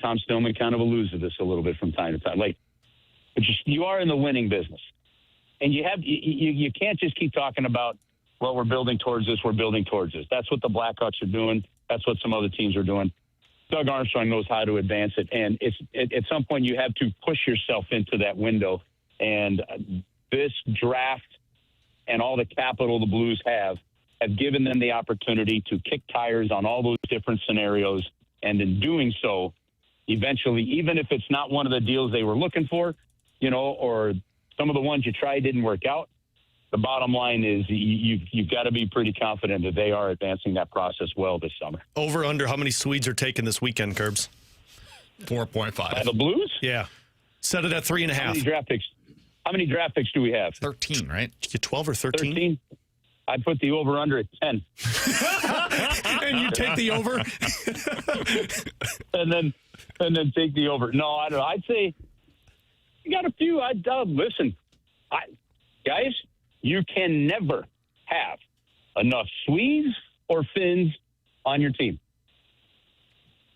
Tom Stillman kind of alludes to this a little bit from time to time. But you are in the winning business, and you can't just keep talking about, well, we're building towards this. We're building towards this. That's what the Blackhawks are doing. That's what some other teams are doing. Doug Armstrong knows how to advance it, and it's at some point you have to push yourself into that window. And this draft and all the capital the Blues have given them the opportunity to kick tires on all those different scenarios. And in doing so, eventually, even if it's not one of the deals they were looking for, or some of the ones you tried didn't work out, the bottom line is you've got to be pretty confident that they are advancing that process well this summer. Over, under, how many Swedes are taken this weekend, Curbs? 4.5. By the Blues? Yeah. Set it at 3.5. How many draft picks do we have? 13, right? Did you get 12 or 13? 13? I'd put the over-under at 10. And you take the over? and then take the over. No, I don't know. I'd say you got a few. Listen, guys, you can never have enough Swedes or Finns on your team.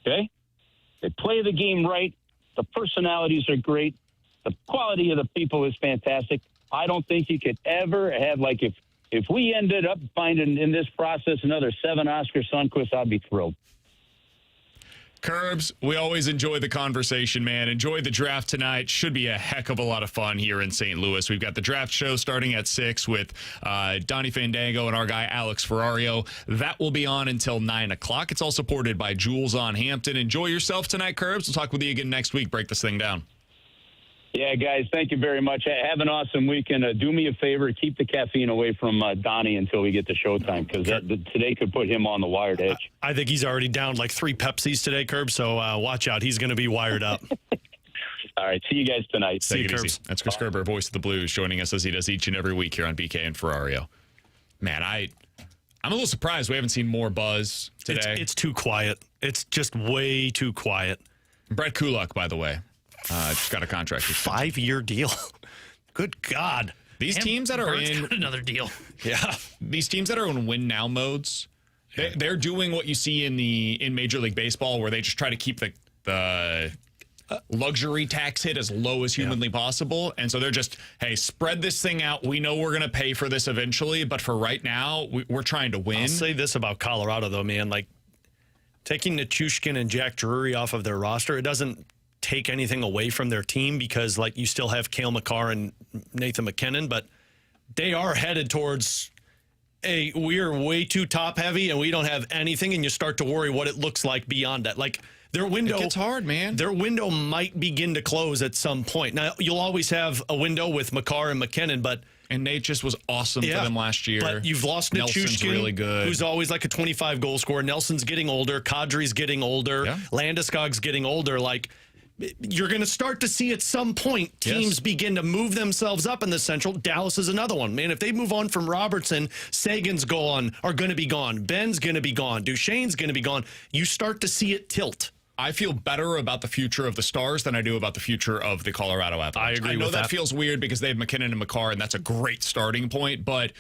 Okay? They play the game right. The personalities are great. The quality of the people is fantastic. I don't think you could ever have, if we ended up finding in this process another 7 Oscar Sundqvist, I'd be thrilled. Curbs, we always enjoy the conversation, man. Enjoy the draft tonight. Should be a heck of a lot of fun here in St. Louis. We've got the draft show starting at 6 with Donnie Fandango and our guy Alex Ferrario. That will be on until 9 o'clock. It's all supported by Jules on Hampton. Enjoy yourself tonight, Curbs. We'll talk with you again next week. Break this thing down. Yeah, guys, thank you very much. Have an awesome weekend. Do me a favor, keep the caffeine away from Donnie until we get to showtime, because today could put him on the wired edge. I think he's already down like 3 Pepsis today, Curb, so watch out. He's going to be wired up. All right, see you guys tonight. See you, Curbs. That's Chris Kerber, voice of the Blues, joining us as he does each and every week here on BK and Ferrario. Man, I'm a little surprised we haven't seen more buzz today. It's too quiet. It's just way too quiet. Brett Kulak, by the way. Just got a contract. 5-year deal. Good God. These teams that are in another deal. Yeah. These teams that are in win now modes, they're doing what you see in Major League Baseball, where they just try to keep the luxury tax hit as low as humanly possible. And so they're just, hey, spread this thing out. We know we're going to pay for this eventually, but for right now, we're trying to win. I'll say this about Colorado, though, man. Like, taking Nichushkin and Jack Drury off of their roster, it doesn't take anything away from their team, because you still have Cale Makar and Nathan McKinnon, but they are headed towards we're way too top heavy and we don't have anything, and you start to worry what it looks like beyond that. Their window, it gets hard, man. Their window might begin to close at some point. Now, you'll always have a window with Makar and McKinnon, and Nate just was awesome for them last year. But you've lost Nichushkin, really good, who's always like a 25 goal scorer. Nelson's getting older. Kadri's getting older. Yeah. Landeskog's getting older. You're going to start to see at some point teams begin to move themselves up in the Central. Dallas is another one. Man, if they move on from Robertson, Sagan's going to be gone. Ben's going to be gone. Duchesne's going to be gone. You start to see it tilt. I feel better about the future of the Stars than I do about the future of the Colorado Avalanche. I agree I know with that. Feels weird because they have McKinnon and Makar, and that's a great starting point, but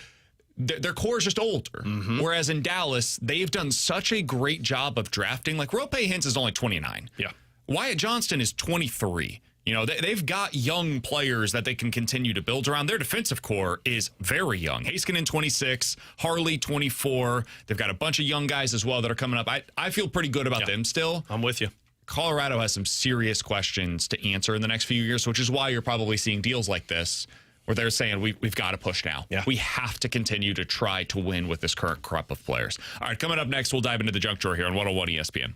their core is just older. Mm-hmm. Whereas in Dallas, they've done such a great job of drafting. Roope Hintz is only 29. Yeah. Wyatt Johnston is 23. They've got young players that they can continue to build around. Their defensive core is very young. Heiskanen, 26. Harley, 24. They've got a bunch of young guys as well that are coming up. I feel pretty good about them still. I'm with you. Colorado has some serious questions to answer in the next few years, which is why you're probably seeing deals like this where they're saying we've got to push now. Yeah. We have to continue to try to win with this current crop of players. All right, coming up next, we'll dive into the junk drawer here on 101 ESPN.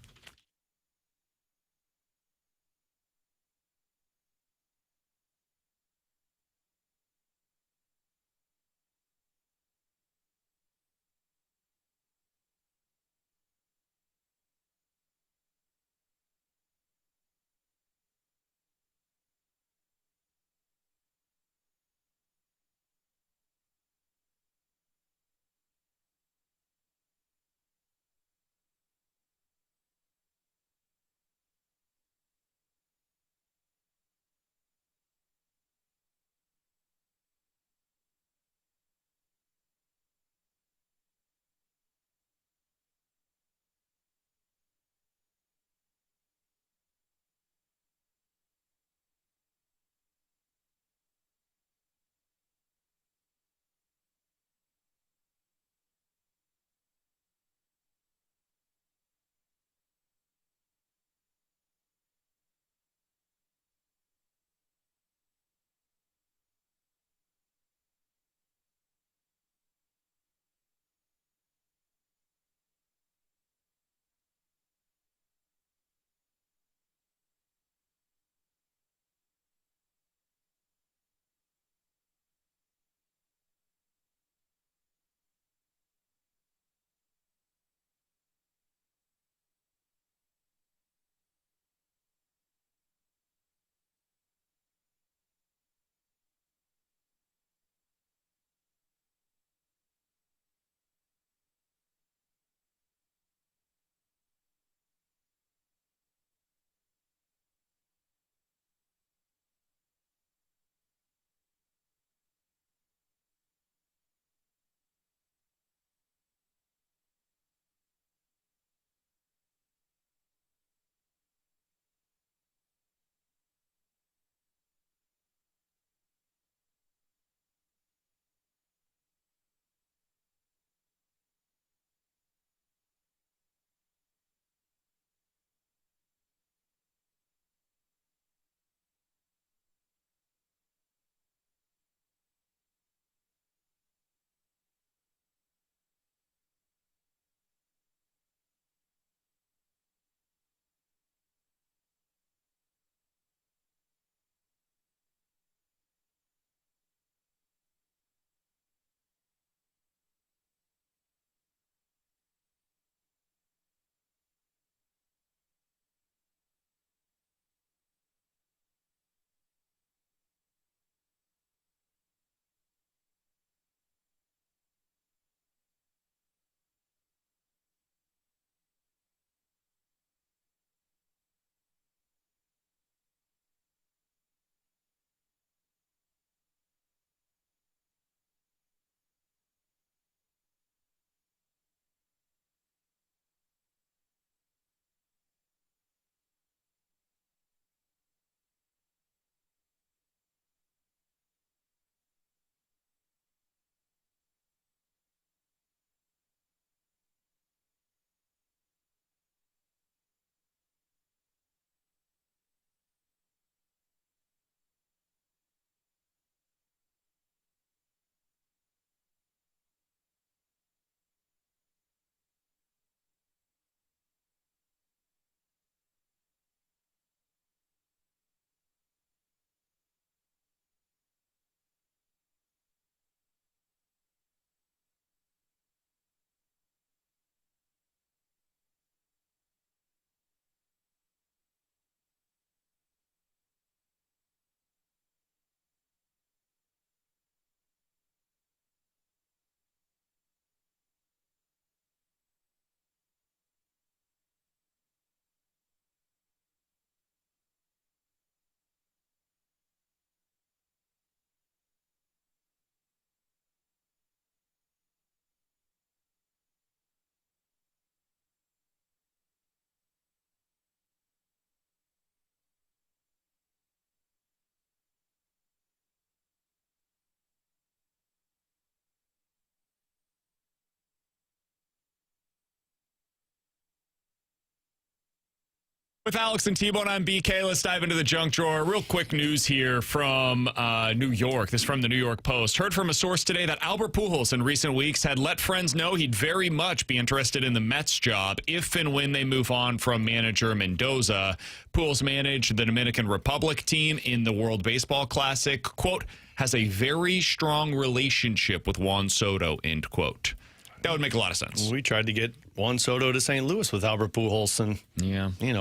With Alex and T-Bone, I'm BK. Let's dive into the junk drawer. Real quick news here from New York. This is from the New York Post. Heard from a source today that Albert Pujols in recent weeks had let friends know he'd very much be interested in the Mets job if and when they move on from manager Mendoza. Pujols managed the Dominican Republic team in the World Baseball Classic. Quote, has a very strong relationship with Juan Soto, end quote. That would make a lot of sense. We tried to get Juan Soto to St. Louis with Albert Pujols, and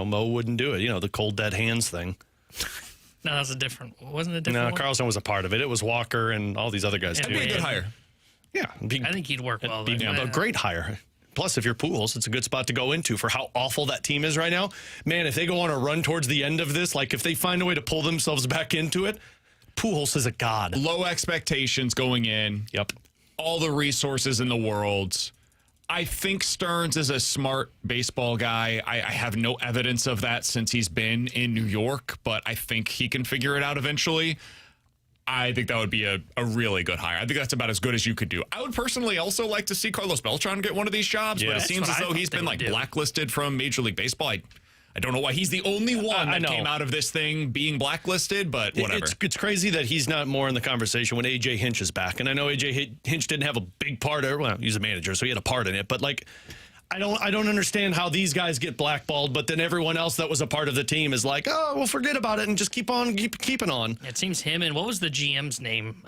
Mo wouldn't do it. The cold dead hands thing. No, that's wasn't it different? No, Carlson was a part of it. It was Walker and all these other guys too. That'd be a good hire. Yeah, I think he'd work well. A great hire. Plus, if you're Pujols, it's a good spot to go into for how awful that team is right now. Man, if they go on a run towards the end of this, like if they find a way to pull themselves back into it, Pujols is a god. Low expectations going in. Yep. All the resources in the world. I think Stearns is a smart baseball guy. I have no evidence of that since he's been in New York, but I think he can figure it out eventually. I think that would be a really good hire. I think that's about as good as you could do. I would personally also like to see Carlos Beltran get one of these jobs, but it seems as though he's been blacklisted from Major League Baseball. I don't know why he's the only one that came out of this thing being blacklisted, but whatever. It's crazy that he's not more in the conversation when A.J. Hinch is back. And I know A.J. Hinch didn't have a big part of it. Well, he's a manager, so he had a part in it. But, I don't understand how these guys get blackballed, but then everyone else that was a part of the team is like, oh, well, forget about it and just keep keeping on. It seems him and what was the GM's name?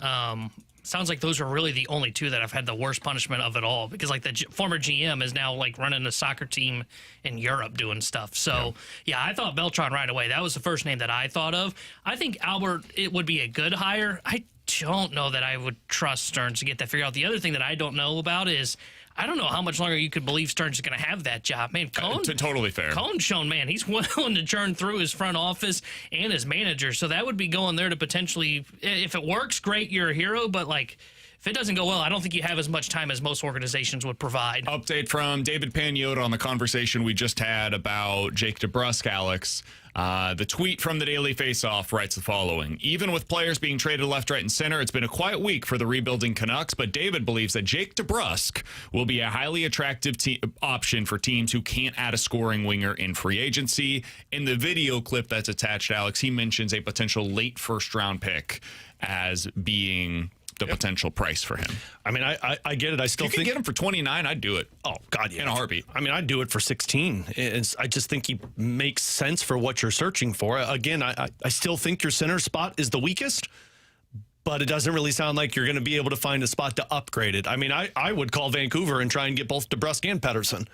Sounds like those are really the only two that have had the worst punishment of it all, because the former GM is now running a soccer team in Europe doing stuff. So yeah, I thought Beltran right away. That was the first name that I thought of. I think Albert, it would be a good hire. I don't know that I would trust Stearns to get that figured out. The other thing that I don't know about is I don't know how much longer you could believe Stearns is going to have that job. Man, Cohen, totally fair. Cohen's shown, man, he's willing to churn through his front office and his manager. So that would be going there to potentially, if it works, great, you're a hero. But if it doesn't go well, I don't think you have as much time as most organizations would provide. Update from David Pagnotta on the conversation we just had about Jake DeBrusk, Alex. The tweet from the Daily Faceoff writes the following. Even with players being traded left, right, and center, it's been a quiet week for the rebuilding Canucks, but David believes that Jake DeBrusk will be a highly attractive option for teams who can't add a scoring winger in free agency. In the video clip that's attached, Alex, he mentions a potential late first-round pick as being the potential price for him. I mean, I get it. I still think you can get him for 29. I'd do it. Oh God, yeah, in a heartbeat. I mean, I'd do it for 16. I just think he makes sense for what you're searching for. Again, I still think your center spot is the weakest, but it doesn't really sound like you're going to be able to find a spot to upgrade it. I mean, I would call Vancouver and try and get both DeBrusk and Pettersson.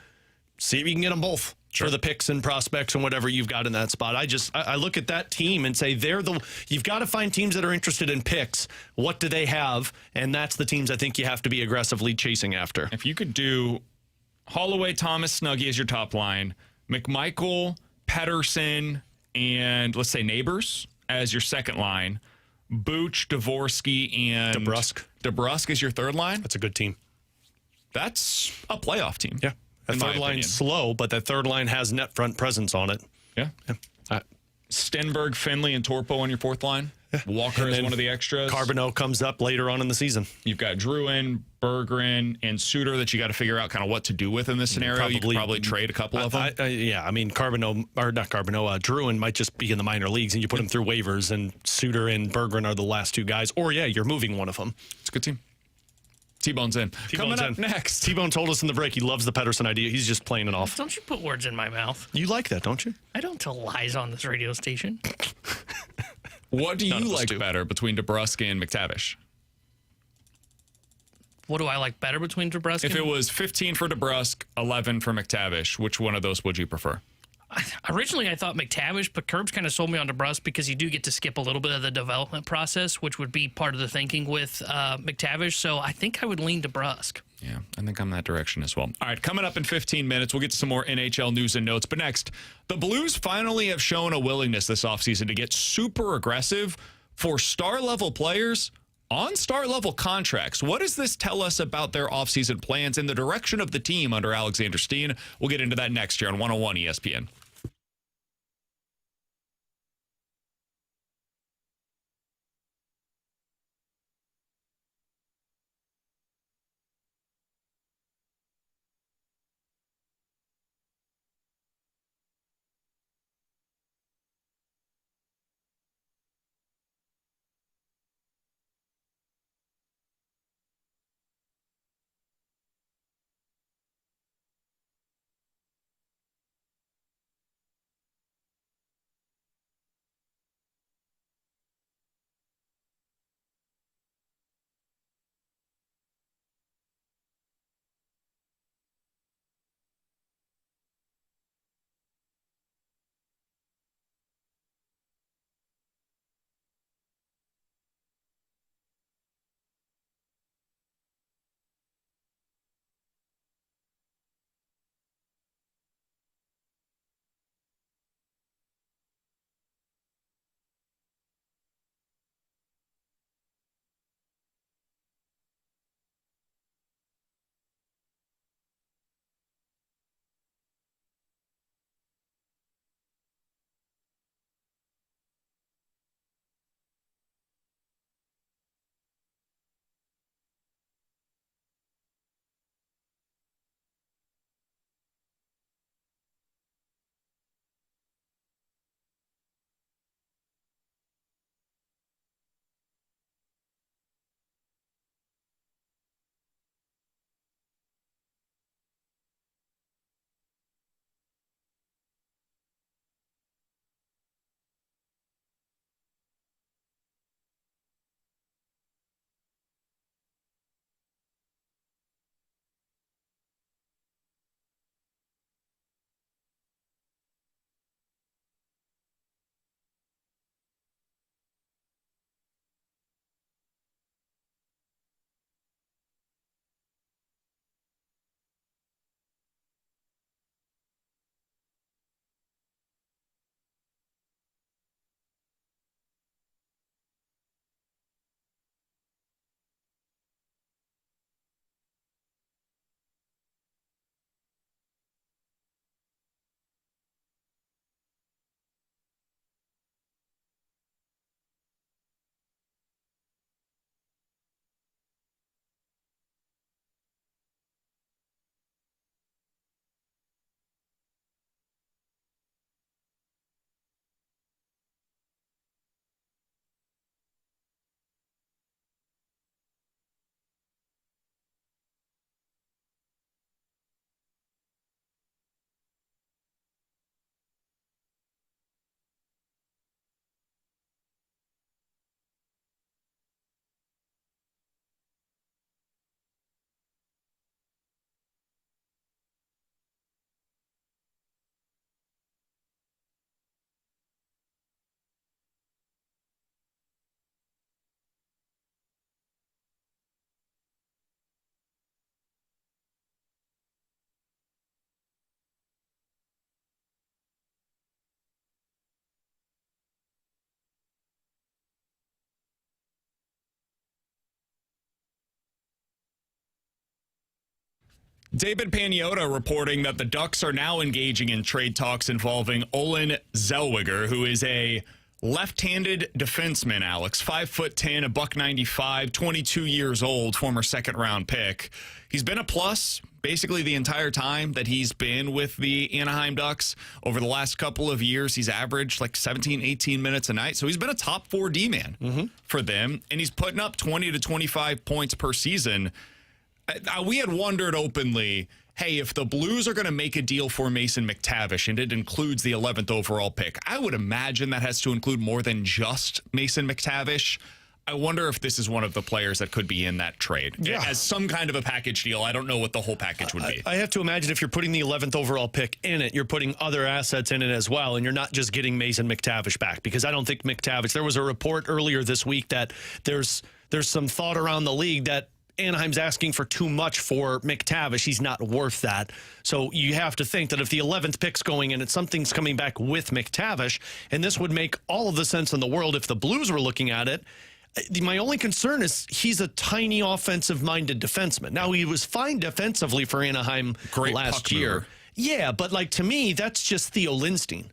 See if you can get them both for the picks and prospects and whatever you've got in that spot. I look at that team and say you've got to find teams that are interested in picks. What do they have? And that's the teams I think you have to be aggressively chasing after. If you could do Holloway, Thomas, Snuggie as your top line, McMichael, Pettersson, and let's say Neighbors as your second line, Booch, Dvorsky, and DeBrusk is your third line. That's a good team. That's a playoff team. Yeah. That third line's slow, but that third line has net front presence on it. Yeah. Stenberg, Finley, and Torpo on your fourth line. Yeah. Walker is one of the extras. Carbonneau comes up later on in the season. You've got Druin, Berggren, and Suter that you got to figure out kind of what to do with in this scenario. You could probably trade a couple of them. I mean, Druin might just be in the minor leagues, and you put him through waivers, and Suter and Berggren are the last two guys. Or, you're moving one of them. It's a good team. T-Bone's in. Coming up next. T-Bone told us in the break he loves the Pettersson idea. He's just playing it off. Don't you put words in my mouth. You like that, don't you? I don't tell lies on this radio station. What do you like better between DeBrusk and McTavish? What do I like better between DeBrusk and... If it was 15 for DeBrusk, 11 for McTavish, which one of those would you prefer? Originally, I thought McTavish, but Kerb's kind of sold me on DeBrusk because you do get to skip a little bit of the development process, which would be part of the thinking with McTavish. So I think I would lean DeBrusk. Yeah, I think I'm that direction as well. All right, coming up in 15 minutes, we'll get to some more NHL news and notes. But next, the Blues finally have shown a willingness this offseason to get super aggressive for star-level players on star-level contracts. What does this tell us about their offseason plans and the direction of the team under Alexander Steen? We'll get into that next year on 101 ESPN. David Pagnotta reporting that the Ducks are now engaging in trade talks involving Olen Zellweger, who is a left-handed defenseman, Alex. 5'10", $195, 22 years old, former second-round pick. He's been a plus basically the entire time that he's been with the Anaheim Ducks. Over the last couple of years, he's averaged like 17, 18 minutes a night. So he's been a top 4 D-man for them, and he's putting up 20 to 25 points per season. We had wondered openly, hey, if the Blues are going to make a deal for Mason McTavish and it includes the 11th overall pick, I would imagine that has to include more than just Mason McTavish. I wonder if this is one of the players that could be in that trade. Yeah. As some kind of a package deal. I don't know what the whole package would be. I have to imagine if you're putting the 11th overall pick in it, you're putting other assets in it as well, and you're not just getting Mason McTavish back, because I don't think McTavish, there was a report earlier this week that there's some thought around the league that Anaheim's asking for too much for McTavish. He's not worth that. So you have to think that if the 11th pick's going in and something's coming back with McTavish, and this would make all of the sense in the world if the Blues were looking at it. My only concern is he's a tiny offensive-minded defenseman. Now, he was fine defensively for Anaheim last year. Mover. Yeah, but like to me, that's just Theo Lindstein.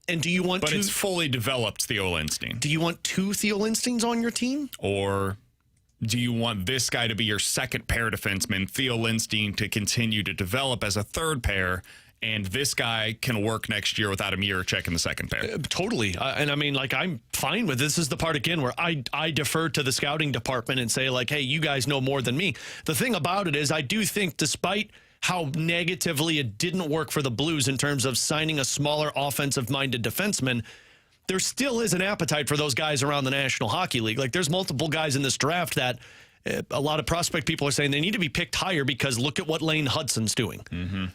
And do you want But it's fully developed Theo Lindstein. Do you want 2 Theo Lindsteins on your team? Or do you want this guy to be your second pair defenseman, Theo Lindstein, to continue to develop as a third pair, and this guy can work next year without a mirror check in the second pair? Totally. And I mean, like, I'm fine with this. Is the part, again, where I defer to the scouting department and say, like, hey, you guys know more than me. The thing about it is I do think, despite how negatively it didn't work for the Blues in terms of signing a smaller offensive-minded defenseman, there still is an appetite for those guys around the National Hockey League. Like, there's multiple guys in this draft that a lot of prospect people are saying they need to be picked higher because look at what Lane Hudson's doing.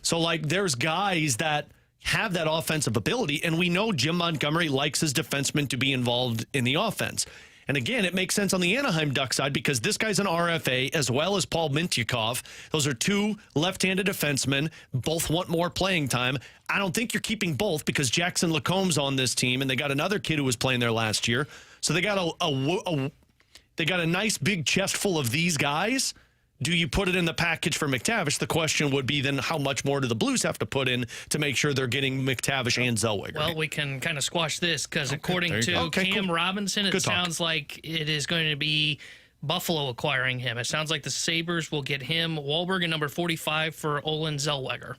So, like, there's guys that have that offensive ability, and we know Jim Montgomery likes his defensemen to be involved in the offense. And again, it makes sense on the Anaheim Duck side because this guy's an RFA as well as Paul Mintyukov. Those are 2 left-handed defensemen. Both want more playing time. I don't think you're keeping both because Jackson Lacombe's on this team, and they got another kid who was playing there last year. So they got a nice big chest full of these guys. Do you put it in the package for McTavish? The question would be then how much more do the Blues have to put in to make sure they're getting McTavish and Zellweger? Well, we can kind of squash this because according to Cam Robinson, it sounds like it is going to be Buffalo acquiring him. It sounds like the Sabres will get him, Wahlberg, at number 45 for Olen Zellweger.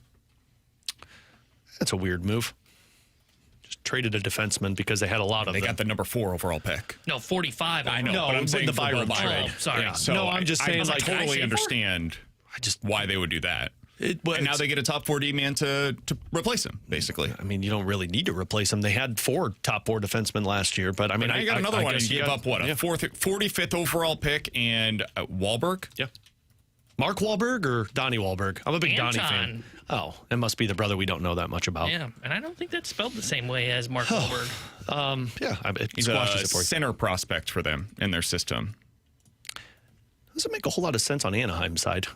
That's a weird move. Just traded a defenseman because they had a lot of them. They got the number 4 overall pick. No, 45. I know, No, but I'm saying the for Byron Byron. trade. Oh, sorry. Yeah. So No, I'm just saying, I like, totally understand why they would do that. And now they get a top 4 D-man to replace him, basically. I mean, you don't really need to replace him. They had 4 top 4 defensemen last year, but I mean, But now you got another one. guess You gave up, what, a 45th overall pick and Wahlberg? Yeah. Mark Wahlberg or Donnie Wahlberg? I'm a big Donnie fan. Oh, it must be the brother we don't know that much about. Yeah, and I don't think that's spelled the same way as Mark Wahlberg. He's a center prospect for them in their system. Doesn't make a whole lot of sense on Anaheim's side.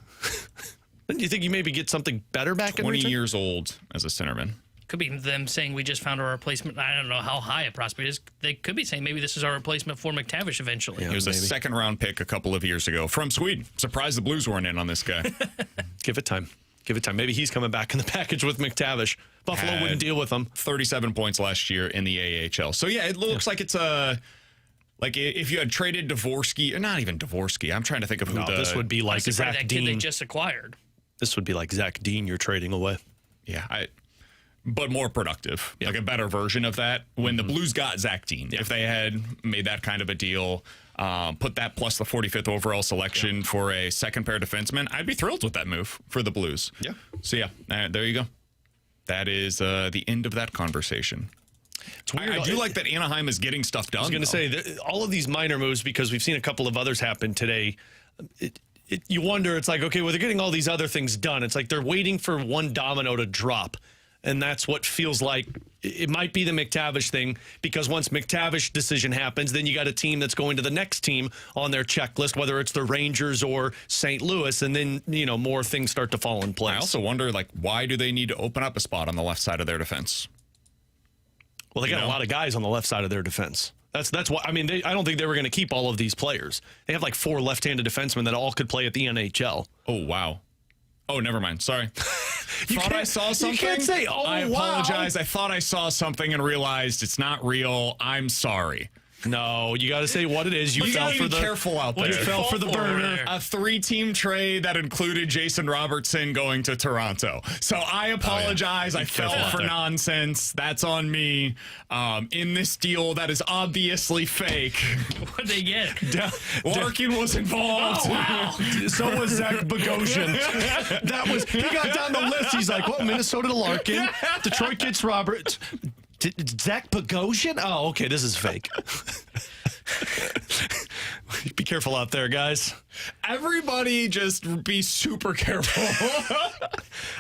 Do you think you maybe get something better back in 20 return? years old as a centerman. Could be them saying we just found a replacement. I don't know how high a prospect is. They could be saying maybe this is our replacement for McTavish eventually. He was a second-round pick a couple of years ago from Sweden. Surprised the Blues weren't in on this guy. Give it time. Maybe he's coming back in the package with McTavish. Buffalo wouldn't deal with him. 37 points last year in the AHL. So, yeah, it looks like it's like if you had traded Dvorsky, or not even Dvorsky. I'm trying to think of who this would be like Zach that Dean. kid they just acquired. This would be like Zach Dean you're trading away. Yeah, but more productive, like a better version of that. When the Blues got Zach Dean, if they had made that kind of a deal, put that plus the 45th overall selection for a second pair defenseman, I'd be thrilled with that move for the Blues. Yeah. So, yeah, there you go. That is the end of that conversation. It's weird. I do like that Anaheim is getting stuff done. I was going to say, all of these minor moves, because we've seen a couple of others happen today, you wonder, it's like, okay, well, they're getting all these other things done. It's like they're waiting for one domino to drop. And that's what feels like it might be the McTavish thing, because once McTavish decision happens, then you got a team that's going to the next team on their checklist, whether it's the Rangers or St. Louis, and then, more things start to fall in place. I also wonder, why do they need to open up a spot on the left side of their defense? Well, they got a lot of guys on the left side of their defense. That's why. I mean, I don't think they were going to keep all of these players. They have 4 left-handed defensemen that all could play at the NHL. Oh, wow. Oh, never mind. Sorry. Thought I saw something. You can't say, oh, I wow. apologize. I thought I saw something and realized it's not real. I'm sorry. No, you got to say what it is. You fell gotta for be the careful out there. You fell for the burner. A 3-team trade that included Jason Robertson going to Toronto. So I apologize. I fell for nonsense. That's on me. In this deal that is obviously fake. What did they get? Larkin was involved. Oh, wow. So was Zach Bogosian. He got down the list. He's like, well, Minnesota to Larkin. Detroit gets Roberts. Zach Bogosian? Oh, okay, this is fake. Be careful out there, guys. Everybody just be super careful.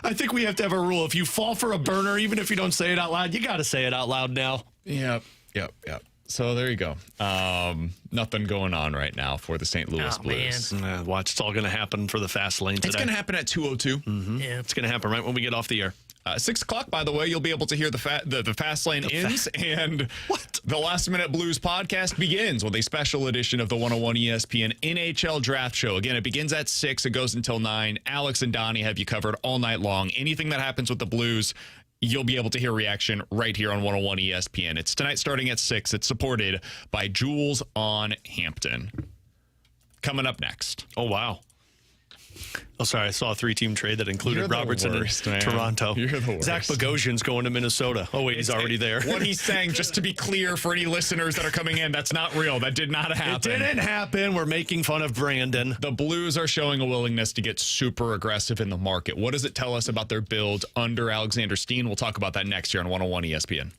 I think we have to have a rule. If you fall for a burner, even if you don't say it out loud, you got to say it out loud now. Yep. So there you go. Nothing going on right now for the St. Louis Blues. Watch, it's all going to happen for the fast lane today. It's going to happen at 2:02. Mm-hmm. Yeah, it's going to happen right when we get off the air. 6 o'clock, by the way, you'll be able to hear the Fast Lane ends, and the Last Minute Blues podcast begins with a special edition of the 101 ESPN NHL Draft Show. Again, it begins at 6. It goes until 9. Alex and Donnie have you covered all night long. Anything that happens with the Blues, you'll be able to hear reaction right here on 101 ESPN. It's tonight starting at 6. It's supported by Jules on Hampton. Coming up next. Oh, wow. Oh, sorry. I saw a 3-team trade that included Robertson in Toronto. You're the worst. Zach Bogosian's going to Minnesota. Oh, wait, he's already there. What he's saying, just to be clear for any listeners that are coming in, that's not real. That did not happen. It didn't happen. We're making fun of Brandon. The Blues are showing a willingness to get super aggressive in the market. What does it tell us about their build under Alexander Steen? We'll talk about that next year on 101 ESPN.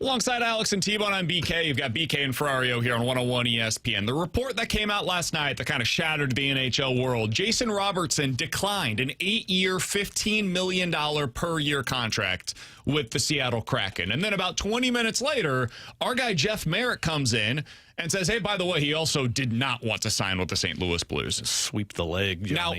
Alongside Alex and T-Bone on BK, you've got BK and Ferrario here on 101 ESPN. The report that came out last night that kind of shattered the NHL world, Jason Robertson declined an 8-year, $15 million per year contract with the Seattle Kraken. And then about 20 minutes later, our guy Jeff Merritt comes in and says, hey, by the way, he also did not want to sign with the St. Louis Blues. Sweep the leg, Johnny. Now,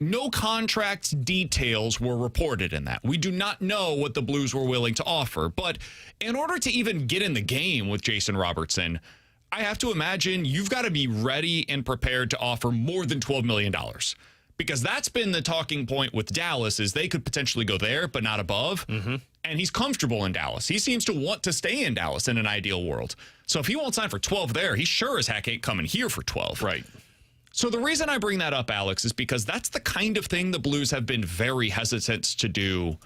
no contract details were reported in that. We do not know what the Blues were willing to offer. But in order to even get in the game with Jason Robertson, I have to imagine you've got to be ready and prepared to offer more than $12 million. Because that's been the talking point with Dallas, is they could potentially go there, but not above. Mm-hmm. And he's comfortable in Dallas. He seems to want to stay in Dallas in an ideal world. So if he won't sign for 12 there, he sure as heck ain't coming here for 12. Right. So the reason I bring that up, Alex, is because that's the kind of thing the Blues have been very hesitant to do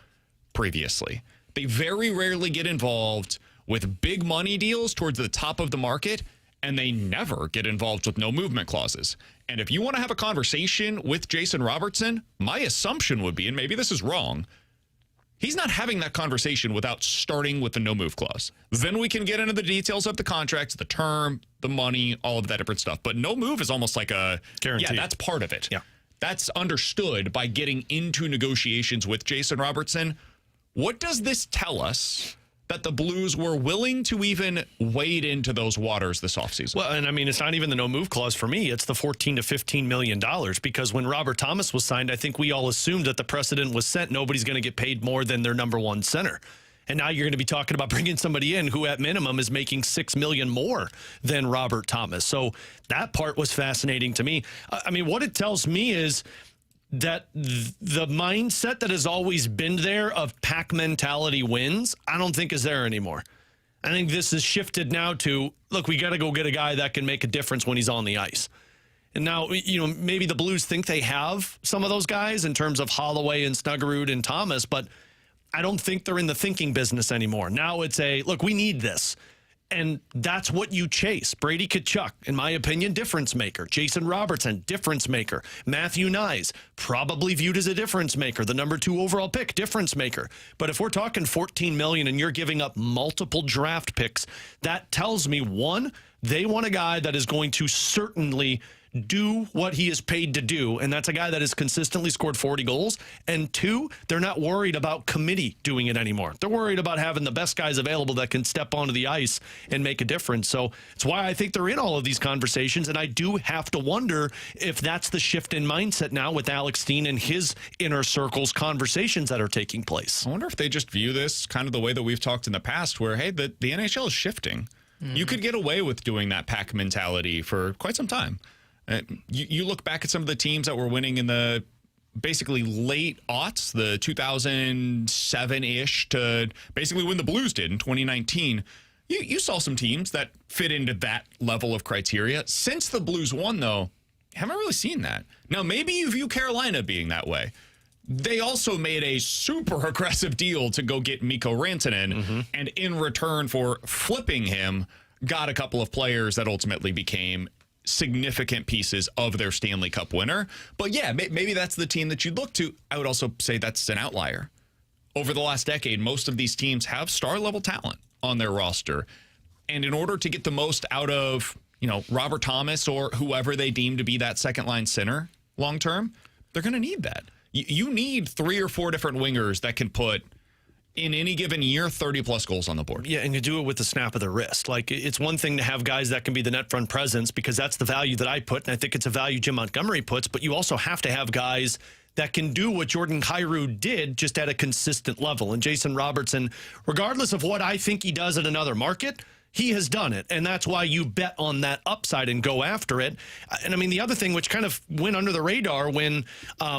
previously. They very rarely get involved with big money deals towards the top of the market, and they never get involved with no movement clauses. And if you want to have a conversation with Jason Robertson, my assumption would be, and maybe this is wrong, he's not having that conversation without starting with the no move clause. Then we can get into the details of the contract, the term, the money, all of that different stuff. But no move is almost like a guarantee. Yeah, that's part of it. Yeah. That's understood by getting into negotiations with Jason Robertson. What does this tell us that the Blues were willing to even wade into those waters this offseason? Well, and I mean, it's not even the no move clause for me. It's the $14 to $15 million, because when Robert Thomas was signed, I think we all assumed that the precedent was set. Nobody's going to get paid more than their number one center. And now you're going to be talking about bringing somebody in who at minimum is making $6 million more than Robert Thomas. So that part was fascinating to me. I mean, what it tells me is that the mindset that has always been there of pack mentality wins, I don't think is there anymore. I think this has shifted now to, look, we got to go get a guy that can make a difference when he's on the ice. And now, you know, maybe the Blues think they have some of those guys in terms of Holloway and Snuggerud and Thomas, but I don't think they're in the thinking business anymore. Now it's a, look, we need this. And that's what you chase. Brady Tkachuk, in my opinion, difference maker. Jason Robertson, difference maker. Matthew Nyes, probably viewed as a difference maker. The number 2 overall pick, difference maker. But if we're talking $14 million and you're giving up multiple draft picks, that tells me, one, they want a guy that is going to certainly do what he is paid to do, and that's a guy that has consistently scored 40 goals. And 2, they're not worried about committee doing it anymore. They're worried about having the best guys available that can step onto the ice and make a difference. So it's why I think they're in all of these conversations, and I do have to wonder if that's the shift in mindset now with Alex Steen and his inner circles conversations that are taking place. I wonder if they just view this kind of the way that we've talked in the past, where, hey, the NHL is shifting. Mm-hmm. You could get away with doing that pack mentality for quite some time. You look back at some of the teams that were winning in the basically late aughts, the 2007-ish to basically when the Blues did in 2019. You saw some teams that fit into that level of criteria. Since the Blues won, though, haven't really seen that. Now, maybe you view Carolina being that way. They also made a super aggressive deal to go get Mikko Rantanen, and in return for flipping him, got a couple of players that ultimately became significant pieces of their Stanley Cup winner. But yeah, maybe that's the team that you'd look to. I would also say that's an outlier. Over the last decade, most of these teams have star-level talent on their roster. And in order to get the most out of, you know, Robert Thomas or whoever they deem to be that second-line center long-term, they're going to need that. You need 3 or 4 different wingers that can put, in any given year, 30-plus goals on the board. Yeah, and you do it with the snap of the wrist. Like, it's one thing to have guys that can be the net front presence, because that's the value that I put, and I think it's a value Jim Montgomery puts, but you also have to have guys that can do what Jordan Kyrou did, just at a consistent level. And Jason Robertson, regardless of what I think he does in another market, he has done it, and that's why you bet on that upside and go after it. And, I mean, the other thing which kind of went under the radar when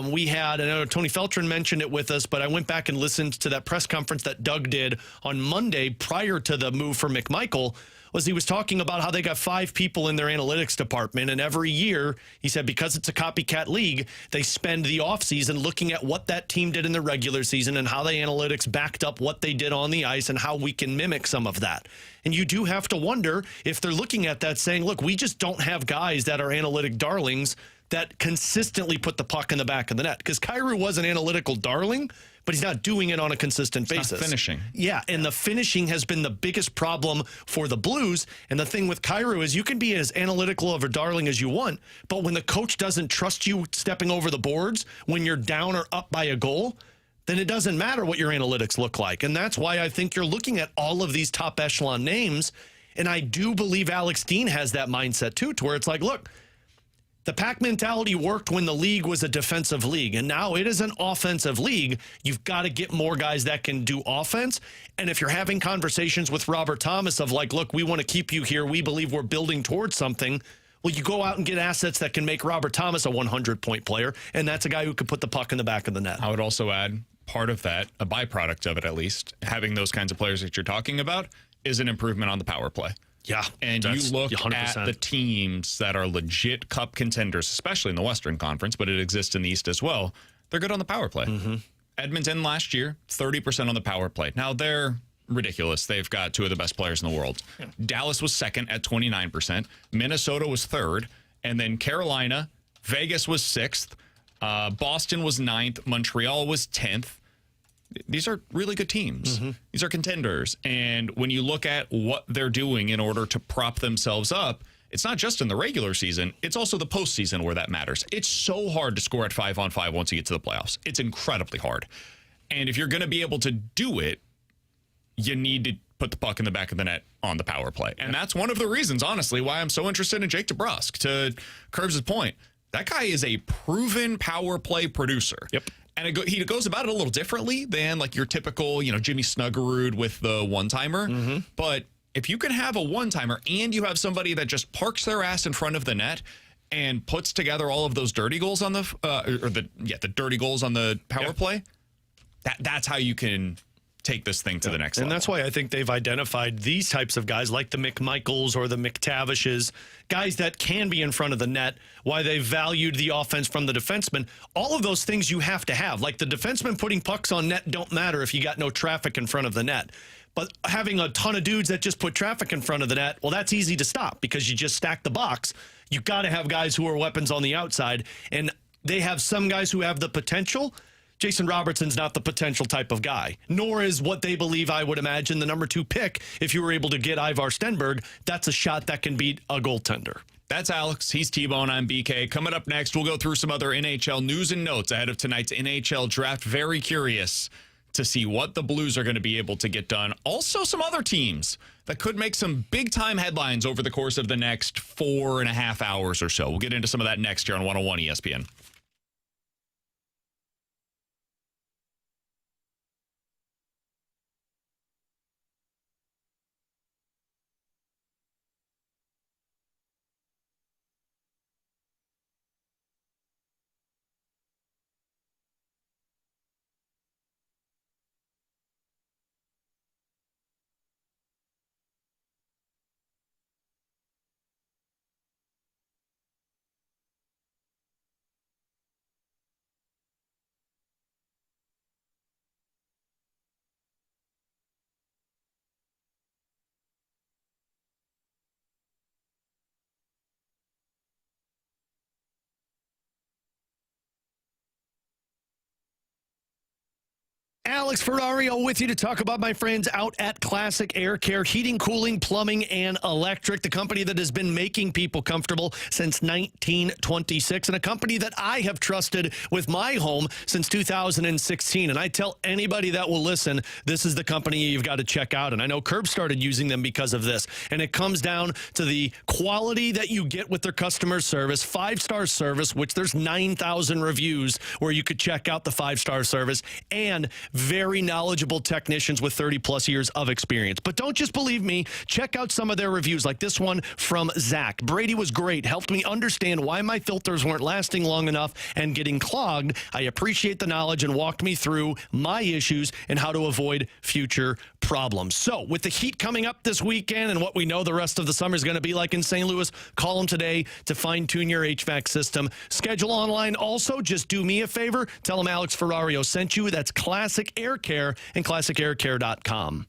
we had, I know Tony Feltrin mentioned it with us, but I went back and listened to that press conference that Doug did on Monday prior to the move for McMichael, was he was talking about how they got 5 people in their analytics department, and every year, he said, because it's a copycat league, they spend the offseason looking at what that team did in the regular season and how the analytics backed up what they did on the ice and how we can mimic some of that. And you do have to wonder if they're looking at that saying, look, we just don't have guys that are analytic darlings that consistently put the puck in the back of the net. Because Kyrou was an analytical darling, but he's not doing it on a consistent basis. Not finishing. Yeah, and the finishing has been the biggest problem for the Blues. And the thing with Cairo is you can be as analytical of a darling as you want, but when the coach doesn't trust you stepping over the boards when you're down or up by a goal, then it doesn't matter what your analytics look like. And that's why I think you're looking at all of these top echelon names. And I do believe Alex Dean has that mindset too, to where it's like, look, the pack mentality worked when the league was a defensive league, and now it is an offensive league. You've got to get more guys that can do offense. And if you're having conversations with Robert Thomas of like, look, we want to keep you here, we believe we're building towards something, well, you go out and get assets that can make Robert Thomas a 100-point player, and that's a guy who can put the puck in the back of the net. I would also add part of that, a byproduct of it at least, having those kinds of players that you're talking about is an improvement on the power play. Yeah. And you look 100%. At the teams that are legit cup contenders, especially in the Western Conference, but it exists in the East as well. They're good on the power play. Mm-hmm. Edmonton last year, 30% on the power play. Now, they're ridiculous. They've got two of the best players in the world. Yeah. Dallas was second at 29%. Minnesota was third. And then Carolina, Vegas was sixth. Boston was ninth. Montreal was 10th. These are really good teams. Mm-hmm. These are contenders. And when you look at what they're doing in order to prop themselves up, it's not just in the regular season. It's also the postseason where that matters. It's so hard to score at 5-on-5 once you get to the playoffs. It's incredibly hard. And if you're going to be able to do it, you need to put the puck in the back of the net on the power play. And that's one of the reasons, honestly, why I'm so interested in Jake DeBrusk. To Curbs' point, that guy is a proven power play producer. Yep. And he goes about it a little differently than like your typical, Jimmy Snuggerud with the one-timer. Mm-hmm. But if you can have a one-timer and you have somebody that just parks their ass in front of the net and puts together all of those dirty goals on the dirty goals on the power play, that's how you can take this thing to the next level. And that's why I think they've identified these types of guys like the McMichaels or the McTavishes, guys that can be in front of the net, why they valued the offense from the defenseman. All of those things you have to have. Like the defenseman putting pucks on net don't matter if you got no traffic in front of the net. But having a ton of dudes that just put traffic in front of the net, well, that's easy to stop because you just stack the box. You got to have guys who are weapons on the outside. And they have some guys who have the potential. Jason Robertson's not the potential type of guy, nor is what they believe, I would imagine, the number 2 pick. If you were able to get Ivar Stenberg, that's a shot that can beat a goaltender. That's Alex. He's T-Bone. I'm BK. Coming up next, we'll go through some other NHL news and notes ahead of tonight's NHL draft. Very curious to see what the Blues are going to be able to get done. Also, some other teams that could make some big-time headlines over the course of the next 4.5 hours or so. We'll get into some of that next year on 101 ESPN. Alex Ferrario with you to talk about my friends out at Classic Air Care, heating, cooling, plumbing, and electric, the company that has been making people comfortable since 1926, and a company that I have trusted with my home since 2016. And I tell anybody that will listen, this is the company you've got to check out. And I know Kerb started using them because of this. And it comes down to the quality that you get with their customer service, 5-star service, which there's 9,000 reviews where you could check out the 5-star service, and very knowledgeable technicians with 30-plus years of experience. But don't just believe me. Check out some of their reviews, like this one from Zach. Brady was great. Helped me understand why my filters weren't lasting long enough and getting clogged. I appreciate the knowledge and walked me through my issues and how to avoid future problems. So with the heat coming up this weekend and what we know the rest of the summer is going to be like in St. Louis, call them today to fine-tune your HVAC system. Schedule online also. Just do me a favor. Tell them Alex Ferrario sent you. That's Classic Air Care and classicaircare.com.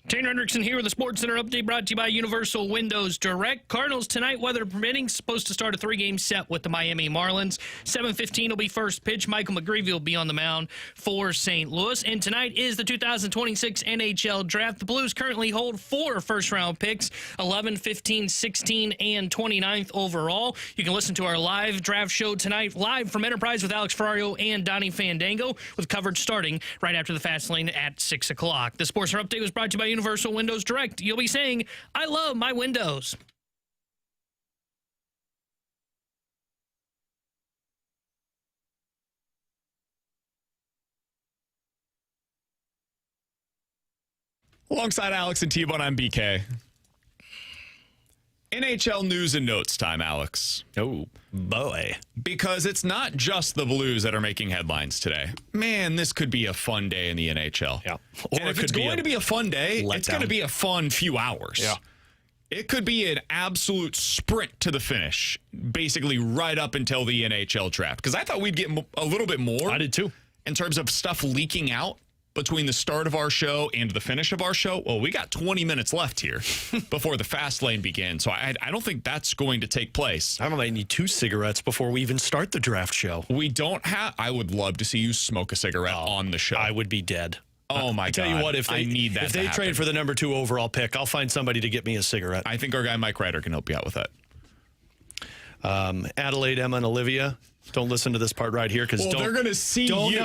Tanner Hendrickson here with the Sports Center update brought to you by Universal Windows Direct. Cardinals tonight, weather permitting, supposed to start a 3-game set with the Miami Marlins. 7:15 will be first pitch. Michael McGreevy will be on the mound for St. Louis. And tonight is the 2026 NHL Draft. The Blues currently hold 4 first-round picks, 11, 15, 16, and 29th overall. You can listen to our live draft show tonight, live from Enterprise with Alex Ferrario and Donnie Fandango, with coverage starting right after the Fast Lane at 6 o'clock. The Sports Center update was brought to you by Universal Windows Direct. You'll be saying, I love my windows. Alongside Alex and T-Bone, I'm BK. NHL News and Notes time, Alex. Oh, boy. Because it's not just the Blues that are making headlines today. Man, this could be a fun day in the NHL. Yeah. And if it's going to be a fun day, it's going to be a fun few hours. Yeah. It could be an absolute sprint to the finish, basically right up until the NHL draft. Because I thought we'd get a little bit more. I did too. In terms of stuff leaking out between the start of our show and the finish of our show. Well, we got 20 minutes left here before the fast lane begins. So I don't think that's going to take place. I might need 2 cigarettes before we even start the draft show. We don't have. I would love to see you smoke a cigarette on the show. I would be dead. Oh my God! Tell you what, if they need that, if they trade for the number 2 overall pick, I'll find somebody to get me a cigarette. I think our guy Mike Ryder can help you out with that. Adelaide, Emma, and Olivia. Don't listen to this part right here because they're going to see don't you.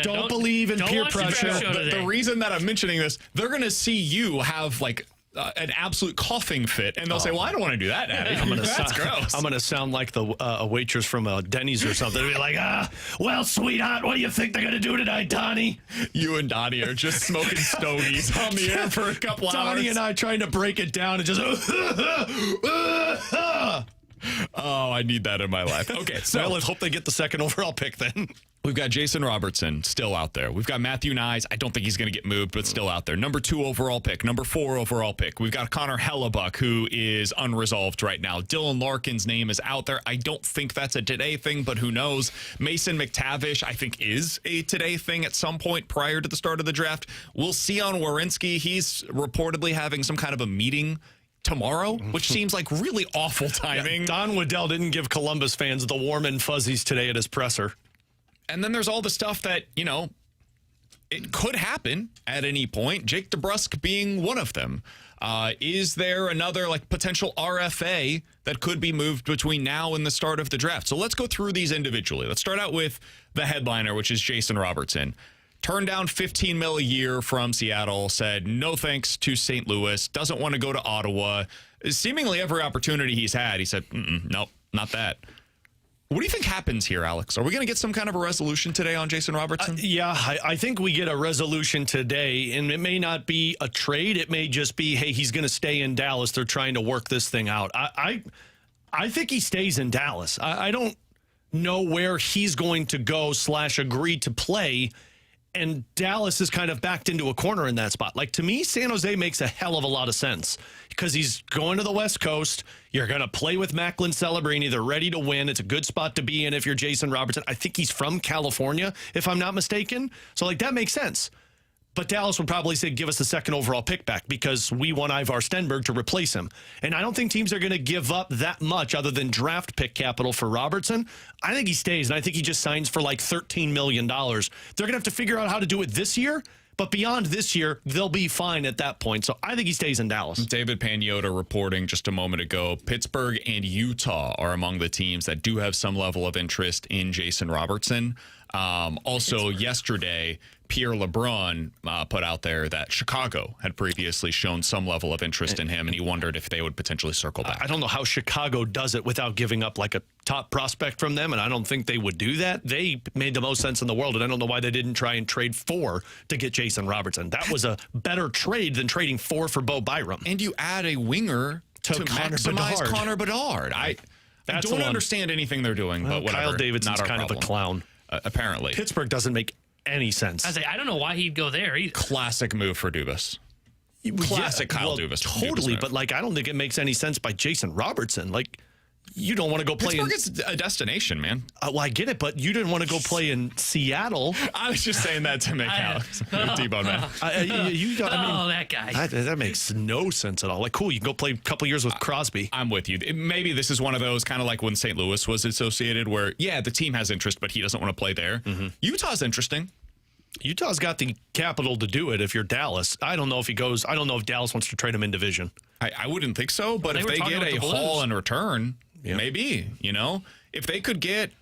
Don't believe in peer pressure. The reason that I'm mentioning this, they're going to see you have like an absolute coughing fit, and they'll say, "Well, I don't want to do that, Daddy. That's gross." I'm going to sound like a waitress from Denny's or something. They'll be like, well, sweetheart, what do you think they're going to do tonight, Donnie? You and Donnie are just smoking stogies on the air for a couple hours. Donnie and I trying to break it down and just. Oh, I need that in my life. Okay, so let's hope they get the 2nd overall pick then. We've got Jason Robertson still out there. We've got Matthew Nyes. I don't think he's going to get moved, but still out there. Number 2 overall pick. Number 4 overall pick. We've got Connor Hellebuck, who is unresolved right now. Dylan Larkin's name is out there. I don't think that's a today thing, but who knows? Mason McTavish, I think, is a today thing at some point prior to the start of the draft. We'll see on Werenski. He's reportedly having some kind of a meeting tomorrow, which seems like really awful timing. Yeah, Don Waddell didn't give Columbus fans the warm and fuzzies today at his presser. And then there's all the stuff that, it could happen at any point. Jake DeBrusk being one of them. Is there another potential RFA that could be moved between now and the start of the draft? So let's go through these individually. Let's start out with the headliner, which is Jason Robertson. Turned down $15 million a year from Seattle, said no thanks to St. Louis, doesn't want to go to Ottawa. Seemingly every opportunity he's had, he said, nope, not that. What do you think happens here, Alex? Are we going to get some kind of a resolution today on Jason Robertson? Yeah, I think we get a resolution today, and it may not be a trade. It may just be, hey, he's going to stay in Dallas. They're trying to work this thing out. I think he stays in Dallas. I don't know where he's going to go / agree to play. And Dallas is kind of backed into a corner in that spot. To me, San Jose makes a hell of a lot of sense because he's going to the West Coast. You're going to play with Macklin Celebrini. They're ready to win. It's a good spot to be in if you're Jason Robertson. I think he's from California, if I'm not mistaken. So, that makes sense. But Dallas would probably say, give us the 2nd overall pick back because we want Ivar Stenberg to replace him. And I don't think teams are going to give up that much other than draft pick capital for Robertson. I think he stays, and I think he just signs for $13 million. They're going to have to figure out how to do it this year. But beyond this year, they'll be fine at that point. So I think he stays in Dallas. David Pagnotta reporting just a moment ago, Pittsburgh and Utah are among the teams that do have some level of interest in Jason Robertson. Also, yesterday, Pierre LeBrun put out there that Chicago had previously shown some level of interest in him, and he wondered if they would potentially circle back. I don't know how Chicago does it without giving up a top prospect from them, and I don't think they would do that. They made the most sense in the world, and I don't know why they didn't try and trade 4 to get Jason Robertson. That was a better trade than trading 4 for Bo Byram. And you add a winger to maximize Connor Bedard. I don't understand anything they're doing, but whatever. Kyle Davidson's kind of a clown. Apparently. Pittsburgh doesn't make any sense. I don't know why he'd go there either. Classic move for Dubas. Classic Kyle Dubas. Totally, but I don't think it makes any sense by Jason Robertson. You don't want to go play Pittsburgh is a destination, man. Well, I get it, but you didn't want to go play in Seattle. I was just saying that to make Alex T-Bone man. That guy. That makes no sense at all. Like, cool, you can go play a couple years with Crosby. I'm with you. Maybe this is one of those kind of like when St. Louis was associated where, yeah, the team has interest, but he doesn't want to play there. Mm-hmm. Utah's interesting. Utah's got the capital to do it if you're Dallas. I don't know if he goes. I don't know if Dallas wants to trade him in division. I wouldn't think so, but if they get a haul in return, maybe, if they could get,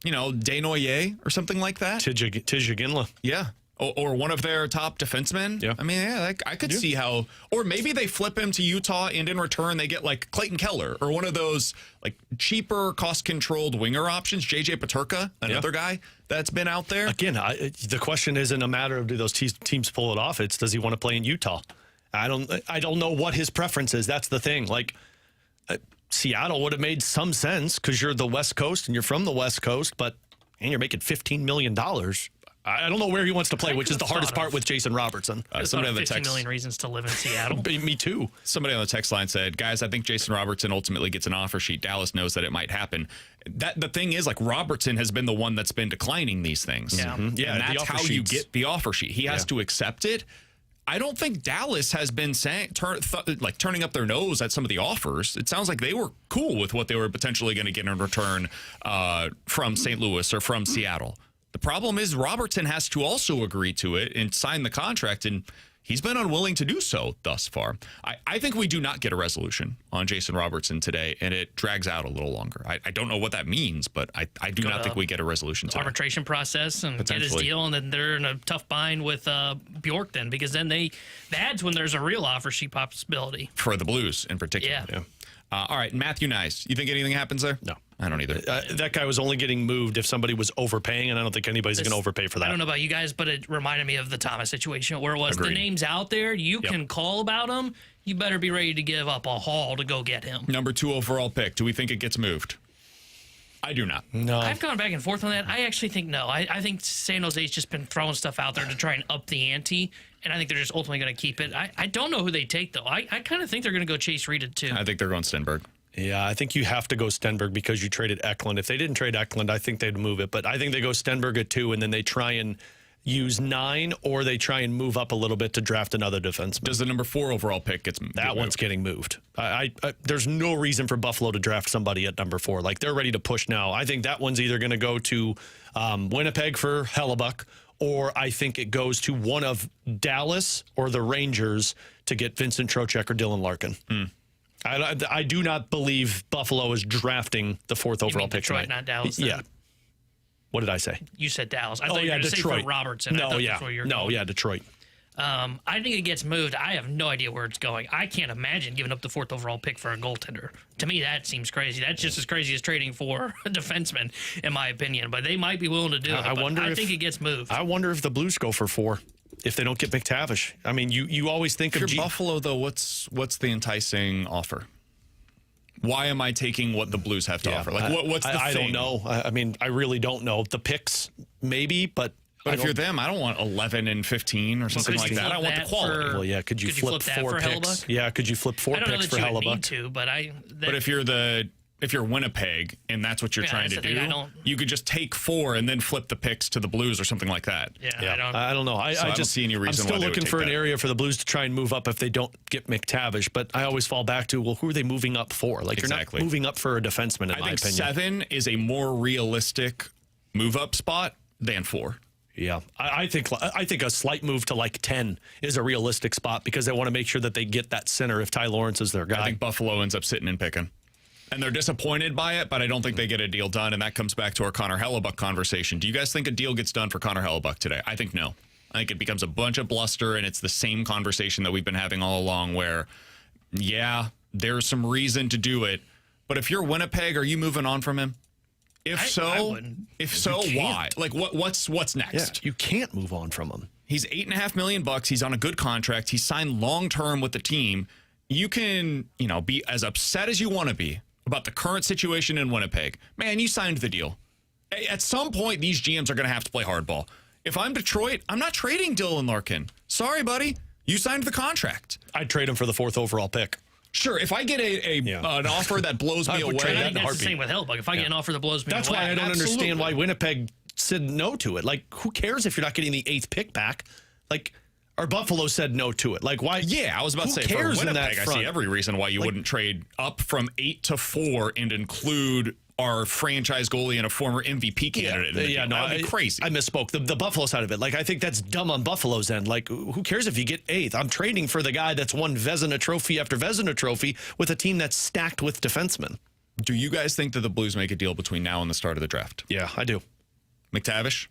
Desnoyers or something like that. Tijagin. Yeah. Or one of their top defensemen. Yeah. I mean, I could see how, or maybe they flip him to Utah and in return they get like Clayton Keller or one of those like cheaper, cost-controlled winger options. JJ Peterka, another guy that's been out there. Again, the question isn't a matter of do those teams pull it off. It's does he want to play in Utah? I don't know what his preference is. That's the thing. Like Seattle would have made some sense because you're the West Coast and you're from the West Coast, but you're making $15 million. I don't know where he wants to play, which is the hardest part with Jason Robertson. Somebody on the 15 million reasons to live in Seattle. Me too. Somebody on the text line said, guys, I think Jason Robertson ultimately gets an offer sheet. Dallas knows that it might happen. The thing is, like, Robertson has been the one that's been declining these things. Yeah, and that's how you get the offer sheet. He has to accept it. I don't think Dallas has been saying turning up their nose at some of the offers. It sounds like they were cool with what they were potentially going to get in return from St. Louis or from Seattle. The problem is Robertson has to also agree to it and sign the contract, and he's been unwilling to do so thus far. I think we do not get a resolution on Jason Robertson today, and it drags out a little longer. I don't know what that means, but I do not think we get a resolution today. Arbitration process and get his deal, and then they're in a tough bind with Bjork then, because then that's when there's a real offer sheet possibility. For the Blues in particular. Yeah. All right, Matthew Nice. You think anything happens there? No. I don't either. That guy was only getting moved if somebody was overpaying, and I don't think anybody's going to overpay for that. I don't know about you guys, but it reminded me of the Thomas situation where it was the name's out there. You can call about him. You better be ready to give up a haul to go get him. Number 2 overall pick. Do we think it gets moved? I do not. No. I've gone back and forth on that. I actually think no. I think San Jose's just been throwing stuff out there to try and up the ante, and I think they're just ultimately going to keep it. I don't know who they take, though. I kind of think they're going to go Chase Reed too. I think they're going Stenberg. Yeah, I think you have to go Stenberg because you traded Eklund. If they didn't trade Eklund, I think they'd move it. But I think they go Stenberg at 2, and then they try and use 9, or they try and move up a little bit to draft another defenseman. Does the number 4 overall pick get moved? That one's getting moved. There's no reason for Buffalo to draft somebody at number 4. Like, they're ready to push now. I think that one's either going to go to Winnipeg for Hellebuck, or I think it goes to one of Dallas or the Rangers to get Vincent Trocheck or Dylan Larkin. I do not believe Buffalo is drafting the 4th overall pick Detroit, tonight. not Dallas. Then? Yeah. What did I say? You said Dallas. I thought you were going to say for Robertson. Detroit. I think it gets moved. I have no idea where it's going. I can't imagine giving up the 4th overall pick for a goaltender. To me, that seems crazy. That's just as crazy as trading for a defenseman, in my opinion. But they might be willing to do it. I think it gets moved. I wonder if the Blues go for 4. If they don't get McTavish. I mean, you always think of Buffalo, though. What's the enticing offer? Why am I taking what the Blues have to offer? Like, what's the thing? I don't know. I mean, I really don't know. The picks, maybe, but if you're them, I don't want 11 and 15 or something like that. I want the quality. Well, yeah. Could you flip 4 picks? Yeah. Could you flip 4 picks for Hellebuck? I don't know that you would need to, but if you're Winnipeg and that's what you're trying to do, you could just take 4 and then flip the picks to the Blues or something like that. Yeah. I don't know. I just see any reason. I'm still looking for an area for the Blues to try and move up if they don't get McTavish. But I always fall back to, well, who are they moving up for? Like, you're not moving up for a defenseman, in my opinion. 7 is a more realistic move up spot than 4. Yeah, I think a slight move to like 10 is a realistic spot because they want to make sure that they get that center if Ty Lawrence is their guy. I think Buffalo ends up sitting and picking. And they're disappointed by it, but I don't think they get a deal done. And that comes back to our Connor Hellebuck conversation. Do you guys think a deal gets done for Connor Hellebuck today? I think no. I think it becomes a bunch of bluster, and it's the same conversation that we've been having all along where, yeah, there's some reason to do it. But if you're Winnipeg, are you moving on from him? If so, why? Like, what's next? Yeah, you can't move on from him. He's $8.5 million. He's on a good contract. He's signed long-term with the team. You can, be as upset as you want to be about the current situation in Winnipeg. Man, you signed the deal. At some point, these GMs are going to have to play hardball. If I'm Detroit, I'm not trading Dylan Larkin. Sorry, buddy. You signed the contract. I'd trade him for the 4th overall pick. Sure, if I get an offer that blows me away, I think that's the same with Hellebuyck. If I get an offer that blows me away, that's why I don't understand why Winnipeg said no to it. Like, who cares if you're not getting the 8th pick back? Like, or Buffalo said no to it. Like, why? Yeah, I was about to say, for Winnipeg, I see every reason why you wouldn't trade up from 8 to 4 and include our franchise goalie and a former MVP candidate. That would be crazy. I misspoke. The Buffalo side of it. Like, I think that's dumb on Buffalo's end. Like, who cares if you get 8th? I'm trading for the guy that's won Vezina Trophy after Vezina Trophy with a team that's stacked with defensemen. Do you guys think that the Blues make a deal between now and the start of the draft? Yeah, I do. McTavish?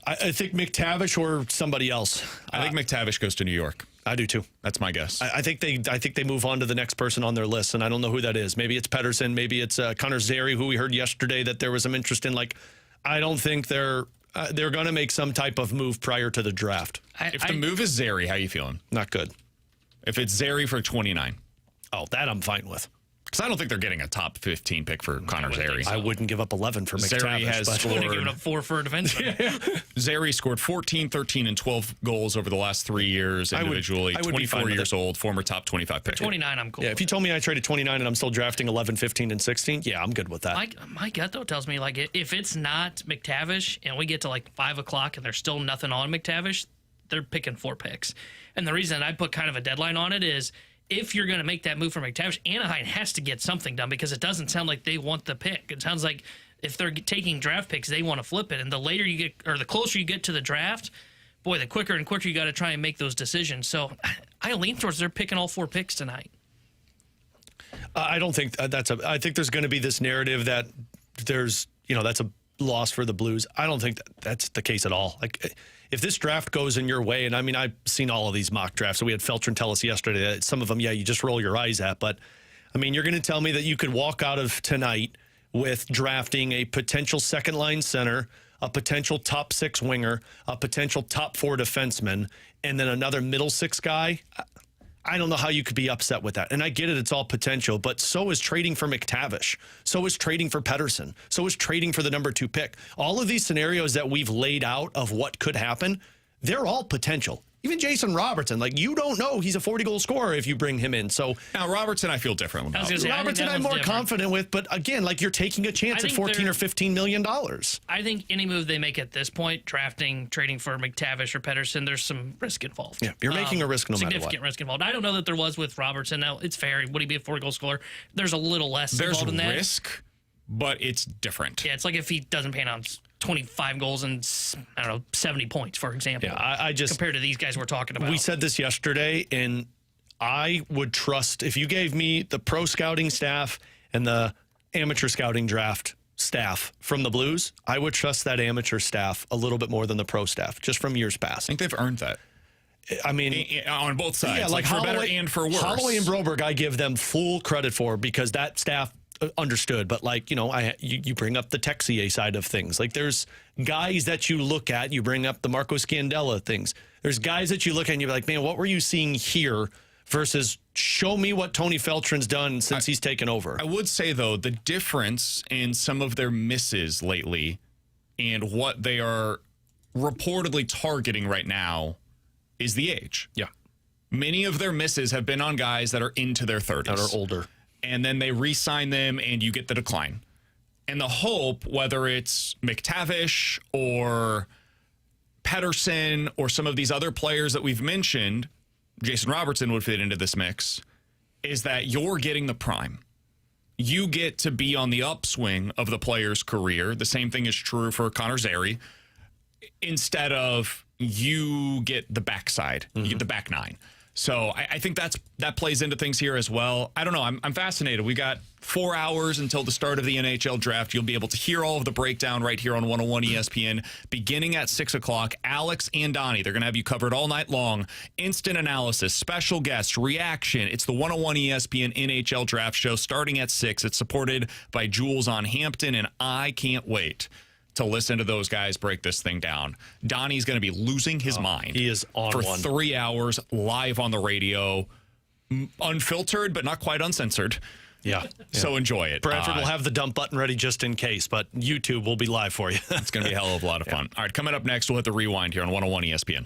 I think McTavish or somebody else. I think McTavish goes to New York. I do too. That's my guess. I think they move on to the next person on their list, and I don't know who that is. Maybe it's Pettersson. Maybe it's Connor Zary, who we heard yesterday that there was some interest in. Like, I don't think they're going to make some type of move prior to the draft. If the move is Zary, how you feeling? Not good. If it's Zary for 29, that I'm fine with. Because I don't think they're getting a top 15 pick for Connor Zary. I wouldn't give up 11 for McTavish. Zary has scored. Giving up 4 for a defenseman. Zary scored 14, 13, and 12 goals over the last 3 years individually. 24 years old, former top 25 pick. For 29, I'm cool. Yeah, if you told me I traded 29 and I'm still drafting 11, 15, and 16, yeah, I'm good with that. My gut, though, tells me, like, if it's not McTavish and we get to, like, 5 o'clock and there's still nothing on McTavish, they're picking 4 picks. And the reason I put kind of a deadline on it is, if you're going to make that move for McTavish, Anaheim has to get something done because it doesn't sound like they want the pick. It sounds like if they're taking draft picks, they want to flip it. And the later you get, or the closer you get to the draft, boy, the quicker and quicker you got to try and make those decisions. So I lean towards they're picking all 4 picks tonight. I don't think I think there's going to be this narrative that there's, that's a loss for the Blues. I don't think that's the case at all. Like, if this draft goes in your way, and I mean, I've seen all of these mock drafts. So we had Feltrin tell us yesterday that some of them, you just roll your eyes at. But, I mean, you're going to tell me that you could walk out of tonight with drafting a potential second-line center, a potential top 6 winger, a potential top 4 defenseman, and then another middle 6 guy. I don't know how you could be upset with that. And I get it, it's all potential, but so is trading for McTavish. So is trading for Pettersson. So is trading for the number 2 pick. All of these scenarios that we've laid out of what could happen, they're all potential. Even Jason Robertson, like, you don't know he's a 40-goal scorer if you bring him in. So now Robertson, I feel different about. Robertson, I'm more confident with, but again, like, you're taking a chance at $14 or $15 million. I think any move they make at this point, drafting, trading for McTavish or Pettersson, there's some risk involved. Yeah, you're making a risk no matter what. Significant risk involved. I don't know that there was with Robertson. Now, it's fair. Would he be a 40-goal scorer? There's a little less involved in that. There's risk, but it's different. Yeah, it's like if he doesn't pan on 25 goals and, 70 points, for example. Yeah, I just compared to these guys we're talking about. We said this yesterday, and I would trust, if you gave me the pro scouting staff and the amateur scouting draft staff from the Blues, I would trust that amateur staff a little bit more than the pro staff, just from years past. I think they've earned that. I mean, on both sides, yeah, like for better and for worse. Holloway and Broberg, I give them full credit for, because that staff understood. But, like, you bring up the Texier side of things. Like, there's guys that you look at, you bring up the Marco Scandella things. There's guys that you look at and you're like, man, what were you seeing here versus show me what Tony Feltrin's done since he's taken over. I would say, though, the difference in some of their misses lately and what they are reportedly targeting right now is the age. Yeah. Many of their misses have been on guys that are into their 30s. That are older. And then they re-sign them and you get the decline. And the hope, whether it's McTavish or Pettersson or some of these other players that we've mentioned, Jason Robertson would fit into this mix, is that you're getting the prime. You get to be on the upswing of the player's career. The same thing is true for Connor Zary. Instead of you get the backside, you get the back 9. So I think that plays into things here as well. I don't know. I'm fascinated. We got 4 hours until the start of the NHL draft. You'll be able to hear all of the breakdown right here on 101 ESPN beginning at 6 o'clock. Alex and Donnie, they're going to have you covered all night long. Instant analysis, special guests, reaction. It's the 101 ESPN NHL draft show starting at 6. It's supported by Jules on Hampton, and I can't wait to listen to those guys break this thing down. Donnie's going to be losing his mind. He is on for one. 3 hours live on the radio, unfiltered but not quite uncensored. Yeah. So enjoy it. Bradford will have the dump button ready just in case, but YouTube will be live for you. It's going to be a hell of a lot of fun. All right, coming up next, we'll hit the rewind here on 101 ESPN.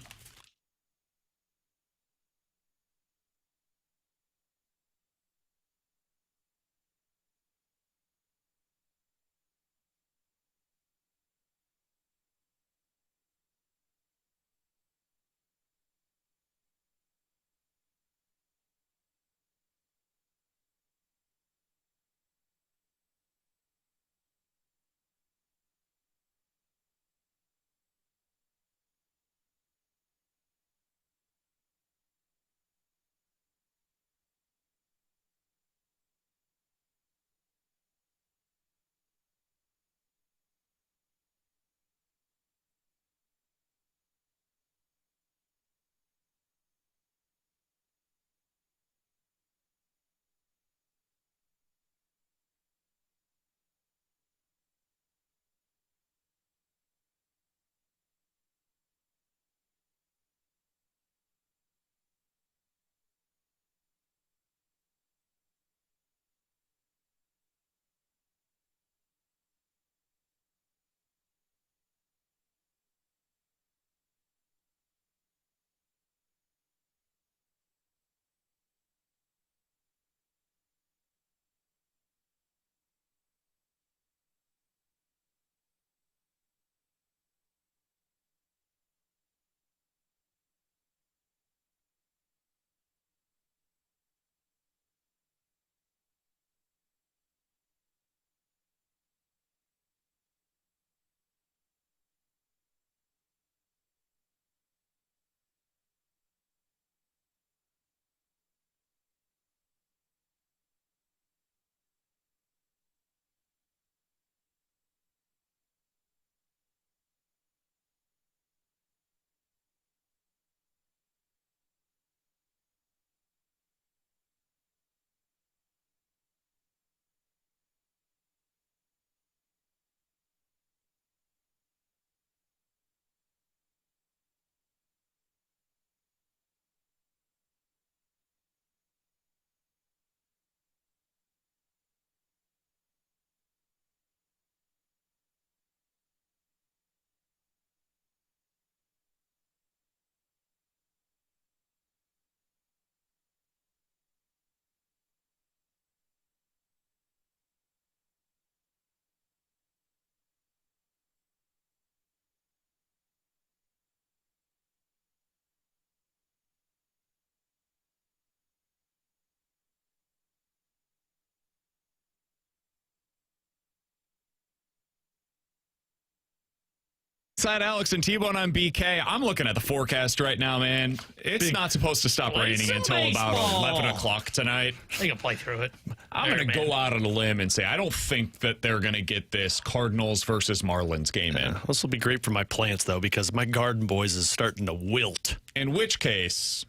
Side Alex and T-Bone on BK. I'm looking at the forecast right now, man. It's not supposed to stop raining until about 11 o'clock tonight. They can play through it. I'm going to go out on a limb and say I don't think that they're going to get this Cardinals versus Marlins game in. This will be great for my plants, though, because my garden boys is starting to wilt. In which case,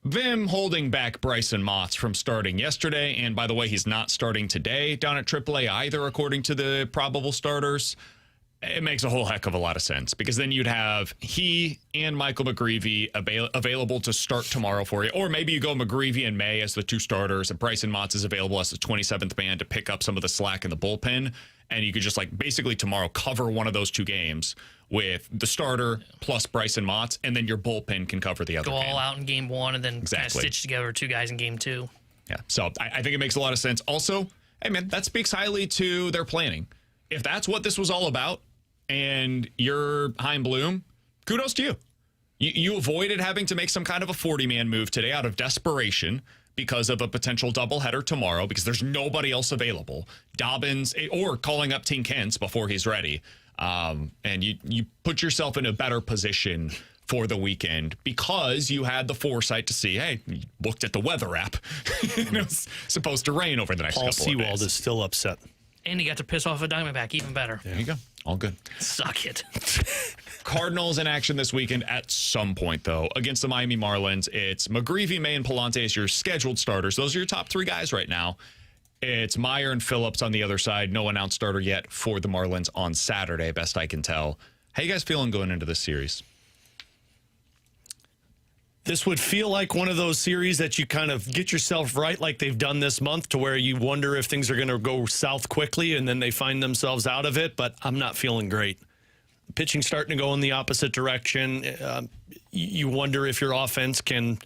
them holding back Brycen Mautz from starting yesterday, and by the way, he's not starting today down at AAA either, according to the probable starters. It makes a whole heck of a lot of sense because then you'd have he and Michael McGreevy available to start tomorrow for you. Or maybe you go McGreevy and May as the two starters and Brycen Mautz is available as the 27th man to pick up some of the slack in the bullpen. And you could just basically tomorrow cover one of those two games with the starter plus Brycen Mautz, and then your bullpen can cover the other game. Go all out in game one and then kind of stitch together two guys in game two. Yeah, so I think it makes a lot of sense. Also, hey man, that speaks highly to their planning. If that's what this was all about, and you're Chaim Bloom, kudos to you. You avoided having to make some kind of a 40-man move today out of desperation because of a potential doubleheader tomorrow because there's nobody else available. Dobbins, or calling up Tink Hence before he's ready. And you put yourself in a better position for the weekend because you had the foresight to see, hey, you looked at the weather app. It's supposed to rain over the next couple of days. Paul Sewald is still upset. And he got to piss off a Diamondback, even better. There you go. All good. Suck it. Cardinals in action this weekend at some point, though. Against the Miami Marlins, it's McGreevy, May, and Palante as your scheduled starters. Those are your top three guys right now. It's Meyer and Phillips on the other side. No announced starter yet for the Marlins on Saturday, best I can tell. How you guys feeling going into this series? This would feel like one of those series that you kind of get yourself right like they've done this month to where you wonder if things are going to go south quickly and then they find themselves out of it, but I'm not feeling great. Pitching starting to go in the opposite direction. You wonder if your offense can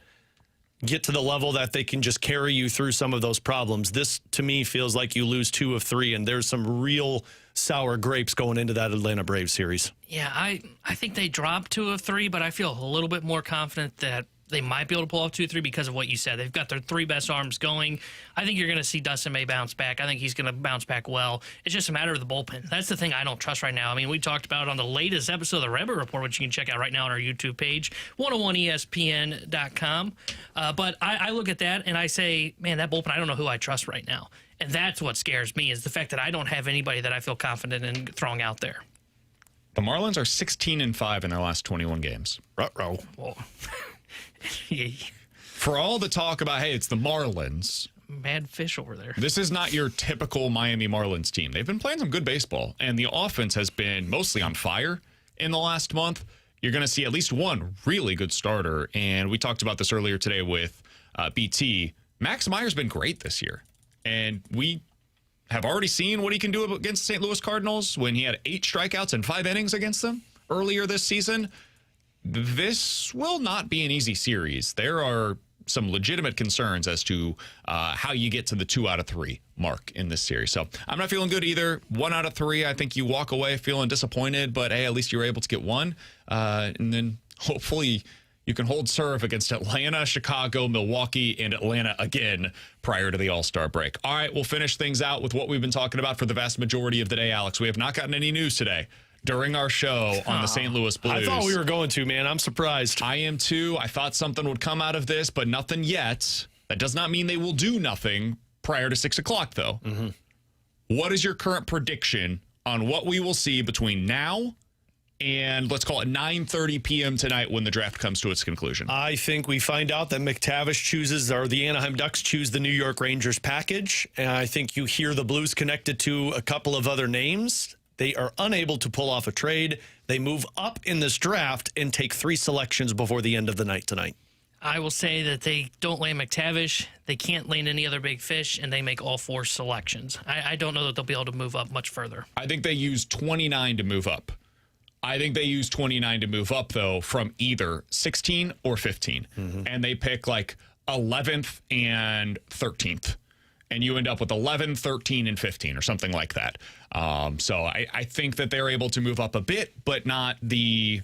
get to the level that they can just carry you through some of those problems. This, to me, feels like you lose 2 of 3, and there's some real sour grapes going into that Atlanta Braves series. Yeah, I think they dropped 2 of 3, but I feel a little bit more confident that they might be able to pull off 2 of 3 because of what you said. They've got their 3 best arms going. I think you're going to see Dustin May bounce back. I think he's going to bounce back well. It's just a matter of the bullpen. That's the thing I don't trust right now. I mean, we talked about it on the latest episode of the Rebel Report, which you can check out right now on our YouTube page, 101ESPN.com. But I look at that and I say, man, that bullpen, I don't know who I trust right now. And that's what scares me is the fact that I don't have anybody that I feel confident in throwing out there. The Marlins are 16-5 in their last 21 games. Ruh-roh. For all the talk about, hey, it's the Marlins. Mad fish over there. This is not your typical Miami Marlins team. They've been playing some good baseball, and the offense has been mostly on fire in the last month. You're going to see at least one really good starter, and we talked about this earlier today with BT. Max Meyer's been great this year, and we have already seen what he can do against the St. Louis Cardinals when he had 8 strikeouts and 5 innings against them earlier this season. This will not be an easy series. There are some legitimate concerns as to how you get to the 2 out of 3 mark in this series. So I'm not feeling good either. 1 out of 3, I think you walk away feeling disappointed, but hey, at least you were able to get 1. And then hopefully you can hold serve against Atlanta, Chicago, Milwaukee, and Atlanta again prior to the All-Star break. All right, we'll finish things out with what we've been talking about for the vast majority of the day, Alex. We have not gotten any news today during our show on the St. Louis Blues. I thought we were going to, man. I'm surprised. I am too. I thought something would come out of this, but nothing yet. That does not mean they will do nothing prior to 6 o'clock, though. Mm-hmm. What is your current prediction on what we will see between now and let's call it 9:30 p.m. tonight when the draft comes to its conclusion? I think we find out that McTavish chooses, or the Anaheim Ducks choose the New York Rangers package. And I think you hear the Blues connected to a couple of other names. They are unable to pull off a trade. They move up in this draft and take 3 selections before the end of the night tonight. I will say that they don't land McTavish. They can't land any other big fish, and they make all 4 selections. I don't know that they'll be able to move up much further. I think they use 29 to move up. I think they use 29 to move up, though, from either 16 or 15. Mm-hmm. And they pick 11th and 13th. And you end up with 11, 13, and 15 or something like that. So I think that they're able to move up a bit, but not the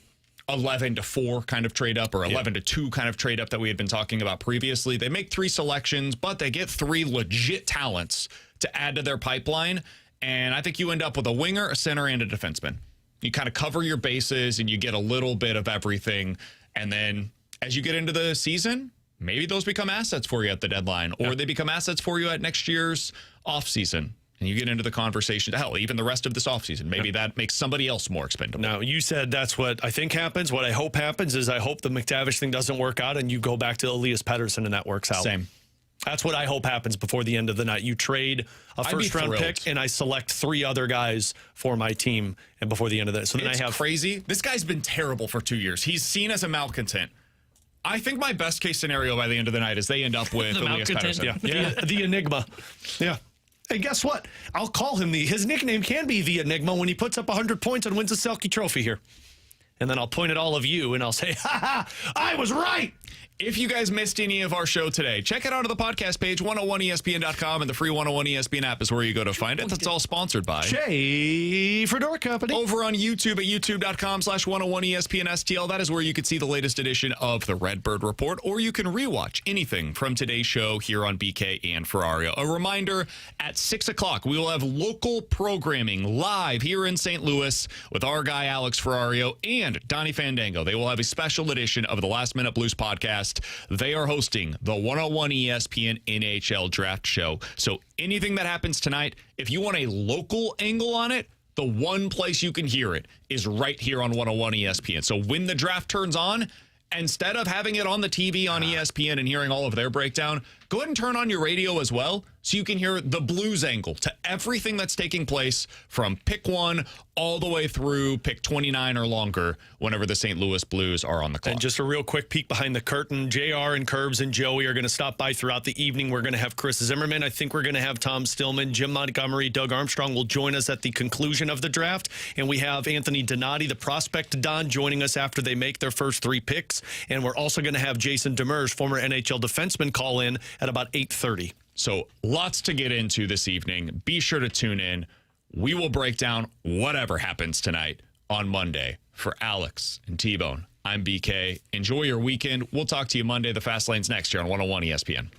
11 to 4 kind of trade up or 11 to 2 kind of trade up that we had been talking about previously. They make 3 selections, but they get 3 legit talents to add to their pipeline. And I think you end up with a winger, a center, and a defenseman. You kind of cover your bases and you get a little bit of everything. And then as you get into the season, maybe those become assets for you at the deadline, or they become assets for you at next year's offseason. And you get into the conversation, hell, even the rest of this offseason. Maybe that makes somebody else more expendable. Now, you said that's what I think happens. What I hope happens is I hope the McTavish thing doesn't work out and you go back to Elias Pettersson and that works out. Same. That's what I hope happens before the end of the night. You trade a first-round pick, and I select 3 other guys for my team, and before the end of that. So then It's I have crazy. This guy's been terrible for 2 years. He's seen as a malcontent. I think my best-case scenario by the end of the night is they end up with Elias Pettersson. Yeah, the Enigma. Yeah. Hey, guess what? I'll call him his nickname can be the Enigma when he puts up 100 points and wins a Selke Trophy here. And then I'll point at all of you and I'll say, ha, I was right. If you guys missed any of our show today, check it out on the podcast page, 101ESPN.com, and the free 101 ESPN app is where you go to find it. That's all sponsored by Schaefer Door Company. Over on YouTube at youtube.com/101ESPN-STL. That is where you can see the latest edition of the Redbird Report, or you can rewatch anything from today's show here on BK and Ferrario. A reminder, at 6 o'clock, we will have local programming live here in St. Louis with our guy Alex Ferrario and Donnie Fandango. They will have a special edition of the Last Minute Blues podcast. They are hosting the 101 ESPN NHL Draft Show. So anything that happens tonight, if you want a local angle on it, the one place you can hear it is right here on 101 ESPN. So when the draft turns on, instead of having it on the TV on ESPN and hearing all of their breakdown, go ahead and turn on your radio as well so you can hear the Blues angle to everything that's taking place from pick 1 all the way through pick 29 or longer whenever the St. Louis Blues are on the clock. And just a real quick peek behind the curtain, JR and Curbs and Joey are going to stop by throughout the evening. We're going to have Chris Zimmerman. I think we're going to have Tom Stillman. Jim Montgomery, Doug Armstrong will join us at the conclusion of the draft. And we have Anthony Donati, the prospect Don, joining us after they make their first 3 picks. And we're also going to have Jason Demers, former NHL defenseman, call in at about 8:30. So lots to get into this evening. Be sure to tune in. We will break down whatever happens tonight on Monday. For Alex and T-Bone, I'm BK. Enjoy your weekend. We'll talk to you Monday. The Fast Lane's next here on 101 ESPN.